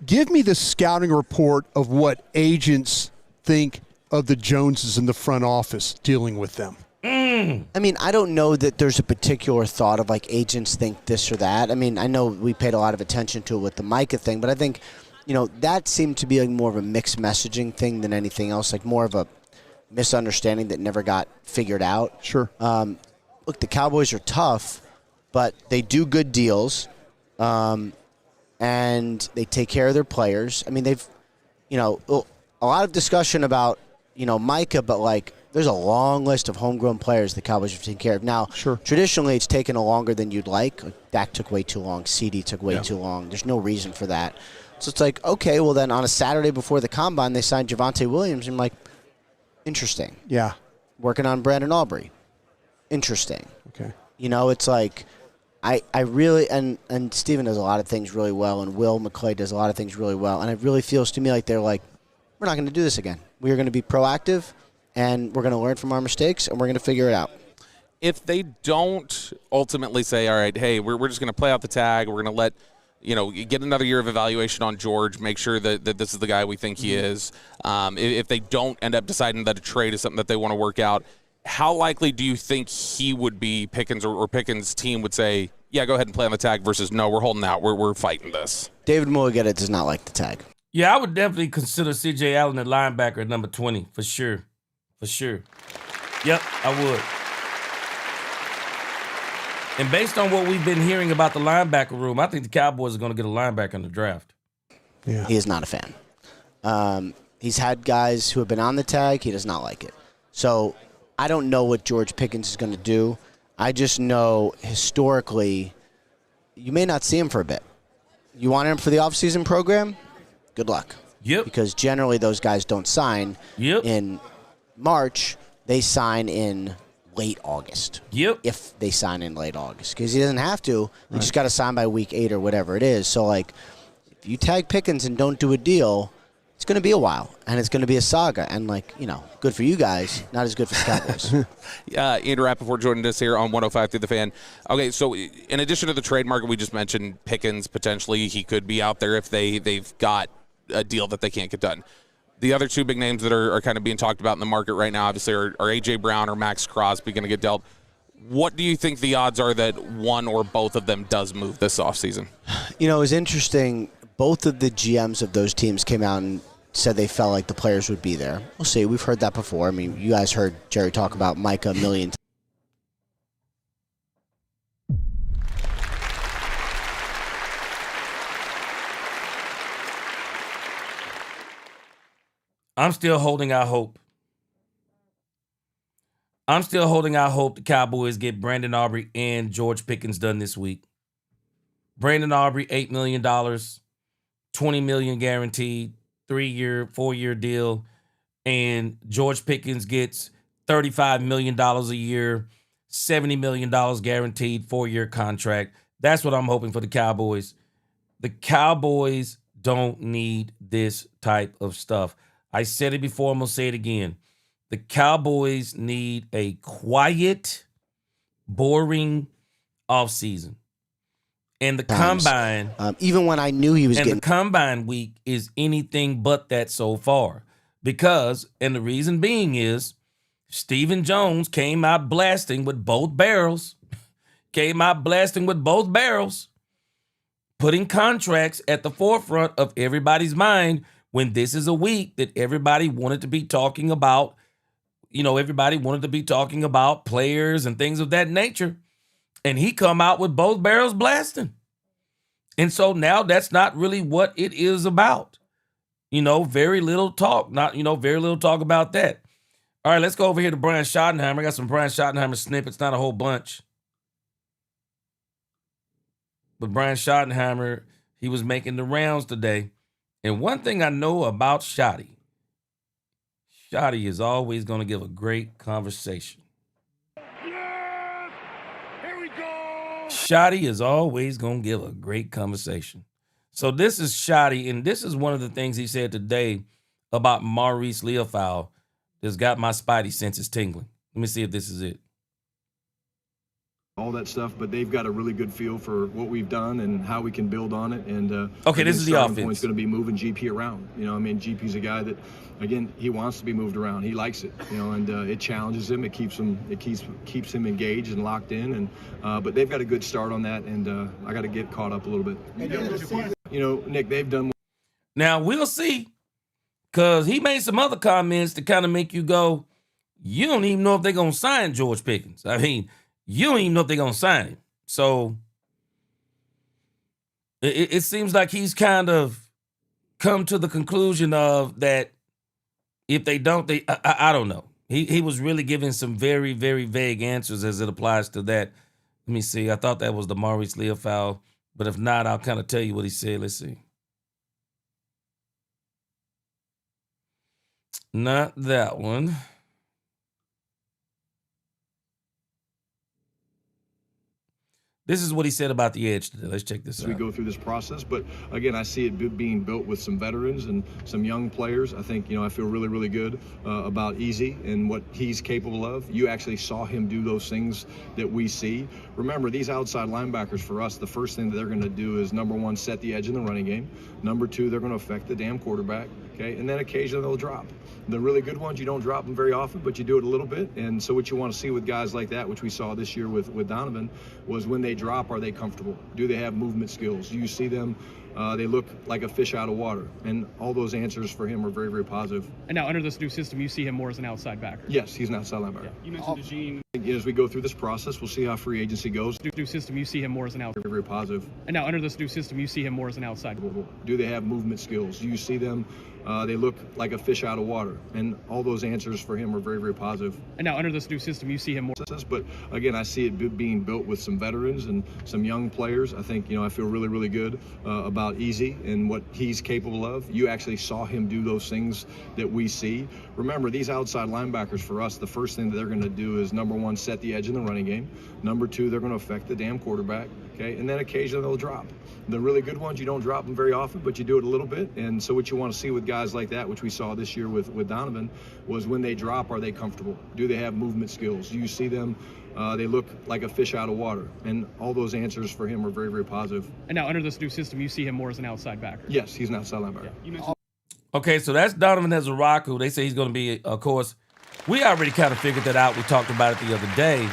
Give me the scouting report of what agents think of the Joneses in the front office dealing with them. I mean, I don't know that there's a particular thought of like agents think this or that. I mean, I know we paid a lot of attention to it with the Micah thing, but I think, that seemed to be like more of a mixed messaging thing than anything else, like more of a misunderstanding that never got figured out. Sure. Look, the Cowboys are tough, but they do good deals, and they take care of their players. I mean, they've, a lot of discussion about, Micah, but like, there's a long list of homegrown players the Cowboys have taken care of. Now, sure. Traditionally, it's taken longer than you'd like. Dak took way too long. CD took way too long. There's no reason for that. So it's like, okay, well then on a Saturday before the Combine, they signed Javonte Williams. And I'm like, interesting. Yeah. Working on Brandon Aubrey. Interesting. Okay. It's like, I really, and Steven does a lot of things really well, and Will McClay does a lot of things really well. And it really feels to me like they're like, we're not going to do this again. We are going to be proactive. And we're going to learn from our mistakes, and we're going to figure it out. If they don't ultimately say, all right, hey, we're just going to play out the tag, we're going to let, get another year of evaluation on George, make sure that this is the guy we think he is. If they don't end up deciding that a trade is something that they want to work out, how likely do you think he would be, Pickens or Pickens' team would say, yeah, go ahead and play on the tag versus no, we're holding out, we're fighting this? David Mulligetta does not like the tag. Yeah, I would definitely consider C.J. Allen at linebacker at number 20, for sure. For sure. Yep, I would. And based on what we've been hearing about the linebacker room, I think the Cowboys are going to get a linebacker in the draft. Yeah. He is not a fan. He's had guys who have been on the tag. He does not like it. So I don't know what George Pickens is going to do. I just know historically you may not see him for a bit. You want him for the offseason program? Good luck. Yep. Because generally those guys don't sign in March. They sign in late August. Yep. If they sign in late August. Because he doesn't have to. He just got to sign by week 8 or whatever it is. So, like, if you tag Pickens and don't do a deal, it's going to be a while, and it's going to be a saga. And, like, good for you guys, not as good for the Cowboys. Andrew Rappaport joining us here on 105 through the Fan. Okay, so in addition to the trade market, we just mentioned Pickens potentially. He could be out there if they've got a deal that they can't get done. The other two big names that are kind of being talked about in the market right now, obviously, are A.J. Brown or Max Crosby going to get dealt. What do you think the odds are that one or both of them does move this offseason? It was interesting. Both of the GMs of those teams came out and said they felt like the players would be there. We'll see. We've heard that before. I mean, you guys heard Jerry talk about Micah a million times. I'm still holding out hope. The Cowboys get Brandon Aubrey and George Pickens done this week. Brandon Aubrey, $8 million, $20 million guaranteed, 3-year, 4-year deal. And George Pickens gets $35 million a year, $70 million guaranteed, 4-year contract. That's what I'm hoping for the Cowboys. The Cowboys don't need this type of stuff. I said it before, I'm going to say it again. The Cowboys need a quiet, boring offseason. And the combine, even when I knew he was the combine week is anything but that so far. Because, and the reason being is, Stephen Jones came out blasting with both barrels. Putting contracts at the forefront of everybody's mind when this is a week that everybody wanted to be talking about. Everybody wanted to be talking about players and things of that nature. And he come out with both barrels blasting. And so now that's not really what it is about. Very little talk. Very little talk about that. All right, let's go over here to Brian Schottenheimer. I got some Brian Schottenheimer snippets, not a whole bunch. But Brian Schottenheimer, he was making the rounds today. And one thing I know about Schotty is always going to give a great conversation. Yes! Here we go! Schotty is always going to give a great conversation. So this is Schotty, and this is one of the things he said today about Maurice Leofow that's got my spidey senses tingling. Let me see if this is it. All that stuff, but they've got a really good feel for what we've done and how we can build on it. And okay, this is the offense. Point's going to be moving GP around. GP's a guy that, again, he wants to be moved around. He likes it, and it challenges him. It keeps him engaged and locked in. And but they've got a good start on that, and I got to get caught up a little bit. Nick, they've done. Now we'll see, because he made some other comments to kind of make you go, you don't even know if they're going to sign George Pickens. I mean, you don't even know if they're going to sign him. So it seems like he's kind of come to the conclusion of that if they don't, I don't know. He was really giving some very, very vague answers as it applies to that. Let me see. I thought that was the Maurice Leofow, but if not, I'll kind of tell you what he said. Let's see. Not that one. This is what he said about the edge today. Let's check this out. We go through this process, but again, I see it being built with some veterans and some young players. I think, I feel really, really good about Easy and what he's capable of. You actually saw him do those things that we see. Remember, these outside linebackers for us, the first thing that they're going to do is, number one, set the edge in the running game. Number two, they're going to affect the damn quarterback. Okay, and then occasionally they'll drop. The really good ones, you don't drop them very often, but you do it a little bit. And so what you want to see with guys like that, which we saw this year with Donovan, was when they drop, are they comfortable? Do they have movement skills? Do you see them? They look like a fish out of water. And all those answers for him are very, very positive. And now under this new system, you see him more as an outside backer? Yes, he's an outside linebacker. Yeah. You mentioned DeJean. As we go through this process, we'll see how free agency goes. New system, you see him more as an outside. Very, very positive. And now under this new system, you see him more as an outside. Do they have movement skills? Do you see them? They look like a fish out of water. And all those answers for him are very, very positive. And now under this new system, you see him more. But again, I see it being built with some veterans and some young players. I think, I feel really, really good about about easy and what he's capable of. You actually saw him do those things that we see. Remember, these outside linebackers for us, the first thing that they're going to do is, number one, set the edge in the running game. Number two, they're going to affect the damn quarterback, okay? And then occasionally they'll drop. The really good ones, you don't drop them very often, but you do it a little bit. And so what you want to see with guys like that, which we saw this year with Donovan, was when they drop, are they comfortable? Do they have movement skills? Do you see them? They look like a fish out of water. And all those answers for him are very, very positive. And now under this new system, you see him more as an outside backer. Yes, he's an outside linebacker. Yeah. You mentioned Okay, so that's Donovan Ezeraku. They say he's going to be, of course, we already kind of figured that out. We talked about it the other day.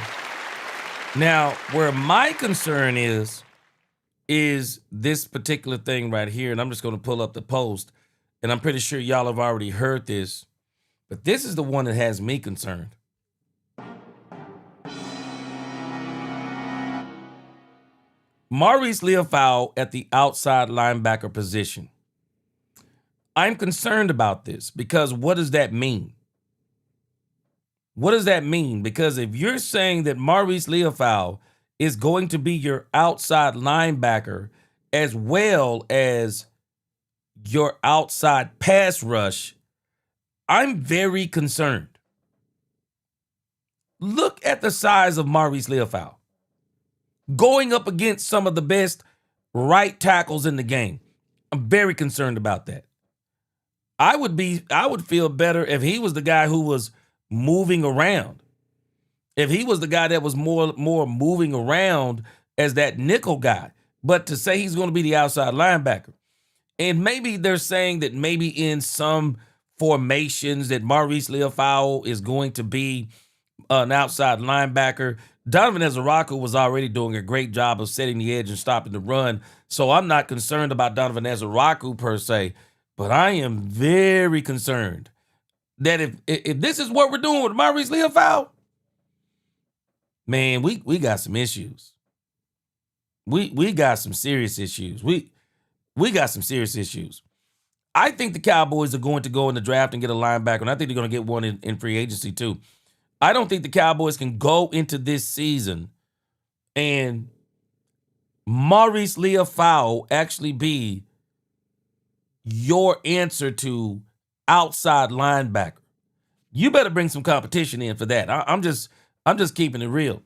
Now, where my concern is this particular thing right here, and I'm just going to pull up the post, and I'm pretty sure y'all have already heard this, but this is the one that has me concerned. Maurice Leofau at the outside linebacker position. I'm concerned about this because what does that mean? What does that mean? Because if you're saying that Maurice Leofau is going to be your outside linebacker as well as your outside pass rush, I'm very concerned. Look at the size of Maurice Leofau going up against some of the best right tackles in the game. I'm very concerned about that. I would feel better if he was the guy who was moving around. If he was the guy that was more moving around as that nickel guy. But to say he's going to be the outside linebacker. And maybe they're saying that maybe in some formations that Maurice Leofau is going to be an outside linebacker. Donovan Ezeraku was already doing a great job of setting the edge and stopping the run. So I'm not concerned about Donovan Ezeraku per se, but I am very concerned that if this is what we're doing with Maurice Leofau, man, we got some issues. We got some serious issues. We got some serious issues. I think the Cowboys are going to go in the draft and get a linebacker, and I think they're going to get one in free agency too. I don't think the Cowboys can go into this season and Maurice Leofau actually be your answer to outside linebacker. You better bring some competition in for that. I'm just keeping it real.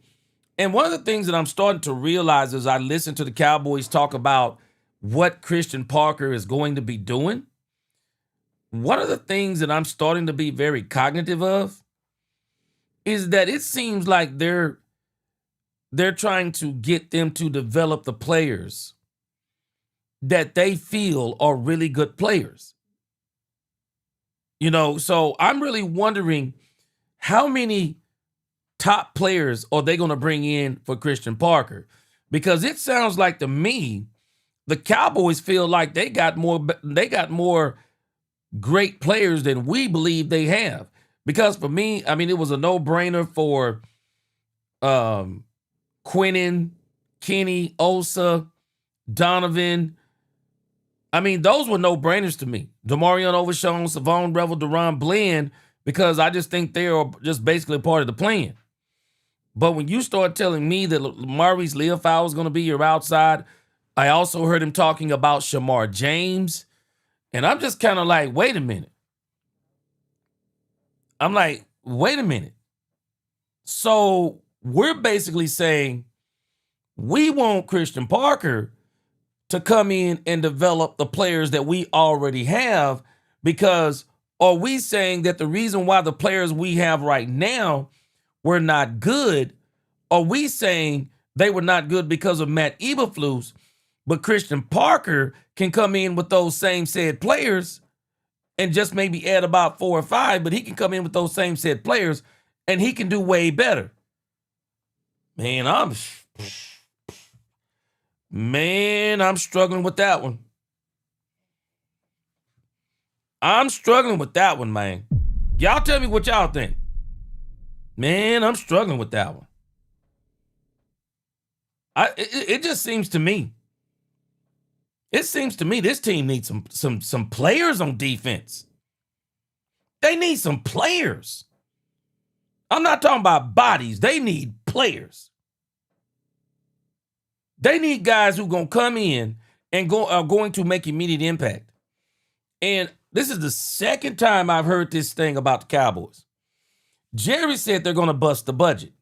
And one of the things that I'm starting to realize as I listen to the Cowboys talk about what Christian Parker is going to be doing, one of the things that I'm starting to be very cognitive of is that it seems like they're trying to get them to develop the players that they feel are really good players. You know, so I'm really wondering how many top players are they going to bring in for Christian Parker? Because it sounds like to me, the Cowboys feel like they got more great players than we believe they have. Because for me, I mean, it was a no-brainer for Quinnen, Kenny, Osa, Donovan. I mean, those were no-brainers to me. Demarion Overshown, Savon Revel, Deron Bland, because I just think they are just basically part of the plan. But when you start telling me that Maurice Leofau is going to be your outside, I also heard him talking about Shamar James, and I'm just kind of like, wait a minute. I'm like, wait a minute. So we're basically saying we want Christian Parker to come in and develop the players that we already have, because are we saying that the reason why the players we have right now were not good, are we saying they were not good because of Matt Eberflus, but Christian Parker can come in with those same said players and just maybe add about 4 or 5, but he can come in with those same said players and he can do way better. Man, I'm struggling with that one. I'm struggling with that one, man. Y'all tell me what y'all think. Man, I'm struggling with that one. It just seems to me. It seems to me this team needs some players on defense. They need some players. I'm not talking about bodies. They need players. They need guys who going to come in and are going to make immediate impact. And this is the second time I've heard this thing about the Cowboys. Jerry said they're going to bust the budget.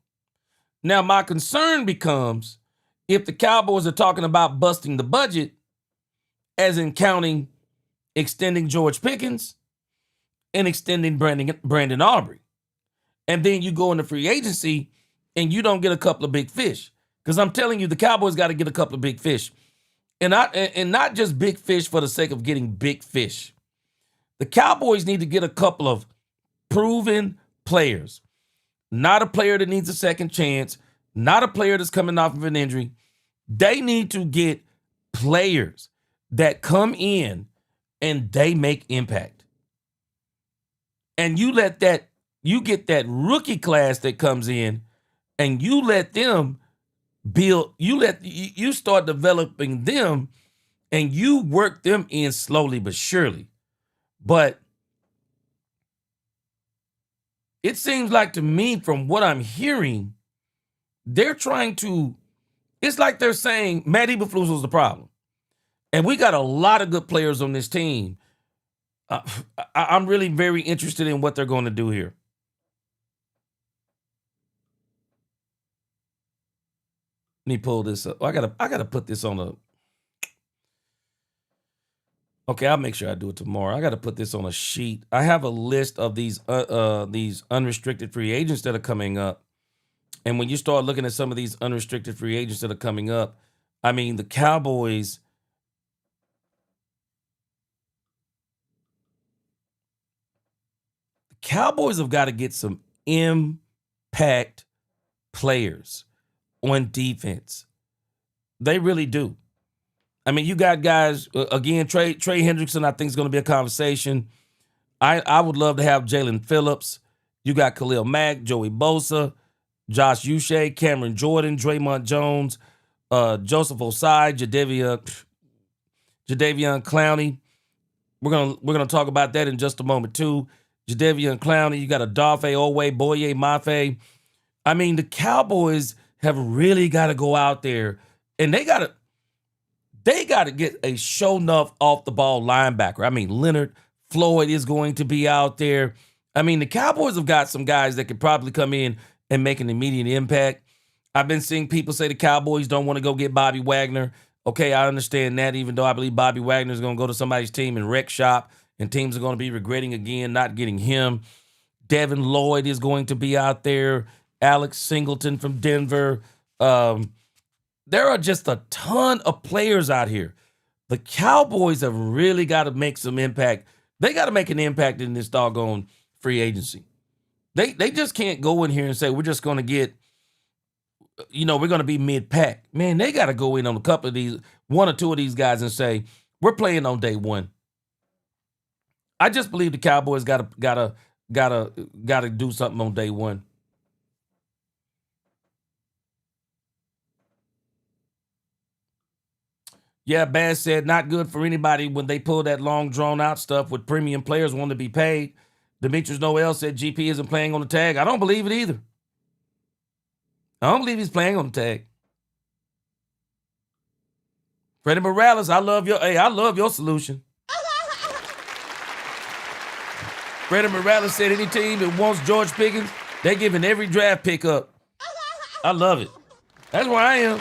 Now, my concern becomes if the Cowboys are talking about busting the budget, as in counting extending George Pickens and extending Brandon Aubrey. And then you go into free agency and you don't get a couple of big fish. Because I'm telling you, the Cowboys got to get a couple of big fish. And not just big fish for the sake of getting big fish. The Cowboys need to get a couple of proven players. Not a player that needs a second chance. Not a player that's coming off of an injury. They need to get players that come in and they make impact. And you get that rookie class that comes in and you let them build, you start developing them and you work them in slowly but surely. But it seems like to me, from what I'm hearing, they're trying to, it's like they're saying Matt Eberflus was the problem. And we got a lot of good players on this team. I'm really very interested in what they're going to do here. Let me pull this up. I gotta put this on a. Okay, I'll make sure I do it tomorrow. I gotta put this on a sheet. I have a list of these unrestricted free agents that are coming up. And when you start looking at some of these unrestricted free agents that are coming up, I mean, the Cowboys. Cowboys have got to get some impact players on defense. They really do. I mean, you got guys, again, Trey Hendrickson, I think is going to be a conversation. I would love to have Jalen Phillips. You got Khalil Mack, Joey Bosa, Josh Uche, Cameron Jordan, Draymond Jones, Joseph Osai, Jadeveon Clowney. We're gonna talk about that in just a moment too. Jadeveon Clowney, you got Odafe Owe, Boye Mafe. I mean, the Cowboys have really got to go out there and they got to get a show enough off the ball linebacker. I mean, Leonard Floyd is going to be out there. I mean, the Cowboys have got some guys that could probably come in and make an immediate impact. I've been seeing people say the Cowboys don't want to go get Bobby Wagner. Okay, I understand that, even though I believe Bobby Wagner is going to go to somebody's team and wreck shop. And teams are going to be regretting again not getting him. Devin Lloyd is going to be out there. Alex Singleton from Denver. There are just a ton of players out here. The Cowboys have really got to make some impact. They got to make an impact in this doggone free agency. They just can't go in here and say, we're just going to get, we're going to be mid-pack. Man, they got to go in on a couple of these, one or two of these guys and say, we're playing on day one. I just believe the Cowboys gotta do something on day one. Yeah, Baz said not good for anybody when they pull that long drawn out stuff with premium players wanting to be paid. Demetrius Noel said GP isn't playing on the tag. I don't believe it either. I don't believe he's playing on the tag. Freddie Morales, I love your solution. Freddie Morales said any team that wants George Pickens, they're giving every draft pick up. I love it. That's where I am.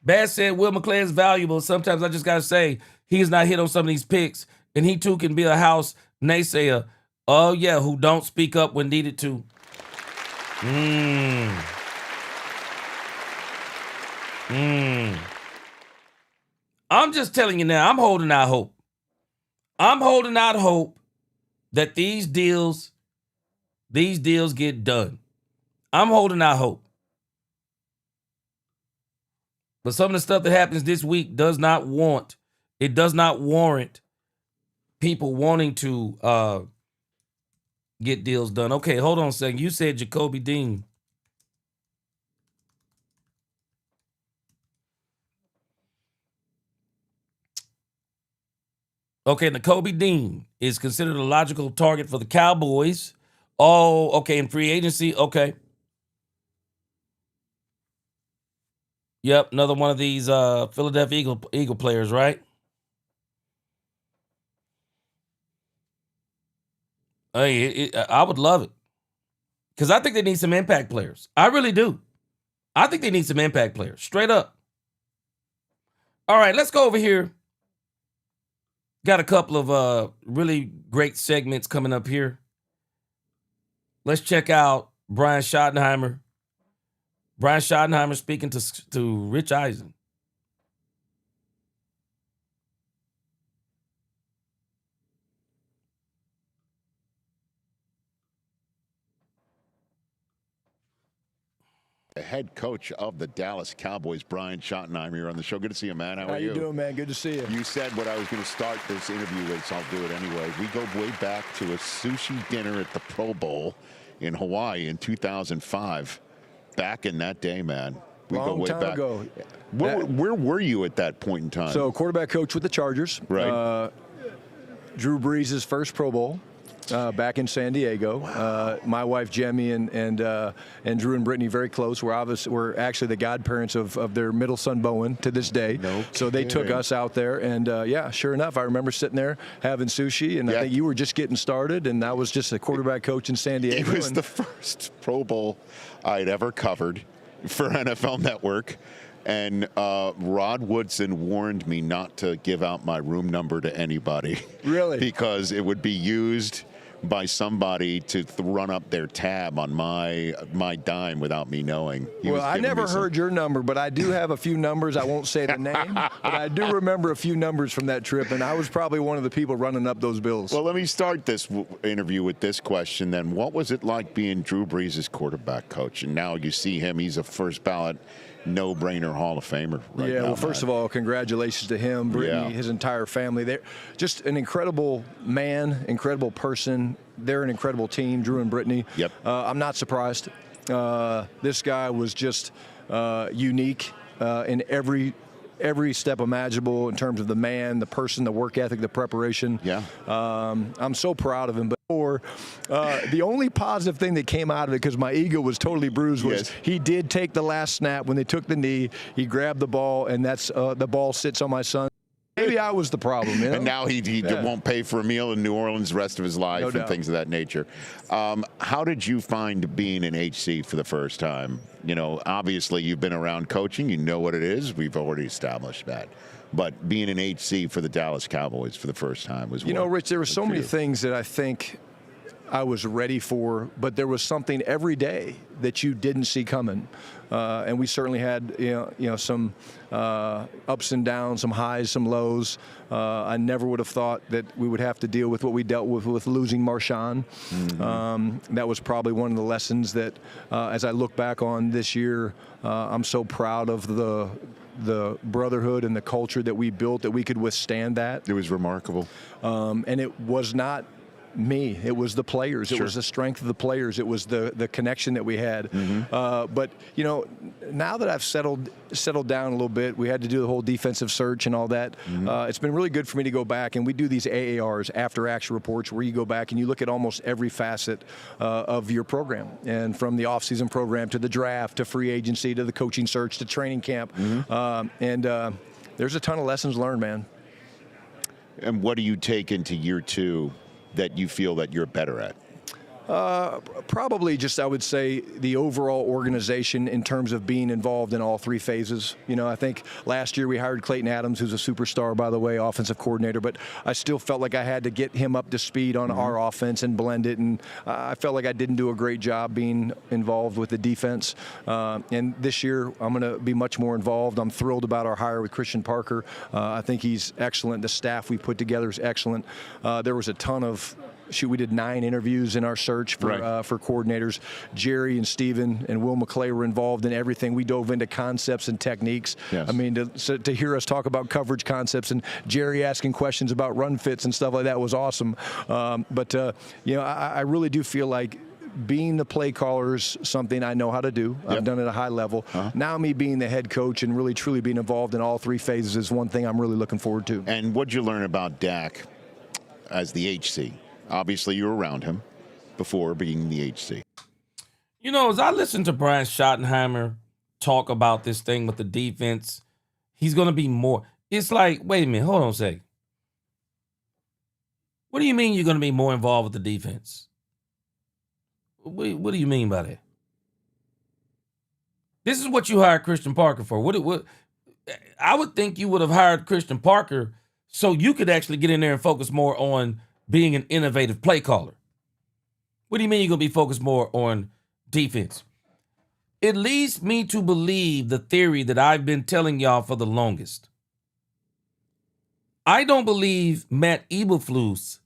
Bass said Will McClay is valuable. Sometimes I just got to say he's not hit on some of these picks, and he too can be a house naysayer. Oh, yeah, who don't speak up when needed to. I'm just telling you now, I'm holding out hope. I'm holding out hope that these deals get done. I'm holding out hope. But some of the stuff that happens this week does not warrant people wanting to get deals done. Okay, hold on a second. You said Jacoby Dean. Okay, Nakobe Dean is considered a logical target for the Cowboys. Oh, okay, in free agency, okay. Yep, another one of these Philadelphia Eagle players, right? Hey, I would love it. Because I think they need some impact players. I really do. I think they need some impact players, straight up. All right, let's go over here. Got a couple of really great segments coming up here. Let's check out Brian Schottenheimer. Brian Schottenheimer speaking to Rich Eisen. The head coach of the Dallas Cowboys, Brian Schottenheimer, here on the show. Good to see you, man. How are you? How you doing, man? Good to see you. You said what I was going to start this interview with, so I'll do it anyway. We go way back to a sushi dinner at the Pro Bowl in Hawaii in 2005. Back in that day, man. We Long go way time back. ago. Where were you at that point in time? So, quarterback coach with the Chargers. Right. Drew Brees' first Pro Bowl. Back in San Diego. My wife Jemmy and Drew and Brittany very close. We're actually the godparents of their middle son Bowen to this day. So they took us out there, and yeah, sure enough, I remember sitting there having sushi, and I think you were just getting started, and I was just a quarterback coach in San Diego. It was the first Pro Bowl I'd ever covered for NFL Network. And Rod Woodson warned me not to give out my room number to anybody. Really? Because it would be used by somebody to run up their tab on my dime without me knowing. Well, I never heard your number, but I do have a few numbers. I won't say the name, but I do remember a few numbers from that trip, and I was probably one of the people running up those bills. Well, let me start this interview with this question then. What was it like being Drew Brees' quarterback coach? And now you see him, he's a first ballot no-brainer Hall of Famer right now. Well, first of all, congratulations to him, Brittany, his entire family. They're just an incredible man, incredible person. They're an incredible team, Drew and Brittany. Yep. I'm not surprised. This guy was just unique in every step imaginable in terms of the man, the person, the work ethic, the preparation. Yeah. I'm so proud of him. The only positive thing that came out of it, because my ego was totally bruised, was he did take the last snap when they took the knee. He grabbed the ball, and that's the ball sits on my son. Maybe I was the problem. You know? And now he won't pay for a meal in New Orleans the rest of his life No and doubt. things of that nature. How did you find being in HC for the first time? You know, obviously you've been around coaching. You know what it is. We've already established that. But being in HC for the Dallas Cowboys for the first time was, you know, Rich, there were so many things that I think I was ready for, but there was something every day that you didn't see coming. And we certainly had, some ups and downs, some highs, some lows. I never would have thought that we would have to deal with what we dealt with losing Marshawn. That was probably one of the lessons that, as I look back on this year, I'm so proud of the brotherhood and the culture that we built, that we could withstand that. It was remarkable. And it was not me. It was the players. It was the strength of the players. It was the connection that we had. But, you know, now that I've settled down a little bit, we had to do the whole defensive search and all that. It's been really good for me to go back, and we do these AARs, after action reports, where you go back and you look at almost every facet of your program, and from the offseason program to the draft to free agency to the coaching search to training camp. There's a ton of lessons learned, man. And what do you take into year two that you feel that you're better at? Probably just, I would say, the overall organization in terms of being involved in all three phases. You know, I think last year we hired Clayton Adams, who's a superstar, by the way, offensive coordinator, but I still felt like I had to get him up to speed on our offense and blend it, and I felt like I didn't do a great job being involved with the defense. And this year I'm going to be much more involved. I'm thrilled about our hire with Christian Parker. I think he's excellent. The staff we put together is excellent. There was a ton of we did 9 interviews in our search for coordinators. Jerry and Steven and Will McClay were involved in everything. We dove into concepts and techniques. I mean, to hear us talk about coverage concepts and Jerry asking questions about run fits and stuff like that was awesome. But I really do feel like being the play caller is something I know how to do. I've done it at a high level. Now me being the head coach and really truly being involved in all three phases is one thing I'm really looking forward to. And what'd you learn about Dak as the HC? Obviously, you were around him before being the HC. You know, as I listened to Brian Schottenheimer talk about this thing with the defense. He's going to be more. It's like, wait a minute, hold on a second. What do you mean you're going to be more involved with the defense? What do you mean by that? This is what you hired Christian Parker for. What? I would think you would have hired Christian Parker so you could actually get in there and focus more on being an innovative play caller. What do you mean you're going to be focused more on defense? It leads me to believe the theory that I've been telling y'all for the longest. I don't believe Matt Eberflus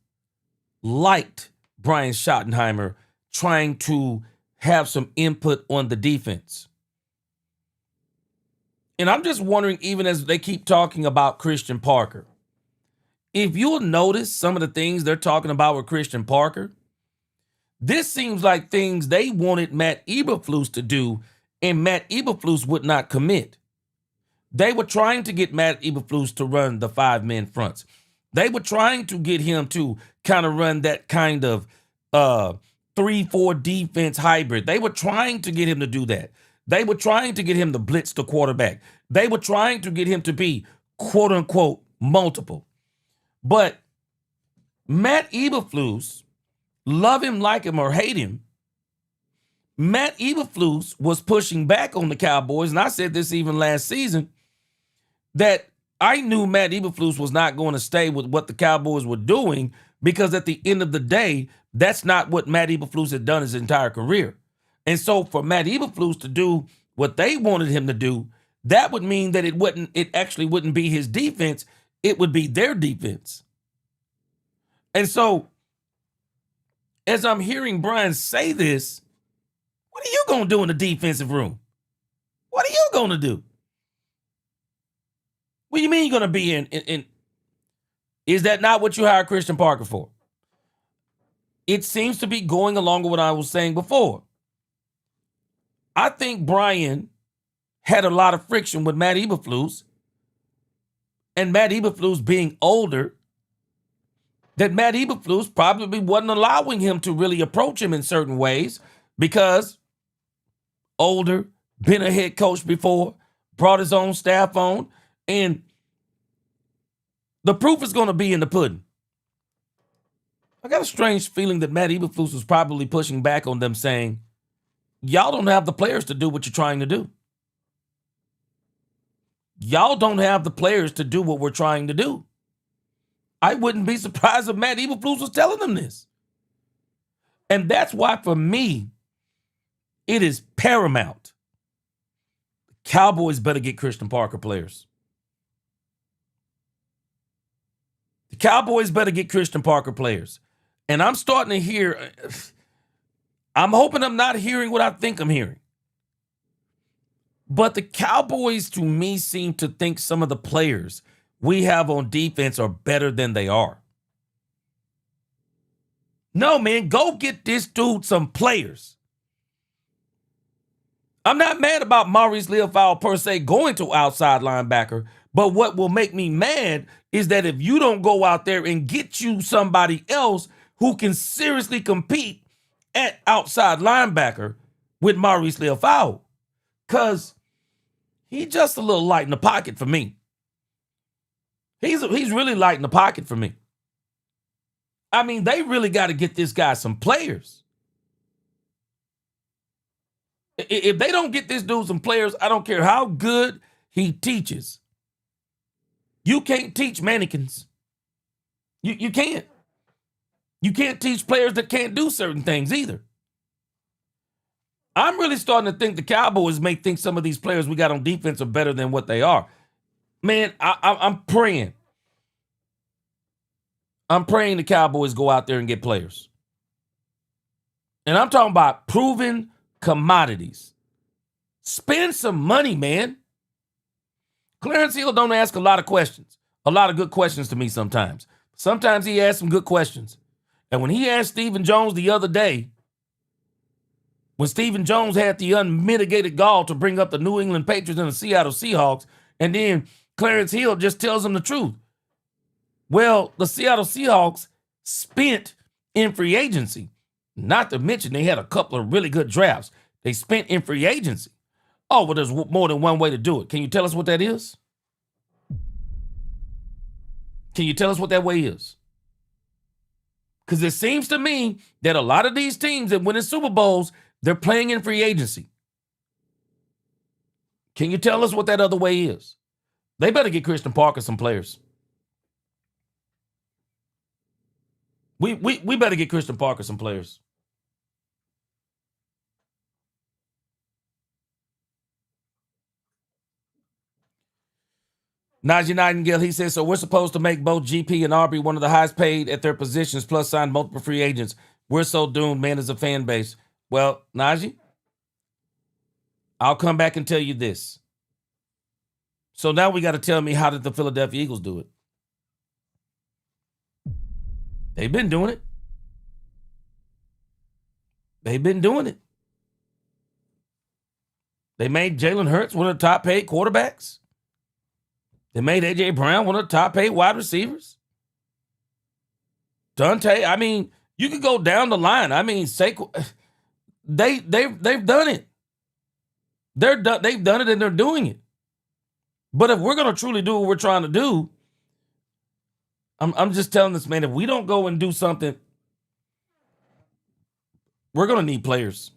liked Brian Schottenheimer trying to have some input on the defense. And I'm just wondering, even as they keep talking about Christian Parker, if you'll notice some of the things they're talking about with Christian Parker, this seems like things they wanted Matt Eberflus to do, and Matt Eberflus would not commit. They were trying to get Matt Eberflus to run the 5-man fronts. They were trying to get him to kind of run that kind of 3-4 defense hybrid. They were trying to get him to do that. They were trying to get him to blitz the quarterback. They were trying to get him to be, quote unquote, multiple. But Matt Eberflus, love him, like him, or hate him, Matt Eberflus was pushing back on the Cowboys, and I said this even last season, that I knew Matt Eberflus was not going to stay with what the Cowboys were doing, because at the end of the day, that's not what Matt Eberflus had done his entire career. And so for Matt Eberflus to do what they wanted him to do, that would mean that it actually wouldn't be his defense, it would be their defense. And so as I'm hearing Brian say this, what are you going to do in the defensive room? What are you going to do? What do you mean you're going to be in? Is that not what you hired Christian Parker for? It seems to be going along with what I was saying before. I think Brian had a lot of friction with Matt Eberflus, and Matt Eberflus being older, that Matt Eberflus probably wasn't allowing him to really approach him in certain ways, because older, been a head coach before, brought his own staff on, and the proof is going to be in the pudding. I got a strange feeling that Matt Eberflus was probably pushing back on them, saying, y'all don't have the players to do what you're trying to do. Y'all don't have the players to do what we're trying to do. I wouldn't be surprised if Matt Eberflus was telling them this. And that's why, for me, it is paramount. The Cowboys better get Christian Parker players. The Cowboys better get Christian Parker players. And I'm starting to hear, I'm hoping I'm not hearing what I think I'm hearing. But the Cowboys, to me, seem to think some of the players we have on defense are better than they are. No, man, go get this dude some players. I'm not mad about Maurice Leofau per se going to outside linebacker, but what will make me mad is that if you don't go out there and get you somebody else who can seriously compete at outside linebacker with Maurice Leofau, because he's just a little light in the pocket for me. He's really light in the pocket for me. I mean, they really got to get this guy some players. If they don't get this dude some players, I don't care how good he teaches. You can't teach mannequins. You can't. You can't teach players that can't do certain things either. I'm really starting to think the Cowboys may think some of these players we got on defense are better than what they are. Man, I'm praying. I'm praying the Cowboys go out there and get players. And I'm talking about proven commodities. Spend some money, man. Clarence Hill don't ask a lot of questions. A lot of good questions to me sometimes. Sometimes he asks some good questions. And when he asked Stephen Jones the other day, when Stephen Jones had the unmitigated gall to bring up the New England Patriots and the Seattle Seahawks, and then Clarence Hill just tells him the truth. Well, the Seattle Seahawks spent in free agency. Not to mention they had a couple of really good drafts. They spent in free agency. Oh, well, there's more than one way to do it. Can you tell us what that is? Can you tell us what that way is? Because it seems to me that a lot of these teams that win in Super Bowls, they're playing in free agency. Can you tell us what that other way is? They better get Christian Parker some players. We better get Christian Parker some players. Najee Nightingale, he says, so we're supposed to make both GP and Aubrey one of the highest paid at their positions, plus sign multiple free agents. We're so doomed, man, as a fan base. Well, Najee, I'll come back and tell you this. So now we got to tell me, how did the Philadelphia Eagles do it? They've been doing it. They've been doing it. They made Jalen Hurts one of the top paid quarterbacks. They made A.J. Brown one of the top paid wide receivers. Dante, I mean, you could go down the line. I mean, they've done it. They've done it and they're doing it. But if we're going to truly do what we're trying to do, I'm just telling this, man, if we don't go and do something, we're going to need players.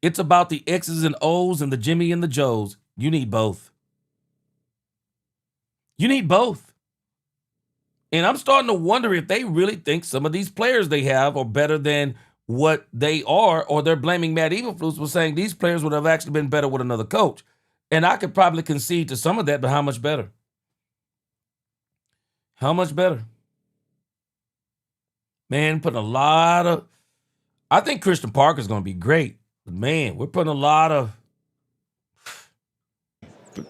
It's about the X's and O's and the Jimmy and the Joes. You need both. You need both. And I'm starting to wonder if they really think some of these players they have are better than what they are, or they're blaming Matt Eberflus for saying these players would have actually been better with another coach. And I could probably concede to some of that, but how much better? How much better? Man, putting a lot of... I think Christian Parker's going to be great. But man, we're putting a lot of...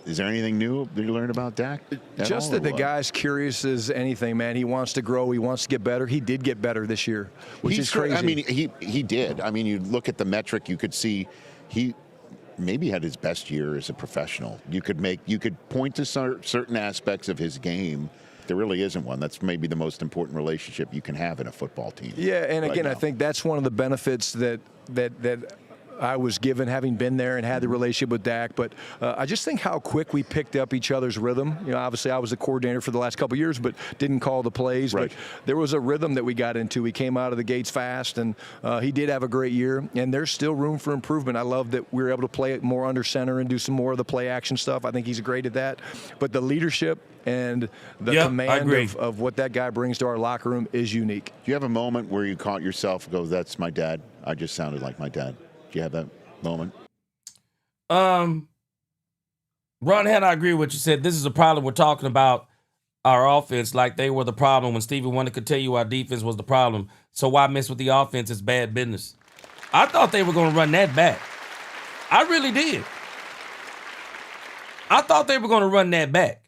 Is there anything new that you learned about Dak? Just that the guy's curious as anything, man. He wants to grow. He wants to get better. He did get better this year, which is crazy. I mean, he did. I mean, you look at the metric, you could see he maybe had his best year as a professional. You could point to certain aspects of his game. There really isn't one. That's maybe the most important relationship you can have in a football team. Yeah, and again, right I think that's one of the benefits that I was given, having been there and had the relationship with Dak. But I just think how quick we picked up each other's rhythm. You know, obviously I was the coordinator for the last couple of years, but didn't call the plays. Right. But there was a rhythm that we got into. He came out of the gates fast, and he did have a great year. And there's still room for improvement. I love that we were able to play it more under center and do some more of the play action stuff. I think he's great at that. But the leadership and the command of what that guy brings to our locker room is unique. Do you have a moment where you caught yourself and go, that's my dad? I just sounded like my dad. Do you have that moment? Ron Hanna, I agree with what you said. This is a problem. We're talking about our offense like they were the problem when Stevie Wonder could tell you our defense was the problem. So why mess with the offense? It's bad business. I thought they were going to run that back. I really did. I thought they were going to run that back.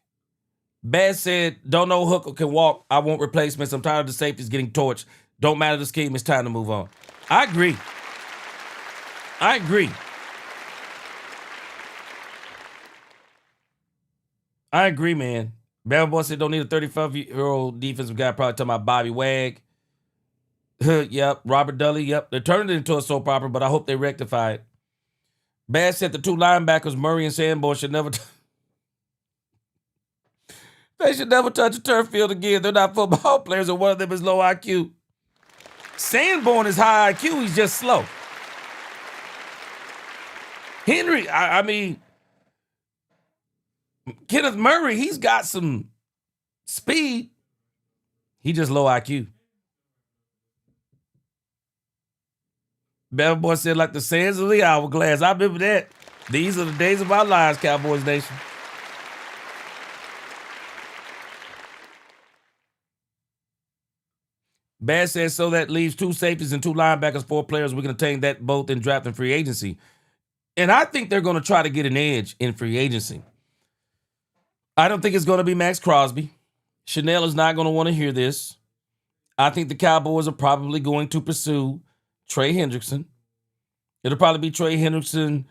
Baz said, don't know Hooker can walk. I want replacements. I'm tired of the safeties getting torched. Don't matter the scheme. It's time to move on. I agree. I agree. I agree, man. Bama Boy said don't need a 35-year-old defensive guy. Probably talking about Bobby Wag. Yep. Robert Dudley. Yep. They turned it into a soap opera, but I hope they rectify it. Bass said the two linebackers, Murray and Sanborn, should never... They should never touch a turf field again. They're not football players, and one of them is low IQ. Sanborn is high IQ. He's just slow. Henry, I mean, Kenneth Murray, he's got some speed. He just low IQ. Bell Boy said, like the sands of the hourglass. I remember that. These are the days of our lives, Cowboys Nation. Bass says, so that leaves two safeties and two linebackers, 4 players. We can attain that both in draft and free agency. And I think they're going to try to get an edge in free agency. I don't think it's going to be Max Crosby. Chanel is not going to want to hear this. I think the Cowboys are probably going to pursue Trey Hendrickson. It'll probably be Trey Hendrickson,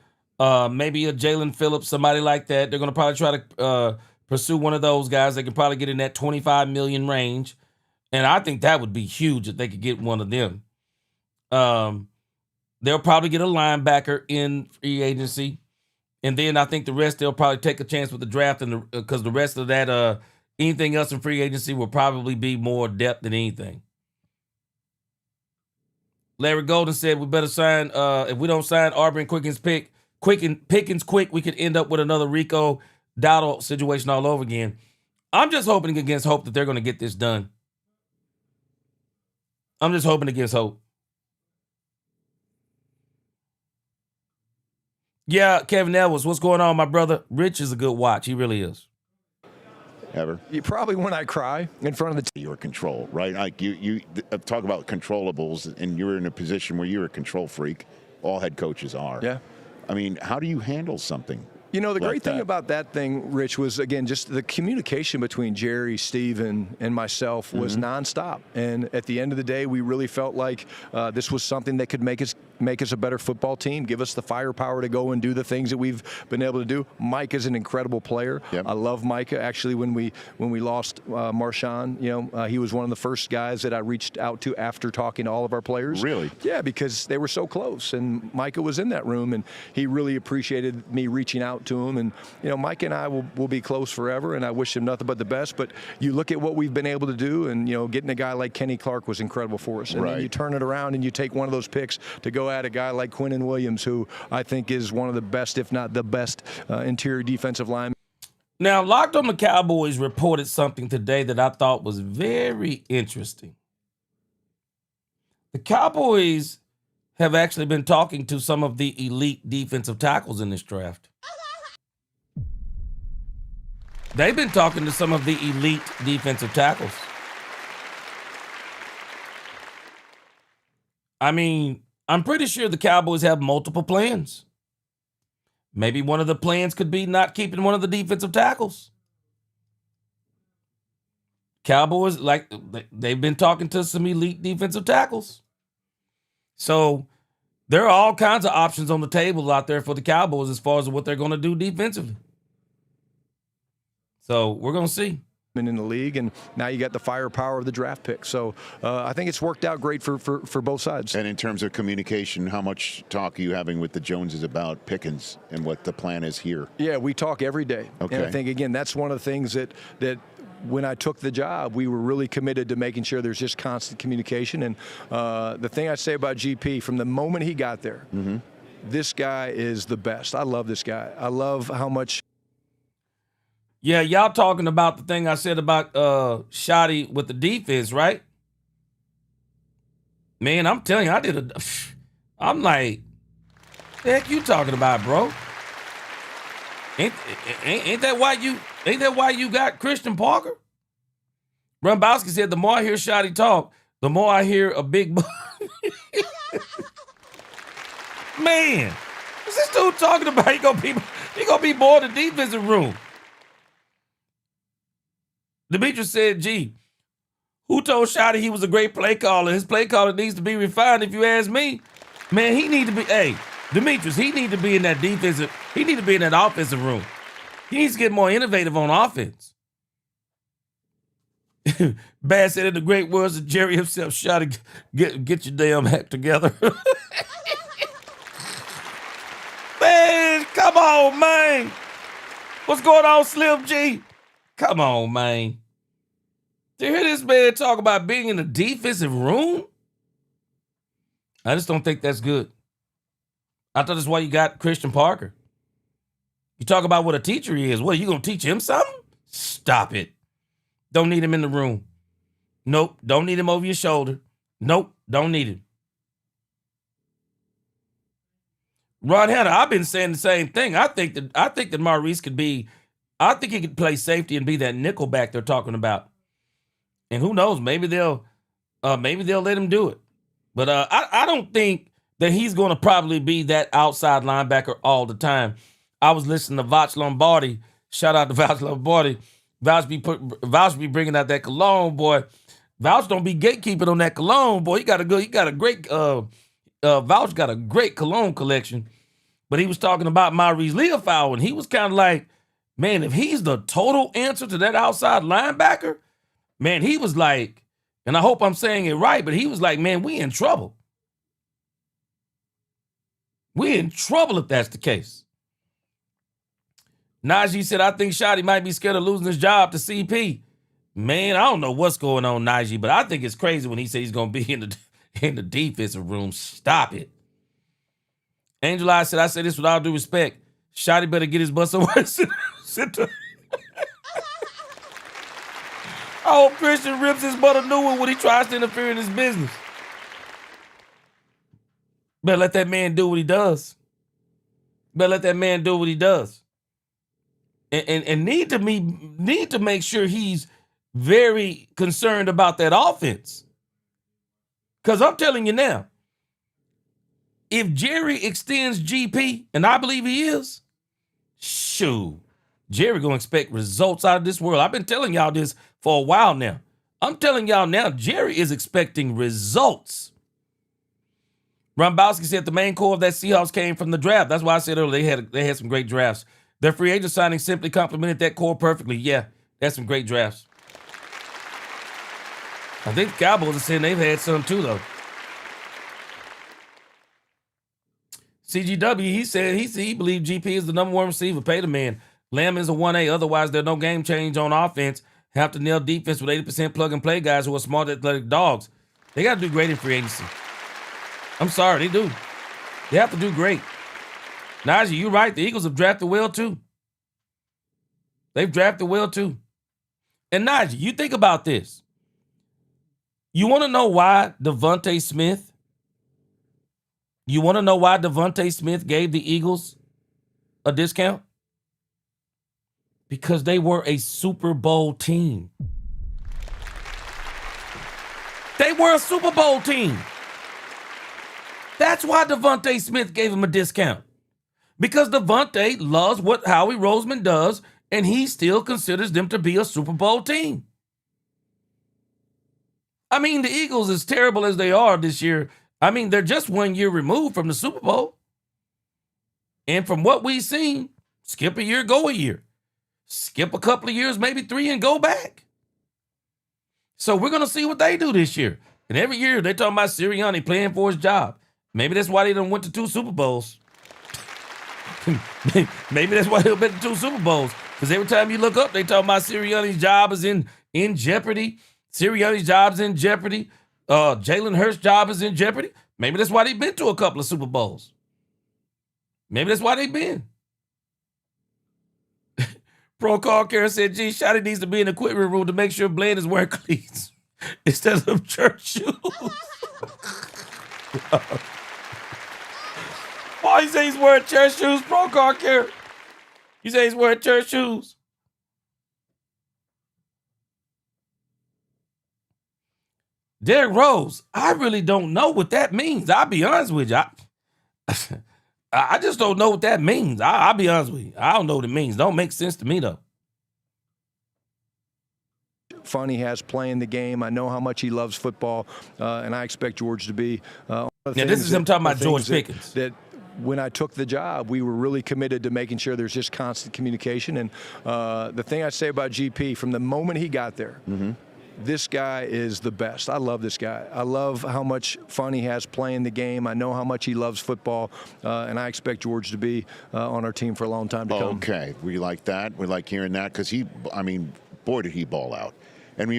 maybe a Jalen Phillips, somebody like that. They're going to probably try to pursue one of those guys. They can probably get in that $25 million range. And I think that would be huge if they could get one of them. They'll probably get a linebacker in free agency. And then I think the rest, they'll probably take a chance with the draft, and because the rest of that, anything else in free agency will probably be more depth than anything. Larry Golden said we better sign, if we don't sign Aubrey and Pickens quick, we could end up with another Rico Dowdle situation all over again. I'm just hoping against hope that they're going to get this done. I'm just hoping against hope. Yeah, Kevin Edwards, what's going on, my brother? Rich is a good watch. He really is. Ever? Probably when I cry in front of the Your control, right? Like you talk about controllables, and you're in a position where you're a control freak. All head coaches are. Yeah. I mean, how do you handle something? You know, the like great thing that? About that thing, Rich, was, again, just the communication between Jerry, Steve, and myself was nonstop. And at the end of the day, we really felt like this was something that could make us a better football team, give us the firepower to go and do the things that we've been able to do. Mike is an incredible player. Yep. I love Micah. Actually, when we lost Marshawn, he was one of the first guys that I reached out to after talking to all of our players. Really? Yeah, because they were so close. And Micah was in that room, and he really appreciated me reaching out to him. And, Mike and I will be close forever, and I wish him nothing but the best. But you look at what we've been able to do, and, getting a guy like Kenny Clark was incredible for us. And then you turn it around and you take one of those picks to go at a guy like Quinnen Williams, who I think is one of the best, if not the best, interior defensive lineman. Now, Locked on the Cowboys reported something today that I thought was very interesting. The Cowboys have actually been talking to some of the elite defensive tackles in this draft. They've been talking to some of the elite defensive tackles. I mean, I'm pretty sure the Cowboys have multiple plans. Maybe one of the plans could be not keeping one of the defensive tackles. Cowboys, they've been talking to some elite defensive tackles. So there are all kinds of options on the table out there for the Cowboys as far as what they're going to do defensively. So we're going to see. In the league, and now you got the firepower of the draft pick. So I think it's worked out great for both sides. And in terms of communication, how much talk are you having with the Joneses about Pickens and what the plan is here? Yeah, we talk every day. Okay. And I think, again, that's one of the things that when I took the job, we were really committed to making sure there's just constant communication. And the thing I say about GP, from the moment he got there, this guy is the best. I love this guy. I love how much. Yeah, y'all talking about the thing I said about Schotty with the defense, right? Man, I'm telling you, I'm like, the heck you talking about, bro? Ain't that why you got Christian Parker? Rumbowski said, the more I hear Schotty talk, the more I hear a big man, what's this dude talking about? He gonna be more in the defensive room. Demetrius said, gee, who told Schotty he was a great play caller? His play caller needs to be refined, if you ask me. Man, he need to be, Demetrius, he need to be in that defensive, he need to be in that offensive room. He needs to get more innovative on offense. Bass said in the great words of Jerry himself, Schotty, get your damn act together. Man, come on, man. What's going on, Slim G? Come on, man. To hear this man talk about being in the defensive room, I just don't think that's good. I thought that's why you got Christian Parker. You talk about what a teacher he is. What, are you going to teach him something? Stop it. Don't need him in the room. Nope, don't need him over your shoulder. Nope, don't need him. Ron Hanna, I've been saying the same thing. I think that Maurice could be, I think he could play safety and be that nickel back they're talking about. And who knows, maybe they'll let him do it. But I don't think that he's going to probably be that outside linebacker all the time. I was listening to Vouch Lombardi. Shout out to Vouch Lombardi. Vouch be bringing out that cologne, boy. Vouch don't be gatekeeping on that cologne, boy. He got a great Vouch got a great cologne collection. But he was talking about Maurice Leofow, and he was kind of like, man, if he's the total answer to that outside linebacker, man, he was like, and I hope I'm saying it right, but he was like, man, we in trouble. We're in trouble if that's the case. Najee said, I think Schotty might be scared of losing his job to CP. Man, I don't know what's going on, Najee, but I think it's crazy when he said he's going to be in the defensive room. Stop it. Angel Eye said, I say this with all due respect. Schotty better get his butt somewhere. I hope Christian rips his butt a new one when he tries to interfere in his business. Better let that man do what he does. Better let that man do what he does. And need to make sure he's very concerned about that offense. Because I'm telling you now, if Jerry extends GP, and I believe he is, shoot, Jerry gonna expect results out of this world. I've been telling y'all this for a while now. I'm telling y'all now, Jerry is expecting results. Rombowski said the main core of that Seahawks came from the draft. That's why I said earlier they had some great drafts. Their free agent signing simply complemented that core perfectly. Yeah, that's some great drafts. I think the Cowboys are saying they've had some too, though. CGW, he said he believed GP is the number one receiver. Pay the man. Lamb is a 1A. Otherwise, there's no game change on offense. Have to nail defense with 80% plug-and-play guys who are smart, athletic dogs. They got to do great in free agency. I'm sorry, they do. They have to do great. Najee, you're right. The Eagles have drafted well, too. They've drafted well, too. And Najee, you think about this. You want to know why Devontae Smith? You want to know why Devontae Smith gave the Eagles a discount? Because they were a Super Bowl team. They were a Super Bowl team. That's why Devontae Smith gave him a discount. Because Devontae loves what Howie Roseman does, and he still considers them to be a Super Bowl team. I mean, the Eagles, as terrible as they are this year, I mean, they're just 1 year removed from the Super Bowl. And from what we've seen, skip a year, go a year. Skip a couple of years, maybe 3, and go back. So we're going to see what they do this year. And every year they're talking about Sirianni playing for his job. Maybe that's why they done went to 2 Super Bowls. Maybe that's why they've been to 2 Super Bowls. Because every time you look up, they talking about Sirianni's job is in jeopardy. Sirianni's job's in jeopardy. Jalen Hurts' job is in jeopardy. Maybe that's why they've been to a couple of Super Bowls. Maybe that's why they've been. Pro Car Care said, gee, Schotty needs to be in the equipment room to make sure Blaine is wearing cleats instead of church shoes. Oh, you say he's wearing church shoes, Pro Car Care? You say he's wearing church shoes? Derrick Rose, I really don't know what that means. I'll be honest with you. I just don't know what that means. I'll be honest with you. I don't know what it means. Don't make sense to me, though. Fun he has playing the game. I know how much he loves football, and I expect George to be. Yeah, this is him talking about George Pickens. That when I took the job, we were really committed to making sure there's just constant communication. And the thing I say about GP, from the moment he got there, this guy is the best. I love this guy. I love how much fun he has playing the game. I know how much he loves football, and I expect George to be on our team for a long time to come. Okay, we like that. We like hearing that because boy, did he ball out. And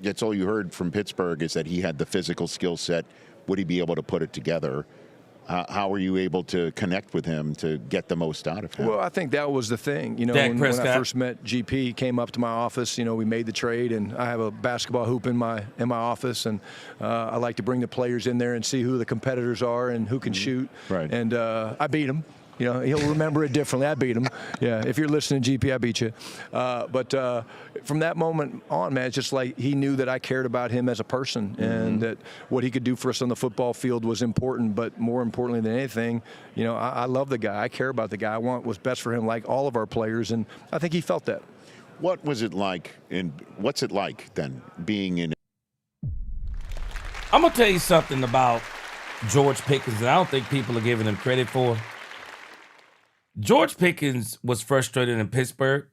that's all you heard from Pittsburgh is that he had the physical skill set. Would he be able to put it together? How were you able to connect with him to get the most out of him? Well, I think that was the thing. You know, when I first met GP, he came up to my office. You know, we made the trade, and I have a basketball hoop in my office, and I like to bring the players in there and see who the competitors are and who can shoot. Right. And I beat him. You know, he'll remember it differently. I beat him. Yeah, if you're listening, GP, I beat you. But from that moment on, man, it's just like he knew that I cared about him as a person and that what he could do for us on the football field was important. But more importantly than anything, you know, I love the guy. I care about the guy. I want what's best for him, like all of our players. And I think he felt that. What was it like, and what's it like then being in? I'm going to tell you something about George Pickens that I don't think people are giving him credit for. George Pickens was frustrated in Pittsburgh.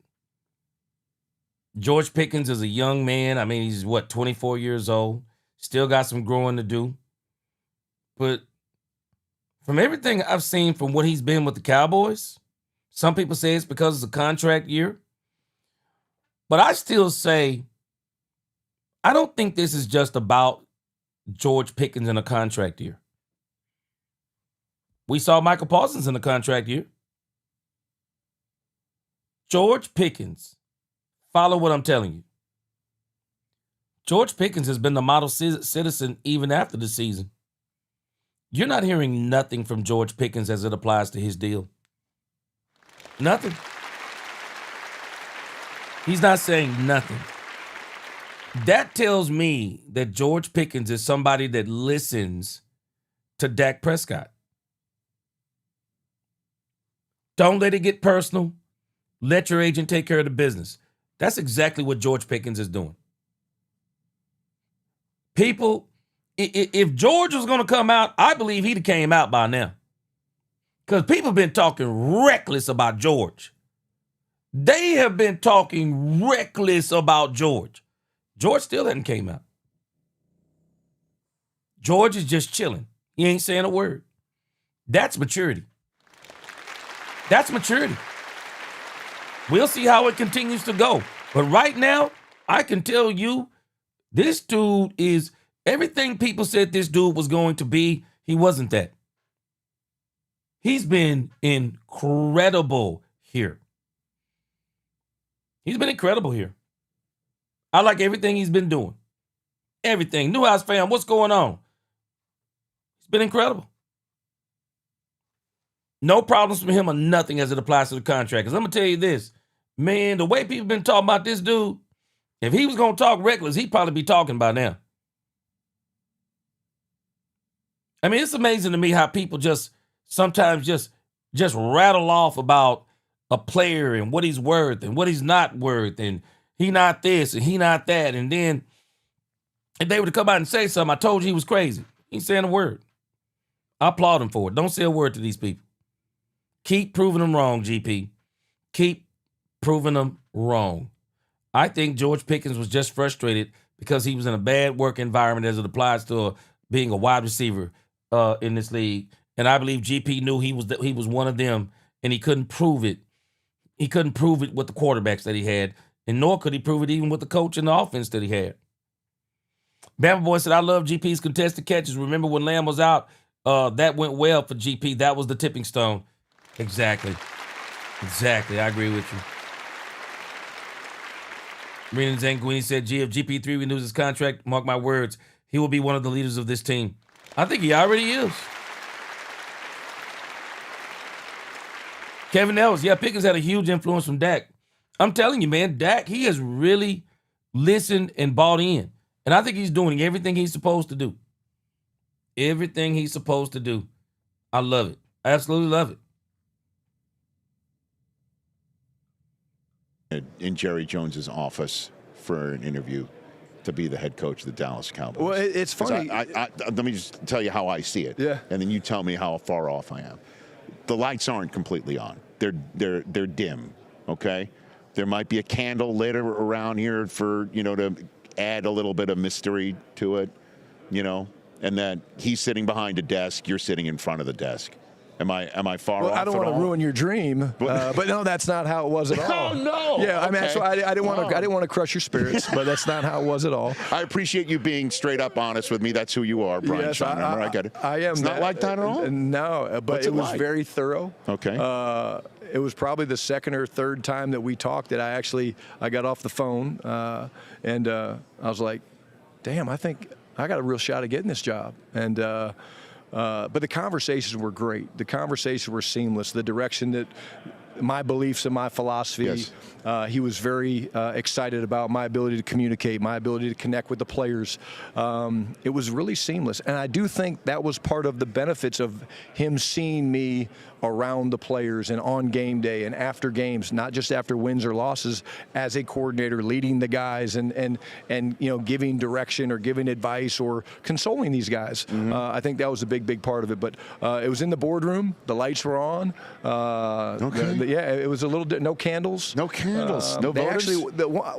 George Pickens is a young man. I mean, he's 24 years old. Still got some growing to do. But from everything I've seen from what he's been with the Cowboys, some people say it's because it's a contract year. But I still say, I don't think this is just about George Pickens in a contract year. We saw Michael Parsons in a contract year. George Pickens, follow what I'm telling you. George Pickens has been the model citizen even after the season. You're not hearing nothing from George Pickens as it applies to his deal. Nothing. He's not saying nothing. That tells me that George Pickens is somebody that listens to Dak Prescott. Don't let it get personal. Let your agent take care of the business. That's exactly what George Pickens is doing. People, if George was going to come out, I believe he'd have came out by now. Because people have been talking reckless about George. They have been talking reckless about George. George still hasn't came out. George is just chilling. He ain't saying a word. That's maturity. That's maturity. We'll see how it continues to go. But right now, I can tell you, this dude is everything people said this dude was going to be. He wasn't that. He's been incredible here. He's been incredible here. I like everything he's been doing. Everything. Newhouse fam, what's going on? He's been incredible. No problems from him or nothing as it applies to the contract. Because I'm going to tell you this, man, the way people been talking about this dude, if he was going to talk reckless, he'd probably be talking by now. I mean, it's amazing to me how people just sometimes just rattle off about a player and what he's worth and what he's not worth and he not this and he not that. And then if they were to come out and say something, I told you he was crazy. He ain't saying a word. I applaud him for it. Don't say a word to these people. Keep proving them wrong, GP. Keep proving them wrong. I think George Pickens was just frustrated because he was in a bad work environment as it applies to being a wide receiver in this league. And I believe GP knew he was one of them, and he couldn't prove it. He couldn't prove it with the quarterbacks that he had, and nor could he prove it even with the coach and the offense that he had. Bama Boy said, I love GP's contested catches. Remember when Lamb was out? That went well for GP. That was the tipping stone. Exactly. I agree with you. Renan Zanguini said, if GP3 renews his contract, mark my words, he will be one of the leaders of this team. I think he already is. Kevin Ellis, Pickens had a huge influence from Dak. I'm telling you, man, Dak, he has really listened and bought in. And I think he's doing everything he's supposed to do. Everything he's supposed to do. I love it. I absolutely love it. In Jerry Jones's office for an interview to be the head coach of the Dallas Cowboys. Well, it's funny. Let me just tell you how I see it. Yeah. And then you tell me how far off I am. The lights aren't completely on. They're dim, okay? There might be a candle lit around here for, to add a little bit of mystery to it, and that he's sitting behind a desk, you're sitting in front of the desk. Am I far off? I don't want to ruin your dream, but no, that's not how it was at all. Oh no! Yeah, I mean, so I didn't want to crush your spirits, but that's not how it was at all. I appreciate you being straight up honest with me. That's who you are, Brian Schottenheimer. I get it. I am. It's not like that at all. No, but it was very thorough. Okay. It was probably the second or third time that we talked that I got off the phone, and I was like, damn, I think I got a real shot at getting this job, and. But the conversations were great. The conversations were seamless. The direction that my beliefs and my philosophy, yes. He was very excited about my ability to communicate, my ability to connect with the players. It was really seamless. And I do think that was part of the benefits of him seeing me around the players and on game day and after games, not just after wins or losses, as a coordinator leading the guys and giving direction or giving advice or consoling these guys. Mm-hmm. I think that was a big part of it. But it was in the boardroom. The lights were on. Okay. It was a little no candles. No candles. No voters? Actually,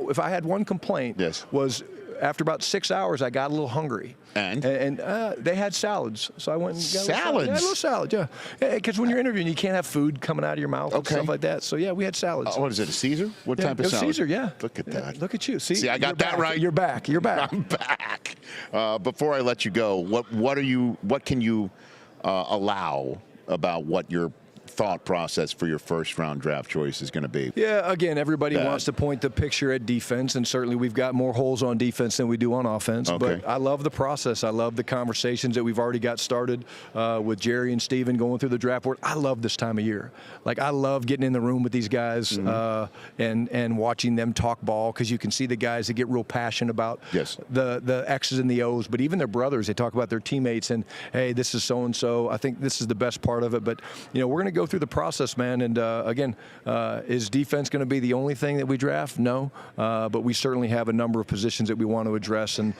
if I had one complaint, yes. was after about 6 hours, I got a little hungry. And they had salads, so I went and got salads. A little salad, yeah. Because when you're interviewing, you can't have food coming out of your mouth and stuff like that. So yeah, we had salads. What is it? A Caesar? What type of salad? Caesar, yeah. Look at that. Look at you. See, I got that right. You're back. You're back. I'm back. Before I let you go, what can you allow about what your thought process for your first round draft choice is going to be? Yeah, again, everybody wants to point the picture at defense, and certainly we've got more holes on defense than we do on offense. Okay. But I love the process. I love the conversations that we've already got started with Jerry and Steven going through the draft board. I love this time of year. Like, I love getting in the room with these guys and watching them talk ball, because you can see the guys that get real passionate about the X's and the O's, but even their brothers, they talk about their teammates and, hey, this is so-and-so. I think this is the best part of it. But, we're going to go through the process, man. And again, is defense going to be the only thing that we draft? No, but we certainly have a number of positions that we want to address, and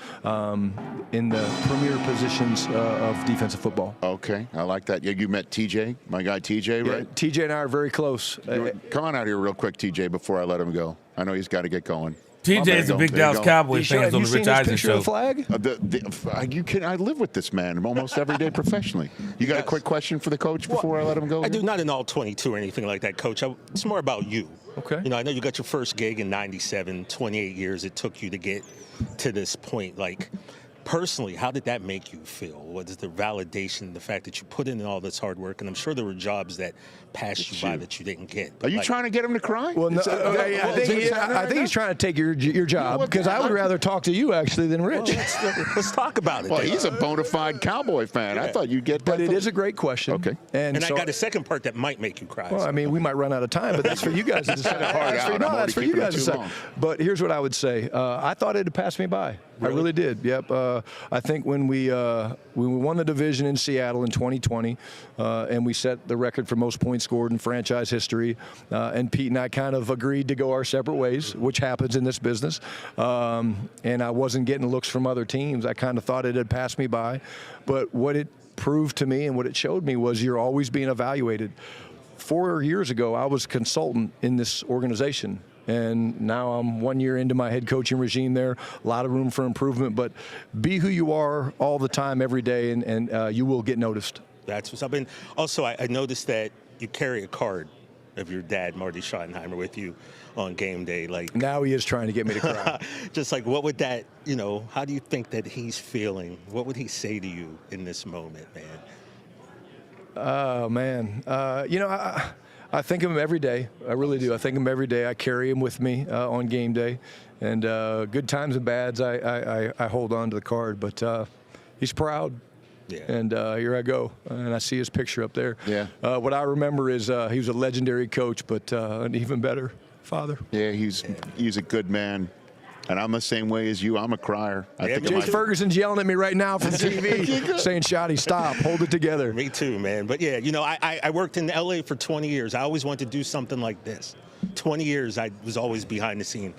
in the premier positions of defensive football. Okay, I like that. Yeah, you met TJ, my guy TJ, right? Yeah, TJ and I are very close. Come on out here real quick, TJ, before I let him go. I know he's got to get going. TJ is a big Dallas Cowboys fan on the Rich Eisen show. Flag? I live with this man almost every day professionally. You got a quick question for the coach before I let him go? I do, not in all 22 or anything like that, Coach. It's more about you. Okay. I know you got your first gig in '97, 28 years it took you to get to this point. Like, personally, how did that make you feel? What is the validation, the fact that you put in all this hard work? And I'm sure there were jobs that passed you by that you didn't get. Are you trying to get him to cry? Well, no, I think he's trying to take your job, because I would rather talk to you, actually, than Rich. Well, let's talk about it. Well, he's a bona fide Cowboy fan. I thought you'd get that. But it is a great question. Okay. And so, I got a second part that might make you cry. Well, I mean, we might run out of time, but that's for you guys to decide. That's for you guys to decide. But here's what I would say. I thought it had passed me by. Really? I really did. Yep. I think when we won the division in Seattle in 2020, and we set the record for most points scored in franchise history, and Pete and I kind of agreed to go our separate ways, which happens in this business. And I wasn't getting looks from other teams. I kind of thought it had passed me by. But what it proved to me and what it showed me was you're always being evaluated. 4 years ago, I was a consultant in this organization. And now I'm 1 year into my head coaching regime there. A lot of room for improvement, but be who you are all the time, every day, and you will get noticed. That's what's up. And also, I noticed that you carry a card of your dad, Marty Schottenheimer, with you on game day. Like, now he is trying to get me to cry. Just like, what would that, how do you think that he's feeling? What would he say to you in this moment, man? Oh, man. I think of him every day. I really do. I think of him every day. I carry him with me on game day. And good times and bads, I hold on to the card. But he's proud. Yeah. And here I go. And I see his picture up there. Yeah. What I remember is he was a legendary coach, but an even better father. Yeah, he's a good man. And I'm the same way as you. I'm a crier. Jake Ferguson's yelling at me right now from TV saying, Schotty, stop, hold it together. Me too, man. But yeah, I worked in LA for 20 years. I always wanted to do something like this. 20 years, I was always behind the scene.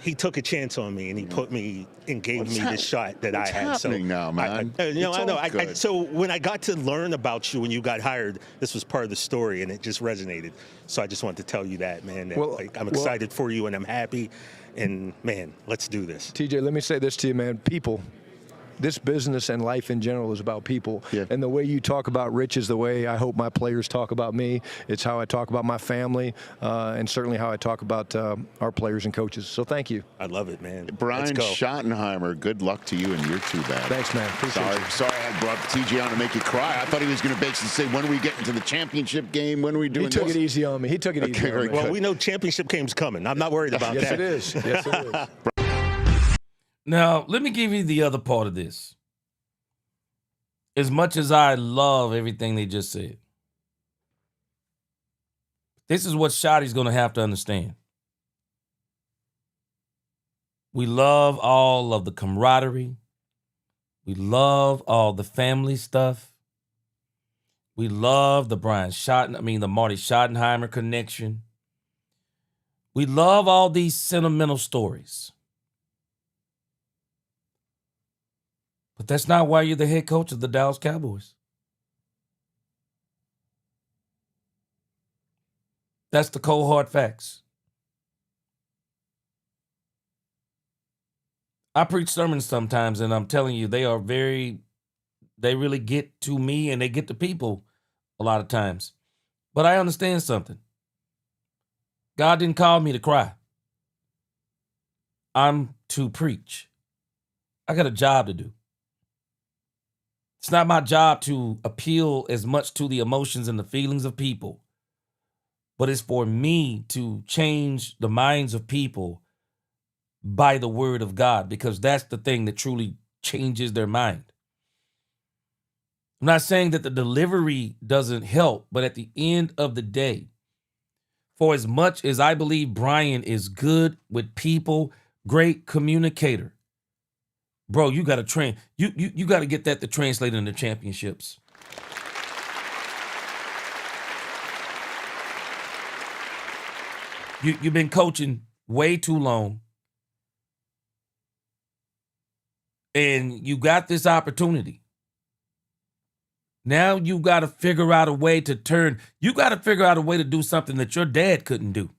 He took a chance on me, and he put me and gave me the shot that I had. What's happening now, man? I know. So when I got to learn about you when you got hired, this was part of the story, and it just resonated. So I just wanted to tell you that, man. That, I'm excited for you, and I'm happy. And, man, let's do this. TJ, let me say this to you, man. People. This business and life in general is about people. Yeah. And the way you talk about Rich is the way I hope my players talk about me. It's how I talk about my family, and certainly how I talk about our players and coaches. So thank you. I love it, man. Brian Schottenheimer, good luck to you and your two bad. Thanks, man. Sorry I brought TJ on to make you cry. I thought he was going to basically say, when are we getting to the championship game? When are we doing this? He took it easy on me. Well, we know championship game's coming. I'm not worried about that. Yes, it is. Yes, it is. Now, let me give you the other part of this. As much as I love everything they just said, this is what Schotty's going to have to understand. We love all of the camaraderie. We love all the family stuff. We love the the Marty Schottenheimer connection. We love all these sentimental stories. But that's not why you're the head coach of the Dallas Cowboys. That's the cold hard facts. I preach sermons sometimes, and I'm telling you, they really get to me and they get to people a lot of times. But I understand something. God didn't call me to cry. I'm to preach. I got a job to do. It's not my job to appeal as much to the emotions and the feelings of people, but it's for me to change the minds of people by the word of God, because that's the thing that truly changes their mind. I'm not saying that the delivery doesn't help, but at the end of the day, for as much as I believe Brian is good with people, great communicator, bro, you got to train. You got to get that to translate into championships. You've been coaching way too long, and you got this opportunity. Now you got to figure out a way to turn. You got to figure out a way to do something that your dad couldn't do.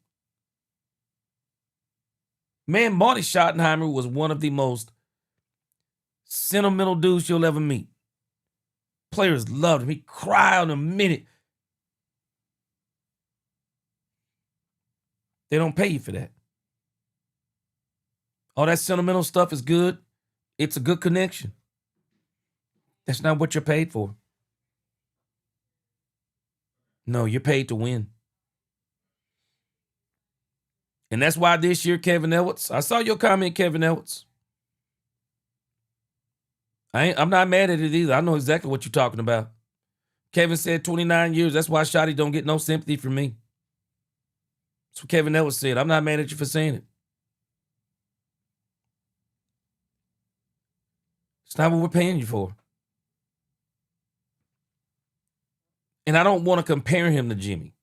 Man, Marty Schottenheimer was one of the most sentimental dudes you'll ever meet. Players loved him. He cried in a minute. They don't pay you for that. All that sentimental stuff is good. It's a good connection. That's not what you're paid for. No, you're paid to win. And that's why this year, Kevin Edwards, I saw your comment, Kevin Edwards. I'm not mad at it either. I know exactly what you're talking about. Kevin said 29 years. That's why Schotty don't get no sympathy from me. That's what Kevin Edwards said. I'm not mad at you for saying it. It's not what we're paying you for. And I don't want to compare him to Jimmy.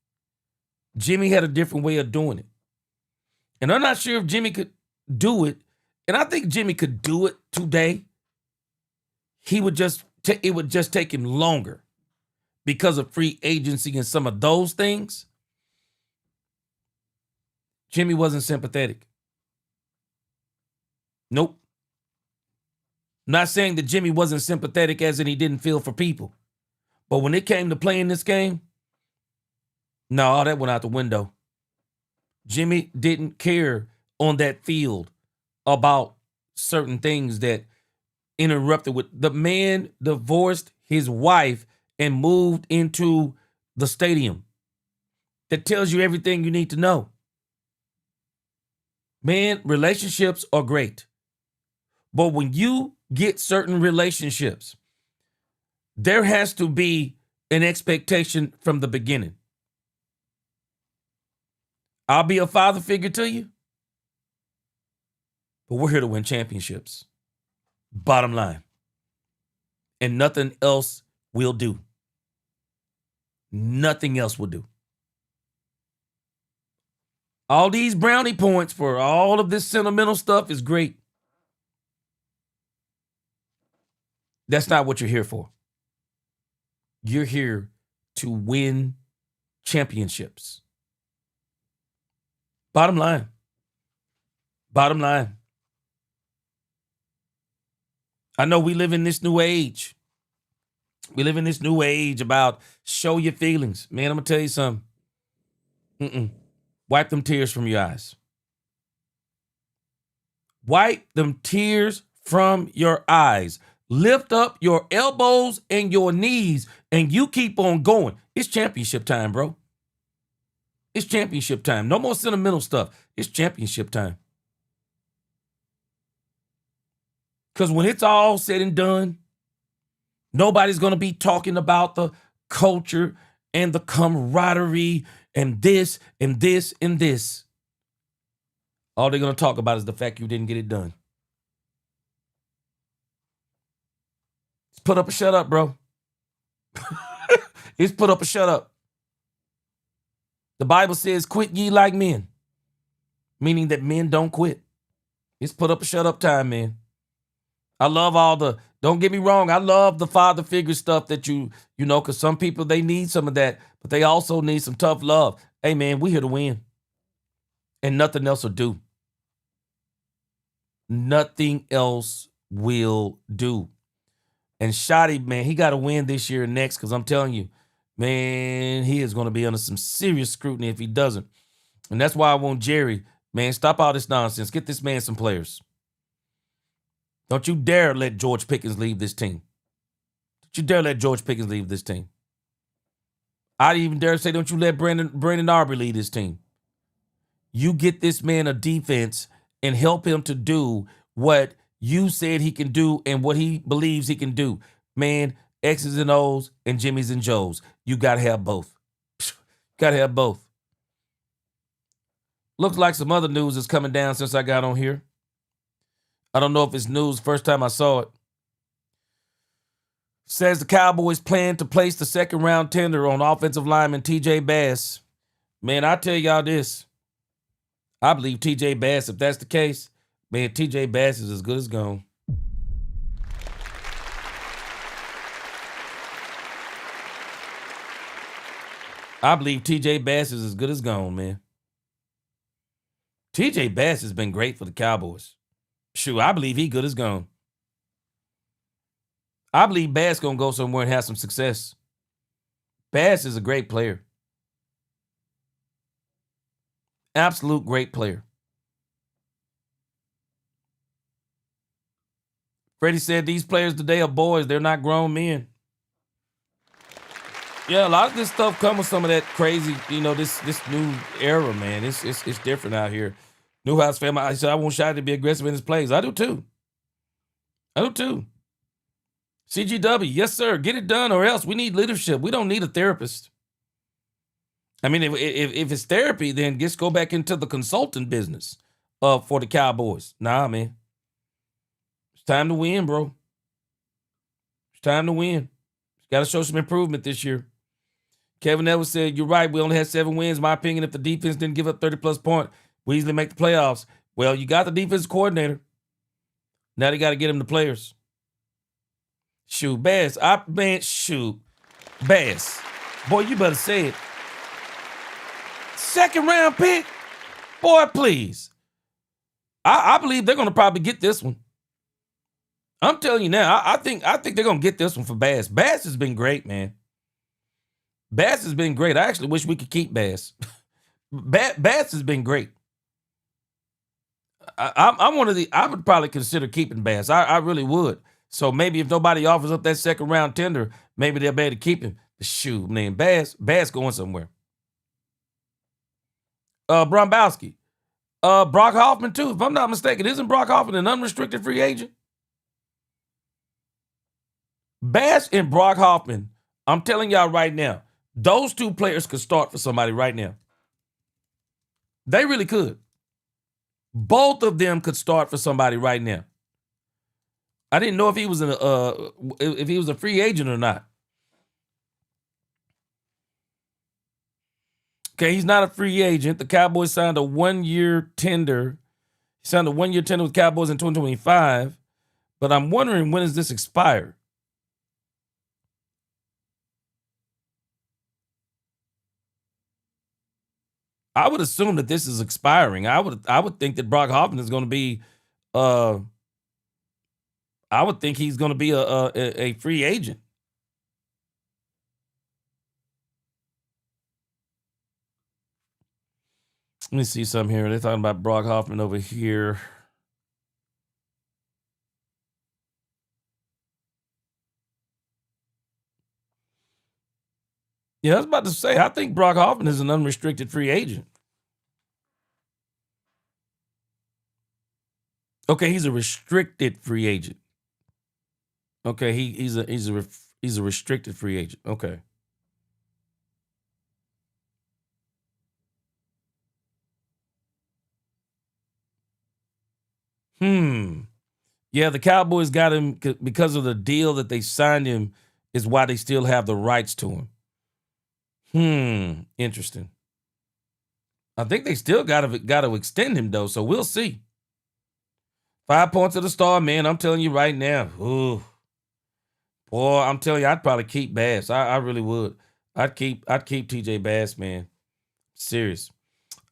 Jimmy had a different way of doing it. And I'm not sure if Jimmy could do it. And I think Jimmy could do it today. It would just take him longer because of free agency and some of those things. Jimmy wasn't sympathetic. Nope. I'm not saying that Jimmy wasn't sympathetic as in he didn't feel for people. But when it came to playing this game, no, all that went out the window. Jimmy didn't care on that field about certain things that interrupted with. The man divorced his wife and moved into the stadium. That tells you everything you need to know. Man, relationships are great. But when you get certain relationships, there has to be an expectation from the beginning. I'll be a father figure to you, but we're here to win championships. Bottom line. And nothing else will do. Nothing else will do. All these brownie points for all of this sentimental stuff is great. That's not what you're here for. You're here to win championships. Bottom line. Bottom line. I know we live in this new age. We live in this new age about show your feelings. Man, I'm going to tell you something. Wipe them tears from your eyes. Wipe them tears from your eyes. Lift up your elbows and your knees, and you keep on going. It's championship time, bro. It's championship time. No more sentimental stuff. It's championship time. Because when it's all said and done, nobody's going to be talking about the culture and the camaraderie and this and this and this. All they're going to talk about is the fact you didn't get it done. Put up or shut up, bro. It's put up or shut up. The Bible says, quit ye like men, meaning that men don't quit. It's put up or shut up time, man. I love don't get me wrong, I love the father figure stuff that you know, because some people, they need some of that, but they also need some tough love. Hey, man, we here to win. And nothing else will do. Nothing else will do. And Schotty, man, he got to win this year and next because I'm telling you, man, he is going to be under some serious scrutiny if he doesn't. And that's why I want Jerry, man, stop all this nonsense. Get this man some players. Don't you dare let George Pickens leave this team. Don't you dare let George Pickens leave this team. I'd even dare say, don't you let Brandon Aubrey lead this team. You get this man a defense and help him to do what you said he can do and what he believes he can do. Man, X's and O's and Jimmy's and Joe's. You got to have both. Got to have both. Looks like some other news is coming down since I got on here. I don't know if it's news. First time I saw it. Says the Cowboys plan to place the second-round tender on offensive lineman T.J. Bass. Man, I tell y'all this. I believe T.J. Bass, if that's the case, man, T.J. Bass is as good as gone. I believe T.J. Bass is as good as gone, man. T.J. Bass has been great for the Cowboys. Shoot, I believe he good as gone. I believe Bass going to go somewhere and have some success. Bass is a great player. Absolute great player. Freddie said these players today are boys. They're not grown men. Yeah, a lot of this stuff comes with some of that crazy, this new era, man. It's different out here. Newhouse family, I said I want Schotty to be aggressive in his plays. I do too. CGW, yes, sir. Get it done or else. We need leadership. We don't need a therapist. I mean, if it's therapy, then just go back into the consulting business for the Cowboys. Nah, man. It's time to win, bro. It's time to win. Got to show some improvement this year. Kevin Edwards said, you're right. We only had 7 wins. My opinion, if the defense didn't give up 30-plus points, we easily make the playoffs. Well, you got the defensive coordinator. Now they got to get him the players. Shoot, Bass. Bass. Boy, you better say it. Second round pick? Boy, please. I believe they're going to probably get this one. I'm telling you now, I think they're going to get this one for Bass. Bass has been great, man. Bass has been great. I actually wish we could keep Bass. Bass has been great. I'm one of the, I would probably consider keeping Bass. I really would. So maybe if nobody offers up that second round tender, maybe they'll be able to keep him. Shoot, man, Bass going somewhere. Brombowski. Brock Hoffman, too. If I'm not mistaken, isn't Brock Hoffman an unrestricted free agent? Bass and Brock Hoffman, I'm telling y'all right now, those two players could start for somebody right now. They really could. Both of them could start for somebody right now. I didn't know if he was a free agent or not. Okay, he's not a free agent. The Cowboys signed a 1-year tender. He signed a 1-year tender with Cowboys in 2025. But I'm wondering, when does this expire? I would assume that this is expiring. I would think that Brock Hoffman is going to be I would think he's going to be a free agent. Let me see something here. They're talking about Brock Hoffman over here. Yeah, I was about to say, I think Brock Hoffman is an unrestricted free agent. Okay, he's a restricted free agent. Okay, he's a restricted free agent. Okay. Yeah, the Cowboys got him because of the deal that they signed him is why they still have the rights to him. Interesting. I think they still got to extend him though, so we'll see. 5 points of the star, man. I'm telling you right now. Ooh. Boy, I'm telling you, I'd probably keep Bass. I really would. I'd keep TJ Bass, man. Serious.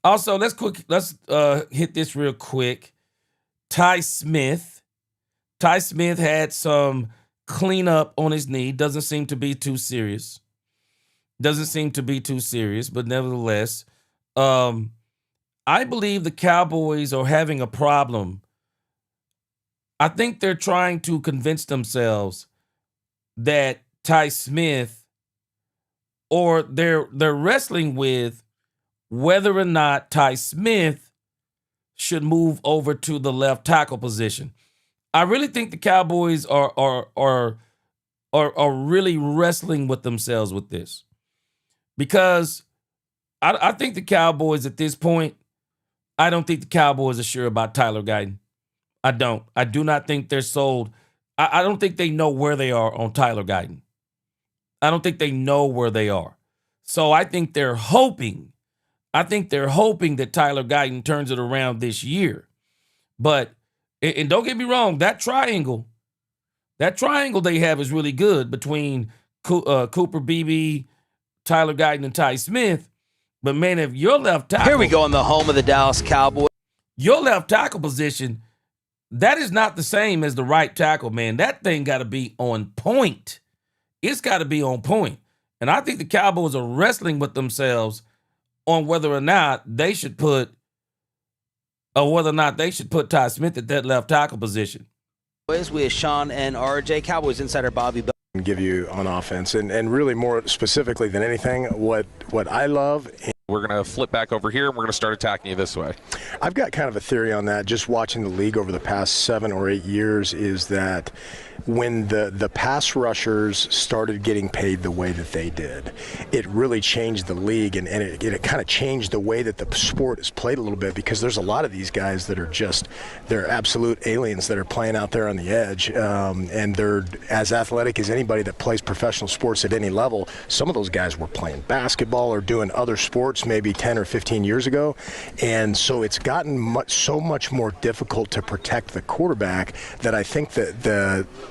Also, let's hit this real quick. Ty Smith. Ty Smith had some cleanup on his knee. Doesn't seem to be too serious. But nevertheless, I believe the Cowboys are having a problem. I think they're trying to convince themselves that Ty Smith, or they're wrestling with whether or not Ty Smith should move over to the left tackle position. I really think the Cowboys are really wrestling with themselves with this, because I think the Cowboys at this point, I don't think the Cowboys are sure about Tyler Guyton. I don't. I do not think they're sold. I don't think they know where they are on Tyler Guyton. I don't think they know where they are. So I think they're hoping. That Tyler Guyton turns it around this year. But, and don't get me wrong, that triangle they have is really good between Cooper Beebe, Tyler Guyton, and Ty Smith. But man, if your left tackle, here we go in the home of the Dallas Cowboys. Your left tackle position, that is not the same as the right tackle, man. That thing got to be on point. It's got to be on point. And I think the Cowboys are wrestling with themselves on whether or not they should put Ty Smith at that left tackle position. We have Sean and RJ, Cowboys insider Bobby Bell. Give you on offense, and really more specifically than anything, what I love. We're going to flip back over here, and we're going to start attacking you this way. I've got kind of a theory on that, just watching the league over the past 7 or 8 years, is that when the pass rushers started getting paid the way that they did, it really changed the league, and it kind of changed the way that the sport is played a little bit, because there's a lot of these guys that are they're absolute aliens that are playing out there on the edge, and they're as athletic as anybody that plays professional sports at any level. Some of those guys were playing basketball or doing other sports maybe 10 or 15 years ago, and so it's gotten so much more difficult to protect the quarterback, that I think that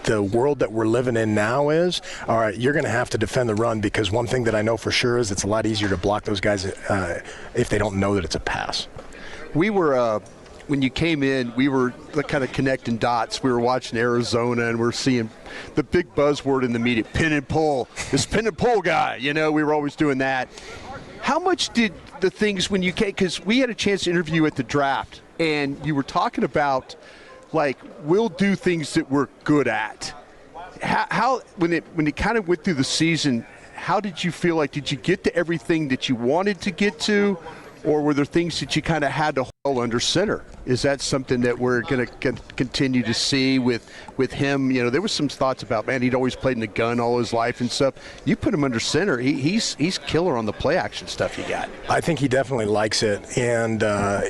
the world that we're living in now is, all right, you're going to have to defend the run, because one thing that I know for sure is it's a lot easier to block those guys if they don't know that it's a pass. We were when you came in, we were kind of connecting dots. We were watching Arizona, and we're seeing the big buzzword in the media, pin and pull. This pin and pull guy, we were always doing that. How much did the things when you came, because we had a chance to interview at the draft, and you were talking about, like, we'll do things that we're good at. How when it kind of went through the season, how did you feel like? Did you get to everything that you wanted to get to, or were there things that you kind of had to hold under center? Is that something that we're going to continue to see with him? There was some thoughts about, man, he'd always played in the gun all his life and stuff. You put him under center, he's killer on the play action stuff you got. I think he definitely likes it, and I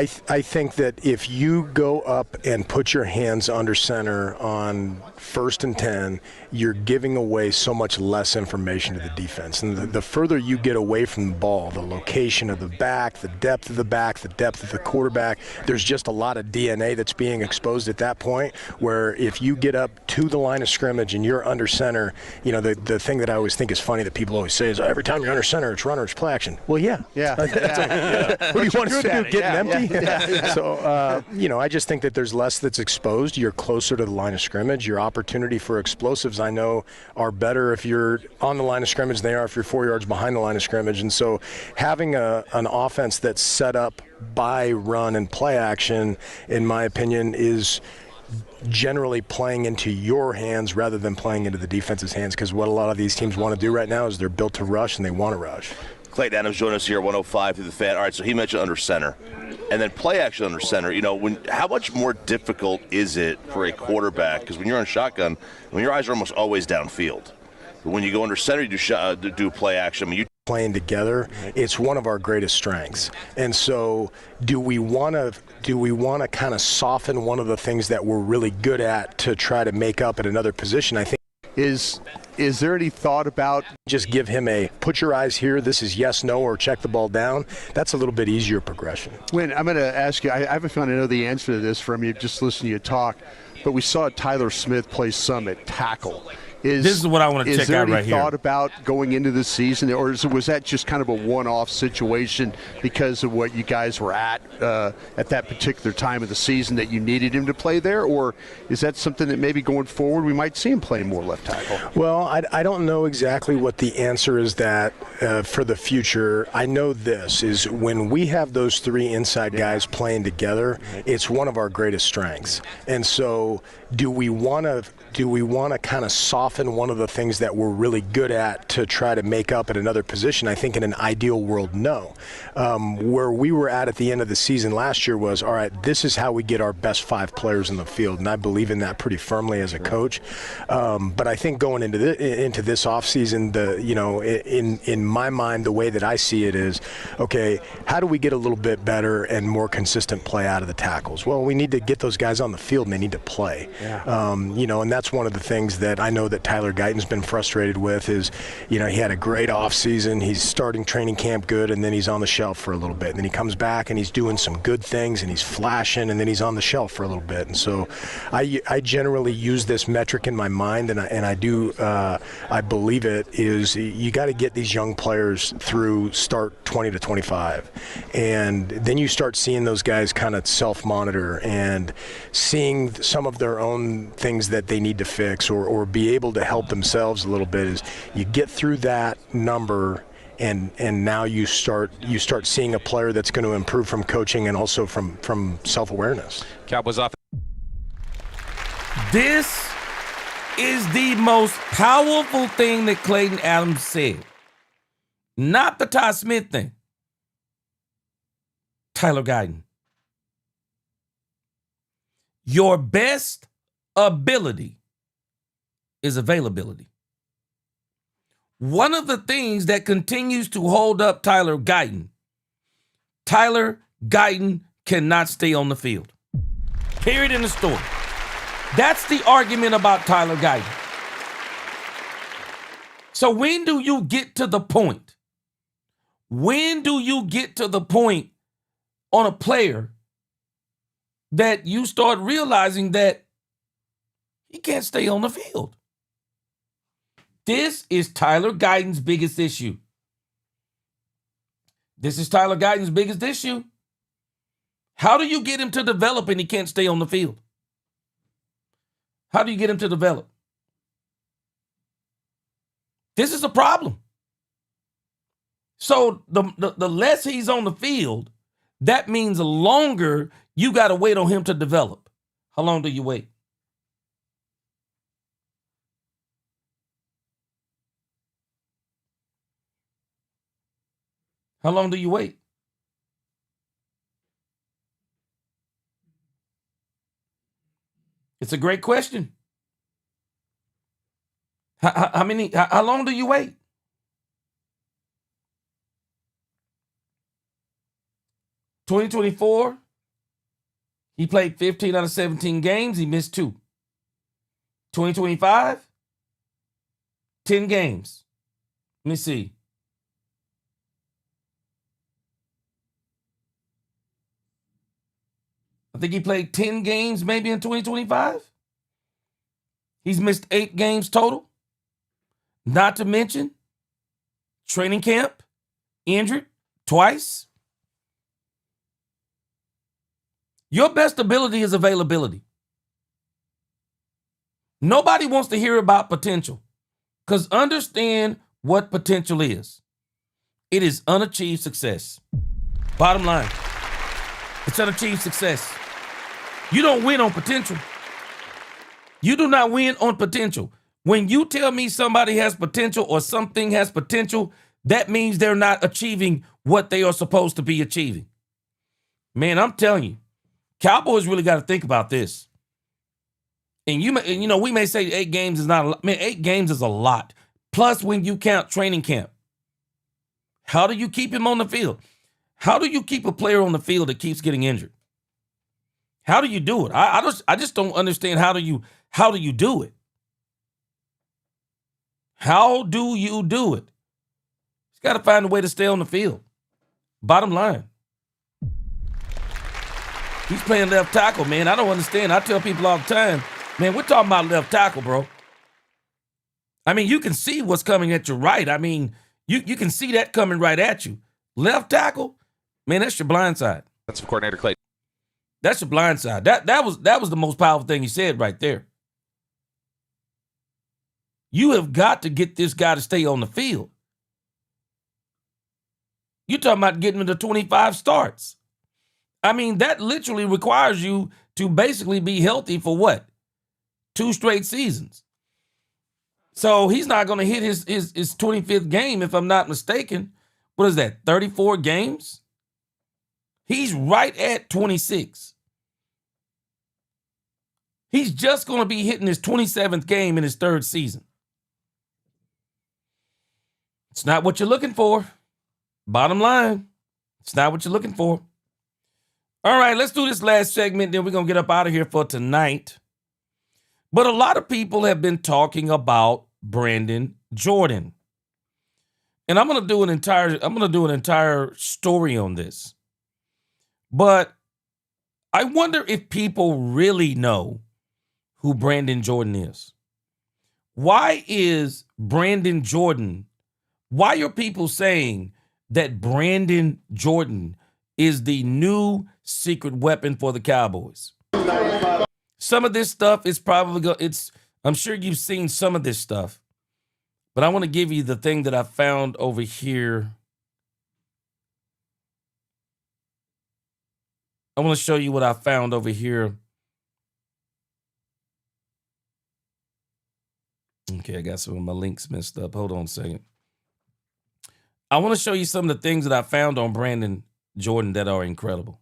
think that if you go up and put your hands under center on 1st and 10, you're giving away so much less information to the defense. And the further you get away from the ball, the location of the back, the depth of the back, the depth of the quarterback, there's just a lot of DNA that's being exposed at that point, where if you get up to the line of scrimmage and you're under center, the thing that I always think is funny that people always say is, every time you're under center, it's runner, it's play action. Well, yeah. What do you want us to do, get empty? Yeah. So, I just think that there's less that's exposed. You're closer to the line of scrimmage. Your opportunity for explosives, I know, are better if you're on the line of scrimmage than they are if you're 4 yards behind the line of scrimmage. And so having an offense that's set up by run and play action, in my opinion, is generally playing into your hands rather than playing into the defense's hands, because what a lot of these teams want to do right now is they're built to rush and they want to rush. Clayton Adams joined us here at 105 through the Fan. All right, so he mentioned under center, and then play action under center. How much more difficult is it for a quarterback? Because when you're on shotgun, your eyes are almost always downfield. But when you go under center, you do play action. Playing together, it's one of our greatest strengths. And so do we want to kind of soften one of the things that we're really good at to try to make up at another position? I think is there any thought about just give him a put your eyes here, this is yes, no, or check the ball down? That's a little bit easier progression. When I'm going to ask you, I have a feeling I know the answer to this from you, just listening to you talk, but we saw Tyler Smith play some at tackle. This is what I want to check out right here. Is there any thought about going into the season, or was that just kind of a one-off situation because of what you guys were at that particular time of the season that you needed him to play there, or is that something that maybe going forward we might see him play more left tackle? Well, I don't know exactly what the answer is that for the future. I know this is when we have those three inside guys playing together, it's one of our greatest strengths. And so do we want to kind of soften one of the things that we're really good at to try to make up at another position? I think in an ideal world, no. Where we were at the end of the season last year was, all right, this is how we get our best 5 players in the field, and I believe in that pretty firmly as a coach. But I think going into this offseason, in my mind, the way that I see it is, okay, how do we get a little bit better and more consistent play out of the tackles? Well, we need to get those guys on the field, and they need to play. Yeah. And that's one of the things that I know that Tyler Guyton's been frustrated with is, he had a great offseason. He's starting training camp good, and then he's on the shelf for a little bit. And then he comes back, and he's doing some good things, and he's flashing, and then he's on the shelf for a little bit. And so I generally use this metric in my mind, and I believe it is you got to get these young players through start 20 to 25. And then you start seeing those guys kind of self-monitor and seeing some of their own things that they need to fix or be able to help themselves a little bit. Is you get through that number, and now you start seeing a player that's going to improve from coaching and also from self-awareness. Cowboys off. This is the most powerful thing that Clayton Adams said. Not the Ty Smith thing. Tyler Guyton. Your best ability is availability. One of the things that continues to hold up Tyler Guyton cannot stay on the field. Period in the story. That's the argument about Tyler Guyton. So when do you get to the point? When do you get to the point on a player that you start realizing that he can't stay on the field? This is Tyler Guyton's biggest issue. This is Tyler Guyton's biggest issue. How do you get him to develop and he can't stay on the field? How do you get him to develop? This is a problem. So the less he's on the field, that means the longer you got to wait on him to develop. How long do you wait? How long do you wait? It's a great question. How long do you wait? (2024), he played 15 out of 17 games. He missed 2. 2025, 10 games. Let me see. I think he played 10 games maybe in 2025. He's missed 8 games total. Not to mention training camp, injured twice. Your best ability is availability. Nobody wants to hear about potential, because understand what potential is. It is unachieved success. Bottom line, it's unachieved success. You don't win on potential. You do not win on potential. When you tell me somebody has potential or something has potential, that means they're not achieving what they are supposed to be achieving. Man, I'm telling you, Cowboys really got to think about this. And we may say 8 games is not a lot. Man, 8 games is a lot. Plus when you count training camp. How do you keep him on the field? How do you keep a player on the field that keeps getting injured? How do you do it? I just don't understand how do you do it? How do you do it? He's got to find a way to stay on the field. Bottom line. He's playing left tackle, man. I don't understand. I tell people all the time, man, we're talking about left tackle, bro. I mean, you can see what's coming at your right. I mean, you can see that coming right at you. Left tackle, man, that's your blind side. Defensive coordinator Clayton. That's your blind side. That was the most powerful thing you said right there. You have got to get this guy to stay on the field. You're talking about getting him to 25 starts. I mean, that literally requires you to basically be healthy for what? 2 straight seasons. So he's not going to hit his 25th game, if I'm not mistaken. What is that, 34 games? He's right at 26. He's just going to be hitting his 27th game in his 3rd season. It's not what you're looking for. Bottom line, it's not what you're looking for. All right, let's do this last segment, then we're going to get up out of here for tonight. But a lot of people have been talking about Brandon Jordan. And I'm going to do an entire story on this. But I wonder if people really know who Brandon Jordan is. Why is Brandon Jordan, why are people saying that Brandon Jordan is the new secret weapon for the Cowboys? Some of this stuff is probably, I'm sure you've seen some of this stuff, but I want to give you the thing that I found over here. I want to show you what I found over here. Okay, I got some of my links messed up. Hold on a second. I want to show you some of the things that I found on Brandon Jordan that are incredible.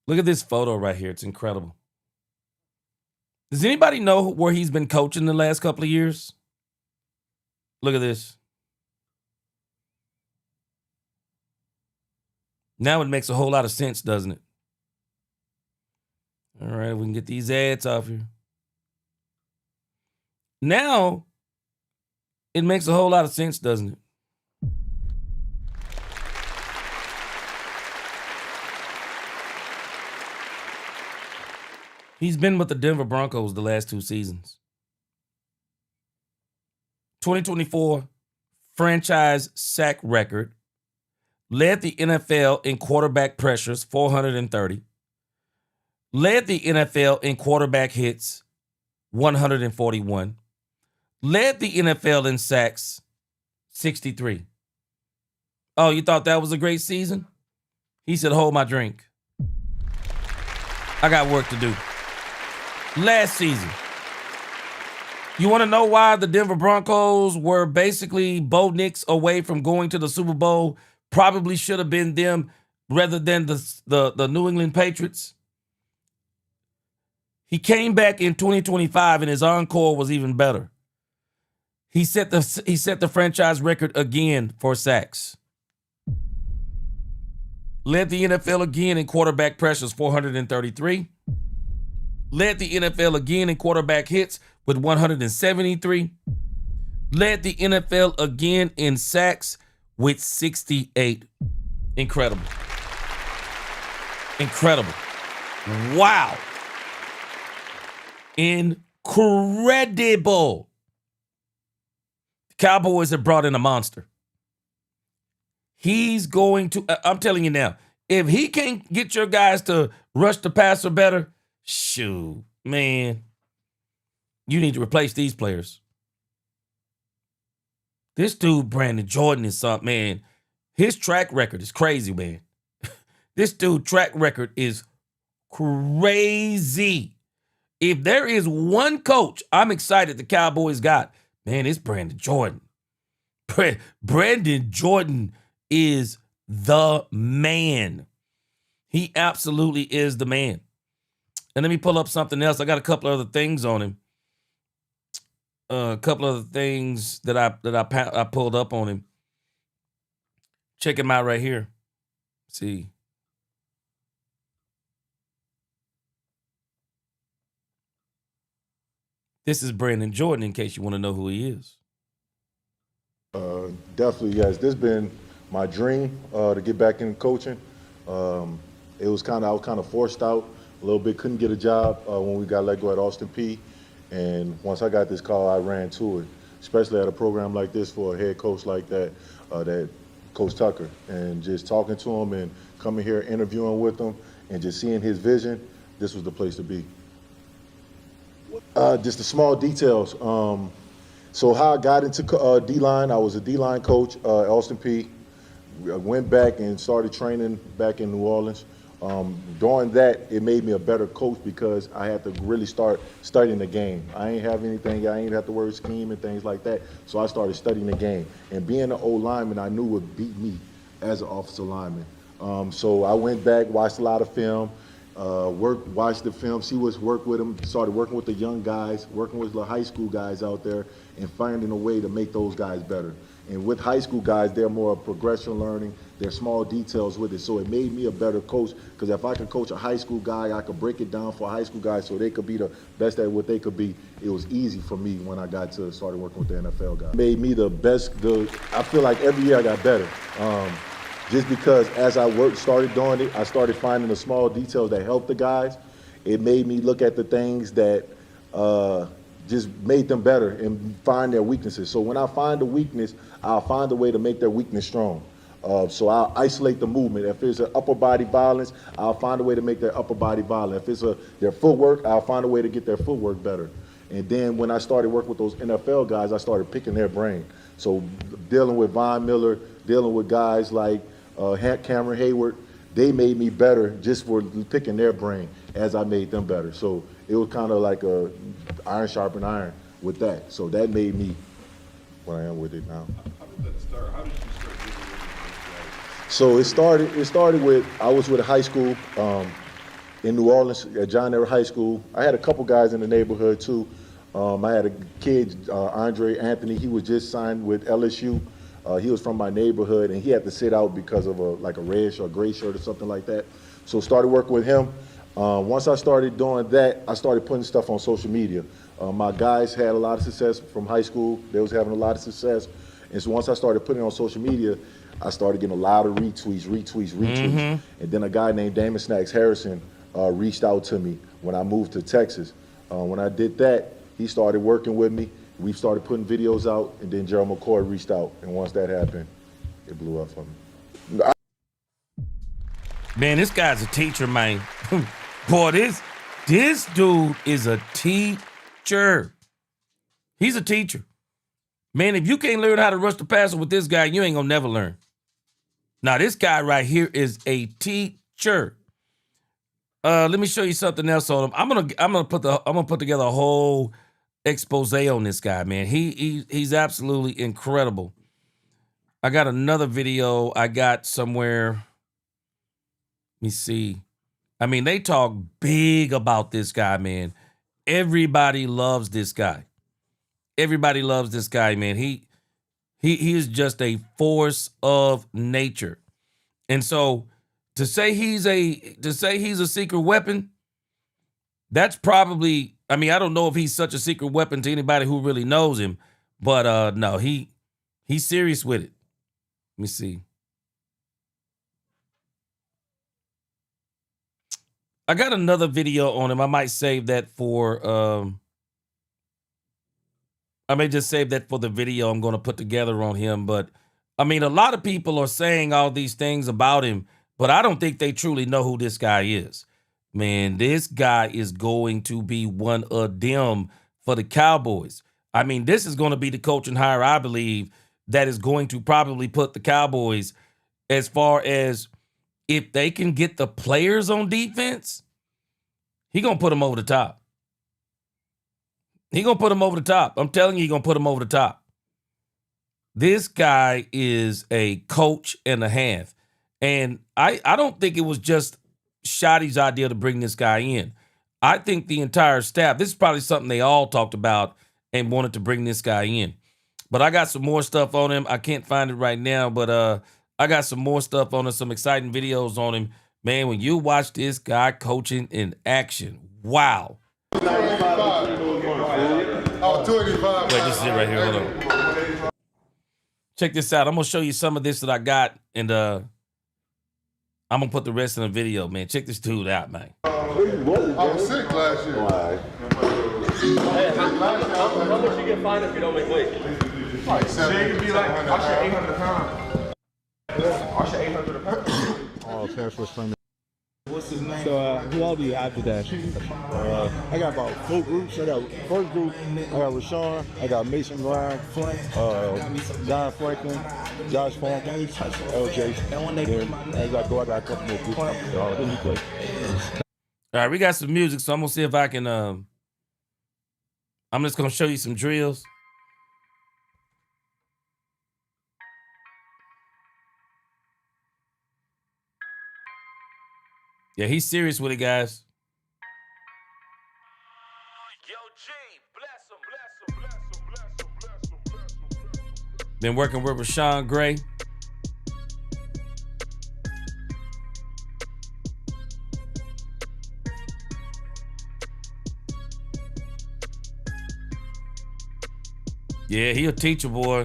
Look at this photo right here. It's incredible. Does anybody know where he's been coaching the last couple of years? Look at this. Now it makes a whole lot of sense, doesn't it? All right, we can get these ads off here. Now it makes a whole lot of sense, doesn't it? He's been with the Denver Broncos the last 2 seasons. 2024 franchise sack record. Led the NFL in quarterback pressures, 430. Led the NFL in quarterback hits, 141. Led the NFL in sacks, 63. Oh, you thought that was a great season? He said, hold my drink. I got work to do. Last season. You want to know why the Denver Broncos were basically Bo Nix away from going to the Super Bowl? Probably should have been them rather than the New England Patriots. He came back in 2025 and his encore was even better. He set the franchise record again for sacks. Led the NFL again in quarterback pressures, 433. Led the NFL again in quarterback hits with 173. Led the NFL again in sacks with 68. Incredible. Incredible. Wow. Incredible. The Cowboys have brought in a monster. He's going to, I'm telling you now, if he can't get your guys to rush the passer better, shoot, man, you need to replace these players. This dude, Brandon Jordan, is something, man. His track record is crazy, man. This dude track record is crazy. If there is one coach I'm excited the Cowboys got, man, it's Brandon Jordan. Brandon Jordan is the man. He absolutely is the man. And let me pull up something else. I got a couple other things on him. A couple of the things that I pulled up on him. Check him out right here. See. This is Brandon Jordan, in case you want to know who he is. Definitely, yes. This has been my dream to get back in coaching. I was kind of forced out a little bit. Couldn't get a job when we got let go at Austin Peay. And once I got this call, I ran to it, especially at a program like this for a head coach like that Coach Tucker. And just talking to him and coming here, interviewing with him, and just seeing his vision, this was the place to be. Just the small details. So how I got into D-line, I was a D-line coach at Austin Peay. I went back and started training back in New Orleans. During that, it made me a better coach because I had to really start studying the game. I ain't have anything, I ain't have to worry scheme and things like that. So I started studying the game. And being an old lineman, I knew would beat me as an offensive lineman. So I went back, watched a lot of film, watched the film, worked with them, started working with the young guys, working with the high school guys out there, and finding a way to make those guys better. And with high school guys, they're more progression learning, they're small details with it. So it made me a better coach, because if I could coach a high school guy, I could break it down for a high school guy so they could be the best at what they could be. It was easy for me when I got to started working with the NFL guys. It made me the best. I feel like every year I got better. Just because as I started doing it, I started finding the small details that helped the guys. It made me look at the things that just made them better and find their weaknesses. So when I find a weakness, I'll find a way to make their weakness strong. So I'll isolate the movement. If it's an upper body violence, I'll find a way to make their upper body violent. If it's their footwork, I'll find a way to get their footwork better. And then when I started working with those NFL guys, I started picking their brain. So dealing with Von Miller, dealing with guys like Cameron Hayward, they made me better just for picking their brain as I made them better. So it was kind of like a iron sharpen iron with that. So that made me what I am with it now. How did that start? How did you start getting into those guys? So it started with, I was with a high school in New Orleans at John Ehret High School. I had a couple guys in the neighborhood too. I had a kid, Andre Anthony, he was just signed with LSU. He was from my neighborhood, and he had to sit out because of a red shirt, gray shirt or something like that. So started working with him. Once I started doing that, I started putting stuff on social media. My guys had a lot of success from high school. They was having a lot of success. And so once I started putting it on social media, I started getting a lot of retweets. And then a guy named Damon Snacks Harrison reached out to me when I moved to Texas. When I did that, he started working with me. We started putting videos out, and then Gerald McCoy reached out. And once that happened, it blew up for me. Man, this guy's a teacher, man. Boy, this dude is a teacher. He's a teacher. Man, if you can't learn how to rush the passer with this guy, you ain't gonna never learn. Now, this guy right here is a teacher. Let me show you something else on him. I'm gonna put together a whole expose on this guy, man. He's absolutely incredible. I got another video I got somewhere. Let me see. I mean, they talk big about this guy, man. Everybody loves this guy. Everybody loves this guy, man. He is just a force of nature. And so to say he's a secret weapon, that's probably, I mean, I don't know if he's such a secret weapon to anybody who really knows him, but no, he's serious with it. Let me see. I got another video on him. I might save that for I may just save that for the video I'm going to put together on him. But I mean, a lot of people are saying all these things about him, but I don't think they truly know who this guy is. Man, this guy is going to be one of them for the Cowboys. I mean, this is going to be the coaching hire, I believe, that is going to probably put the Cowboys as far as if they can get the players on defense, he going to put them over the top. He going to put them over the top. I'm telling you, he going to put them over the top. This guy is a coach and a half. And I don't think it was just Schotty's idea to bring this guy in. I think the entire staff, this is probably something they all talked about and wanted to bring this guy in. But I got some more stuff on him. I can't find it right now, but I got some more stuff on him, some exciting videos on him. Man, when you watch this guy coaching in action, wow. 25. Wait, this is it right here. Hold on. Check this out. I'm gonna show you some of this that I got, and I'm gonna put the rest in the video, man. Check this dude out, man. I was sick last year. Hey, how much you get fined if you don't make weight? Like $700. Be like, I should 800 pounds. I should 800 a pound. Oh, Paris was funny. What's his name? So, who all do you have today? I got about 4 groups. I got first group, I got Rashawn, I got Mason Brown, John Franklin, Josh Funk, LJ. And as I go, I got a couple more groups. All right, we got some music, so I'm gonna see if I can. I'm just gonna show you some drills. Yeah, he's serious with it, guys. Been working with Rashawn Gray. Yeah, he a teacher, boy.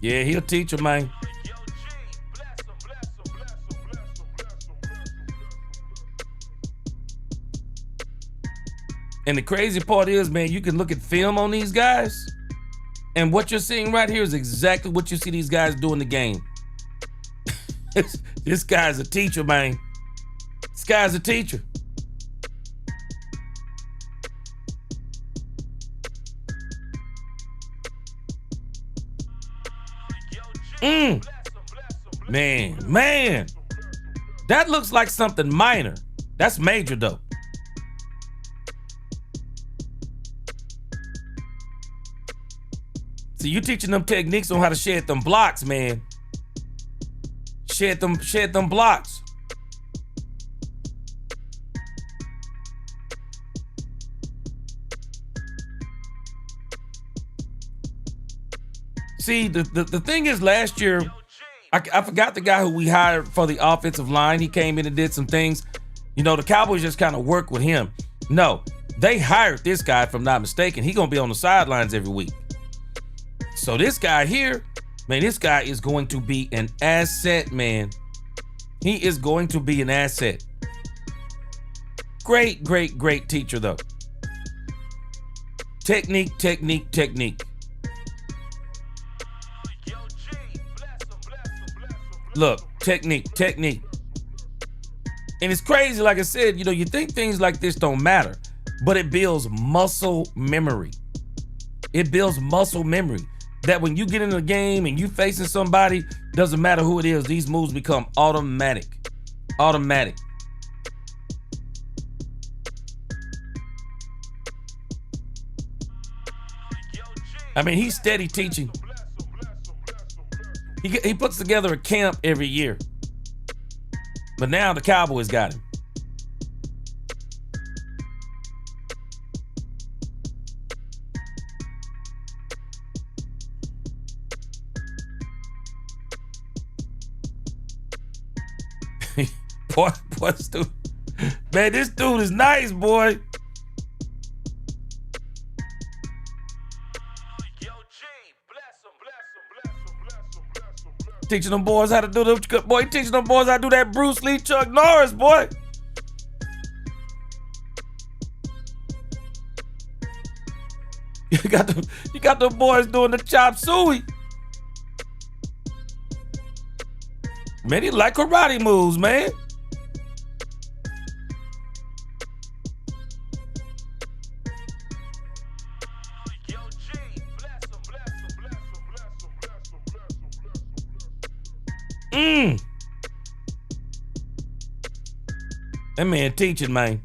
Yeah, he a teacher, man. And the crazy part is, man, you can look at film on these guys, and what you're seeing right here is exactly what you see these guys do in the game. This guy's a teacher, man. This guy's a teacher. Man. That looks like something minor. That's major, though. See, you teaching them techniques on how to shed them blocks, man. Shed them blocks. See, the thing is, last year, I forgot the guy who we hired for the offensive line. He came in and did some things. You know, the Cowboys just kind of worked with him. No, they hired this guy, if I'm not mistaken. He's going to be on the sidelines every week. So this guy here, man, this guy is going to be an asset, man. He is going to be an asset. Great teacher, though. Technique. Look, technique. And it's crazy, like I said, you know, you think things like this don't matter, but it builds muscle memory. It builds muscle memory that when you get in the game and you facing somebody, doesn't matter who it is, these moves become automatic. I mean, he's steady teaching. He puts together a camp every year. But now the Cowboys got him. boy, this dude. Man, this dude is nice, boy. Teaching them boys how to do them, boy. Teaching them boys how to do that Bruce Lee, Chuck Norris, boy. You got the boys doing the chop suey. Man, he like karate moves, man. That man teaching, man.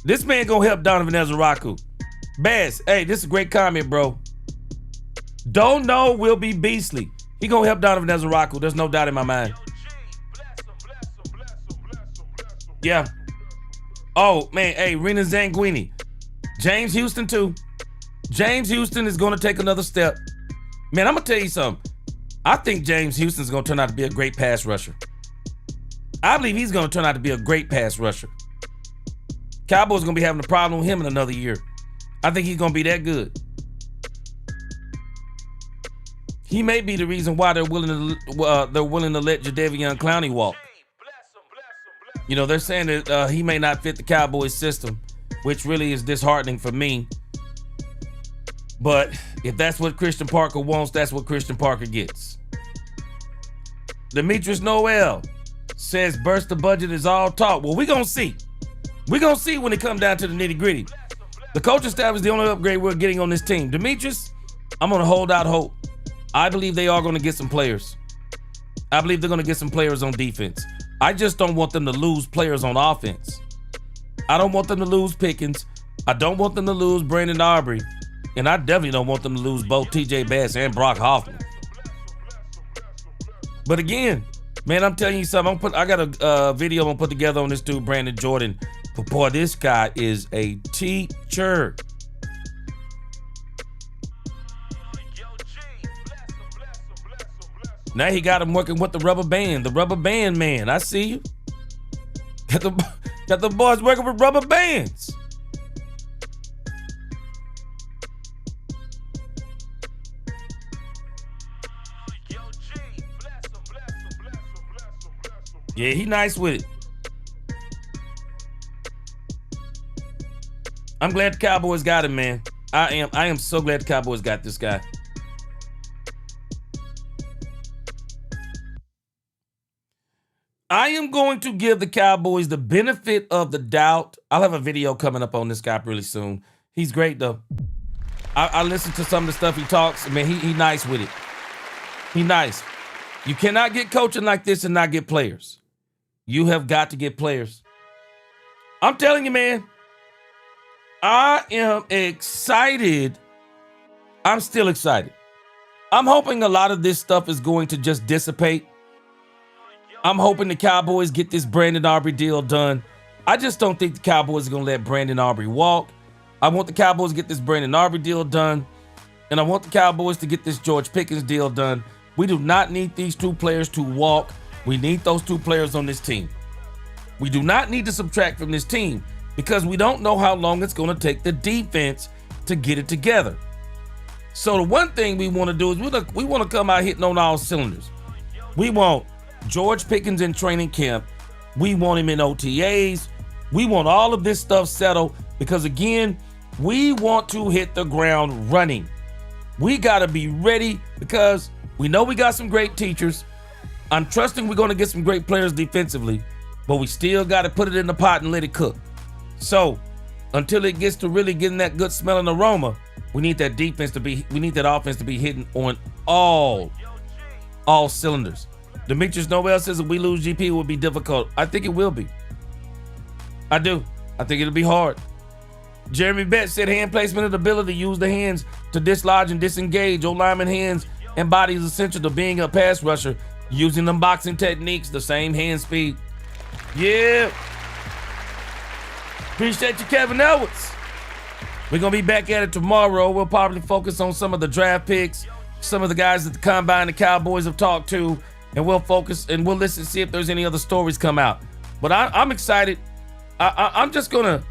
This man gonna help Donovan Ezeraku. Bass, hey, this is a great comment, bro. Don't know will be beastly. He gonna help Donovan Ezeraku. There's no doubt in my mind. Yeah. Oh, man, hey, Rena Zanguini. James Houston, too. James Houston is gonna take another step. Man, I'm gonna tell you something. I think James Houston's gonna turn out to be a great pass rusher. I believe he's going to turn out to be a great pass rusher. Cowboys going to be having a problem with him in another year. I think he's going to be that good. He may be the reason why they're willing to let Jadeveon Clowney walk. You know, they're saying that he may not fit the Cowboys system, which really is disheartening for me. But if that's what Christian Parker wants, that's what Christian Parker gets. Demetrius Noel says burst the budget is all talk. Well, we're going to see. We're going to see when it comes down to the nitty gritty. The coaching staff is the only upgrade we're getting on this team. Demetrius, I'm going to hold out hope. I believe they are going to get some players. I believe they're going to get some players on defense. I just don't want them to lose players on offense. I don't want them to lose Pickens. I don't want them to lose Brandon Aubrey. And I definitely don't want them to lose both TJ Bass and Brock Hoffman. But again, man, I'm telling you something. I got a video I'm going to put together on this dude, Brandon Jordan. But boy, this guy is a teacher. Now he got him working with the rubber band man. I see you. Got the boys working with rubber bands. Yeah, he nice with it. I'm glad the Cowboys got him, man. I am so glad the Cowboys got this guy. I am going to give the Cowboys the benefit of the doubt. I'll have a video coming up on this guy really soon. He's great, though. I listened to some of the stuff he talks. Man, he nice with it. He nice. You cannot get coaching like this and not get players. You have got to get players. I'm telling you, man. I am excited. I'm still excited. I'm hoping a lot of this stuff is going to just dissipate. I'm hoping the Cowboys get this Brandon Aubrey deal done. I just don't think the Cowboys are going to let Brandon Aubrey walk. I want the Cowboys to get this Brandon Aubrey deal done. And I want the Cowboys to get this George Pickens deal done. We do not need these two players to walk. We need those two players on this team. We do not need to subtract from this team because we don't know how long it's going to take the defense to get it together. So the one thing we want to do is we want to come out hitting on all cylinders. We want George Pickens in training camp. We want him in OTAs. We want all of this stuff settled because, again, we want to hit the ground running. We got to be ready because we know we got some great teachers. I'm trusting we're going to get some great players defensively, but we still got to put it in the pot and let it cook. So until it gets to really getting that good smelling aroma, we need that offense to be hitting on all cylinders. Demetrius Noel says if we lose GP, it will be difficult. I think it will be. I do. I think it'll be hard. Jeremy Betts said hand placement and ability to use the hands to dislodge and disengage. O-lineman hands and body is essential to being a pass rusher. Using them boxing techniques, the same hand speed. Yeah. Appreciate you, Kevin Edwards. We're going to be back at it tomorrow. We'll probably focus on some of the draft picks, some of the guys at the combine the Cowboys have talked to, and we'll focus and we'll listen to see if there's any other stories come out. But I'm excited. I'm just going to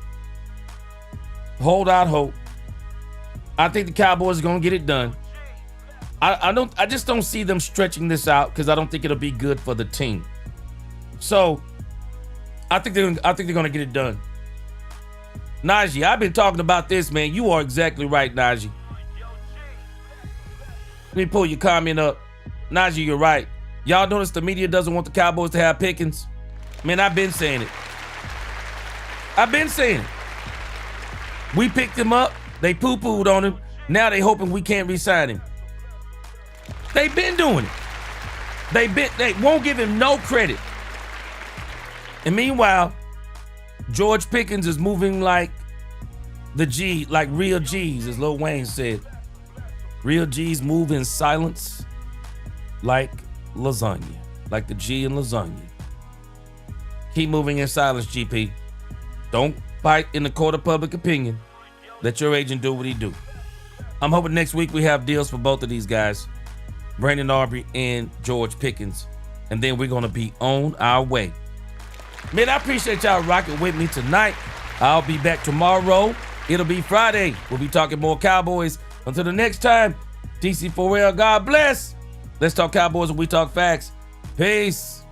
hold out hope. I think the Cowboys are going to get it done. I just don't see them stretching this out because I don't think it'll be good for the team. So I think they're going to get it done. Najee, I've been talking about this, man. You are exactly right, Najee. Let me pull your comment up. Najee, you're right. Y'all notice the media doesn't want the Cowboys to have Pickens? Man, I've been saying it. We picked him up. They poo-pooed on him. Now they hoping we can't re-sign him. They've been doing it. They won't give him no credit. And meanwhile, George Pickens is moving like like real G's, as Lil Wayne said. Real G's move in silence like lasagna, like the G in lasagna. Keep moving in silence, GP. Don't fight in the court of public opinion. Let your agent do what he do. I'm hoping next week we have deals for both of these guys, Brandon Aubrey and George Pickens, and then we're going to be on our way. Man, I appreciate y'all rocking with me tonight. I'll be back tomorrow. It'll be Friday. We'll be talking more Cowboys. Until the next time, TC4L, God bless. Let's talk Cowboys and we talk facts. Peace.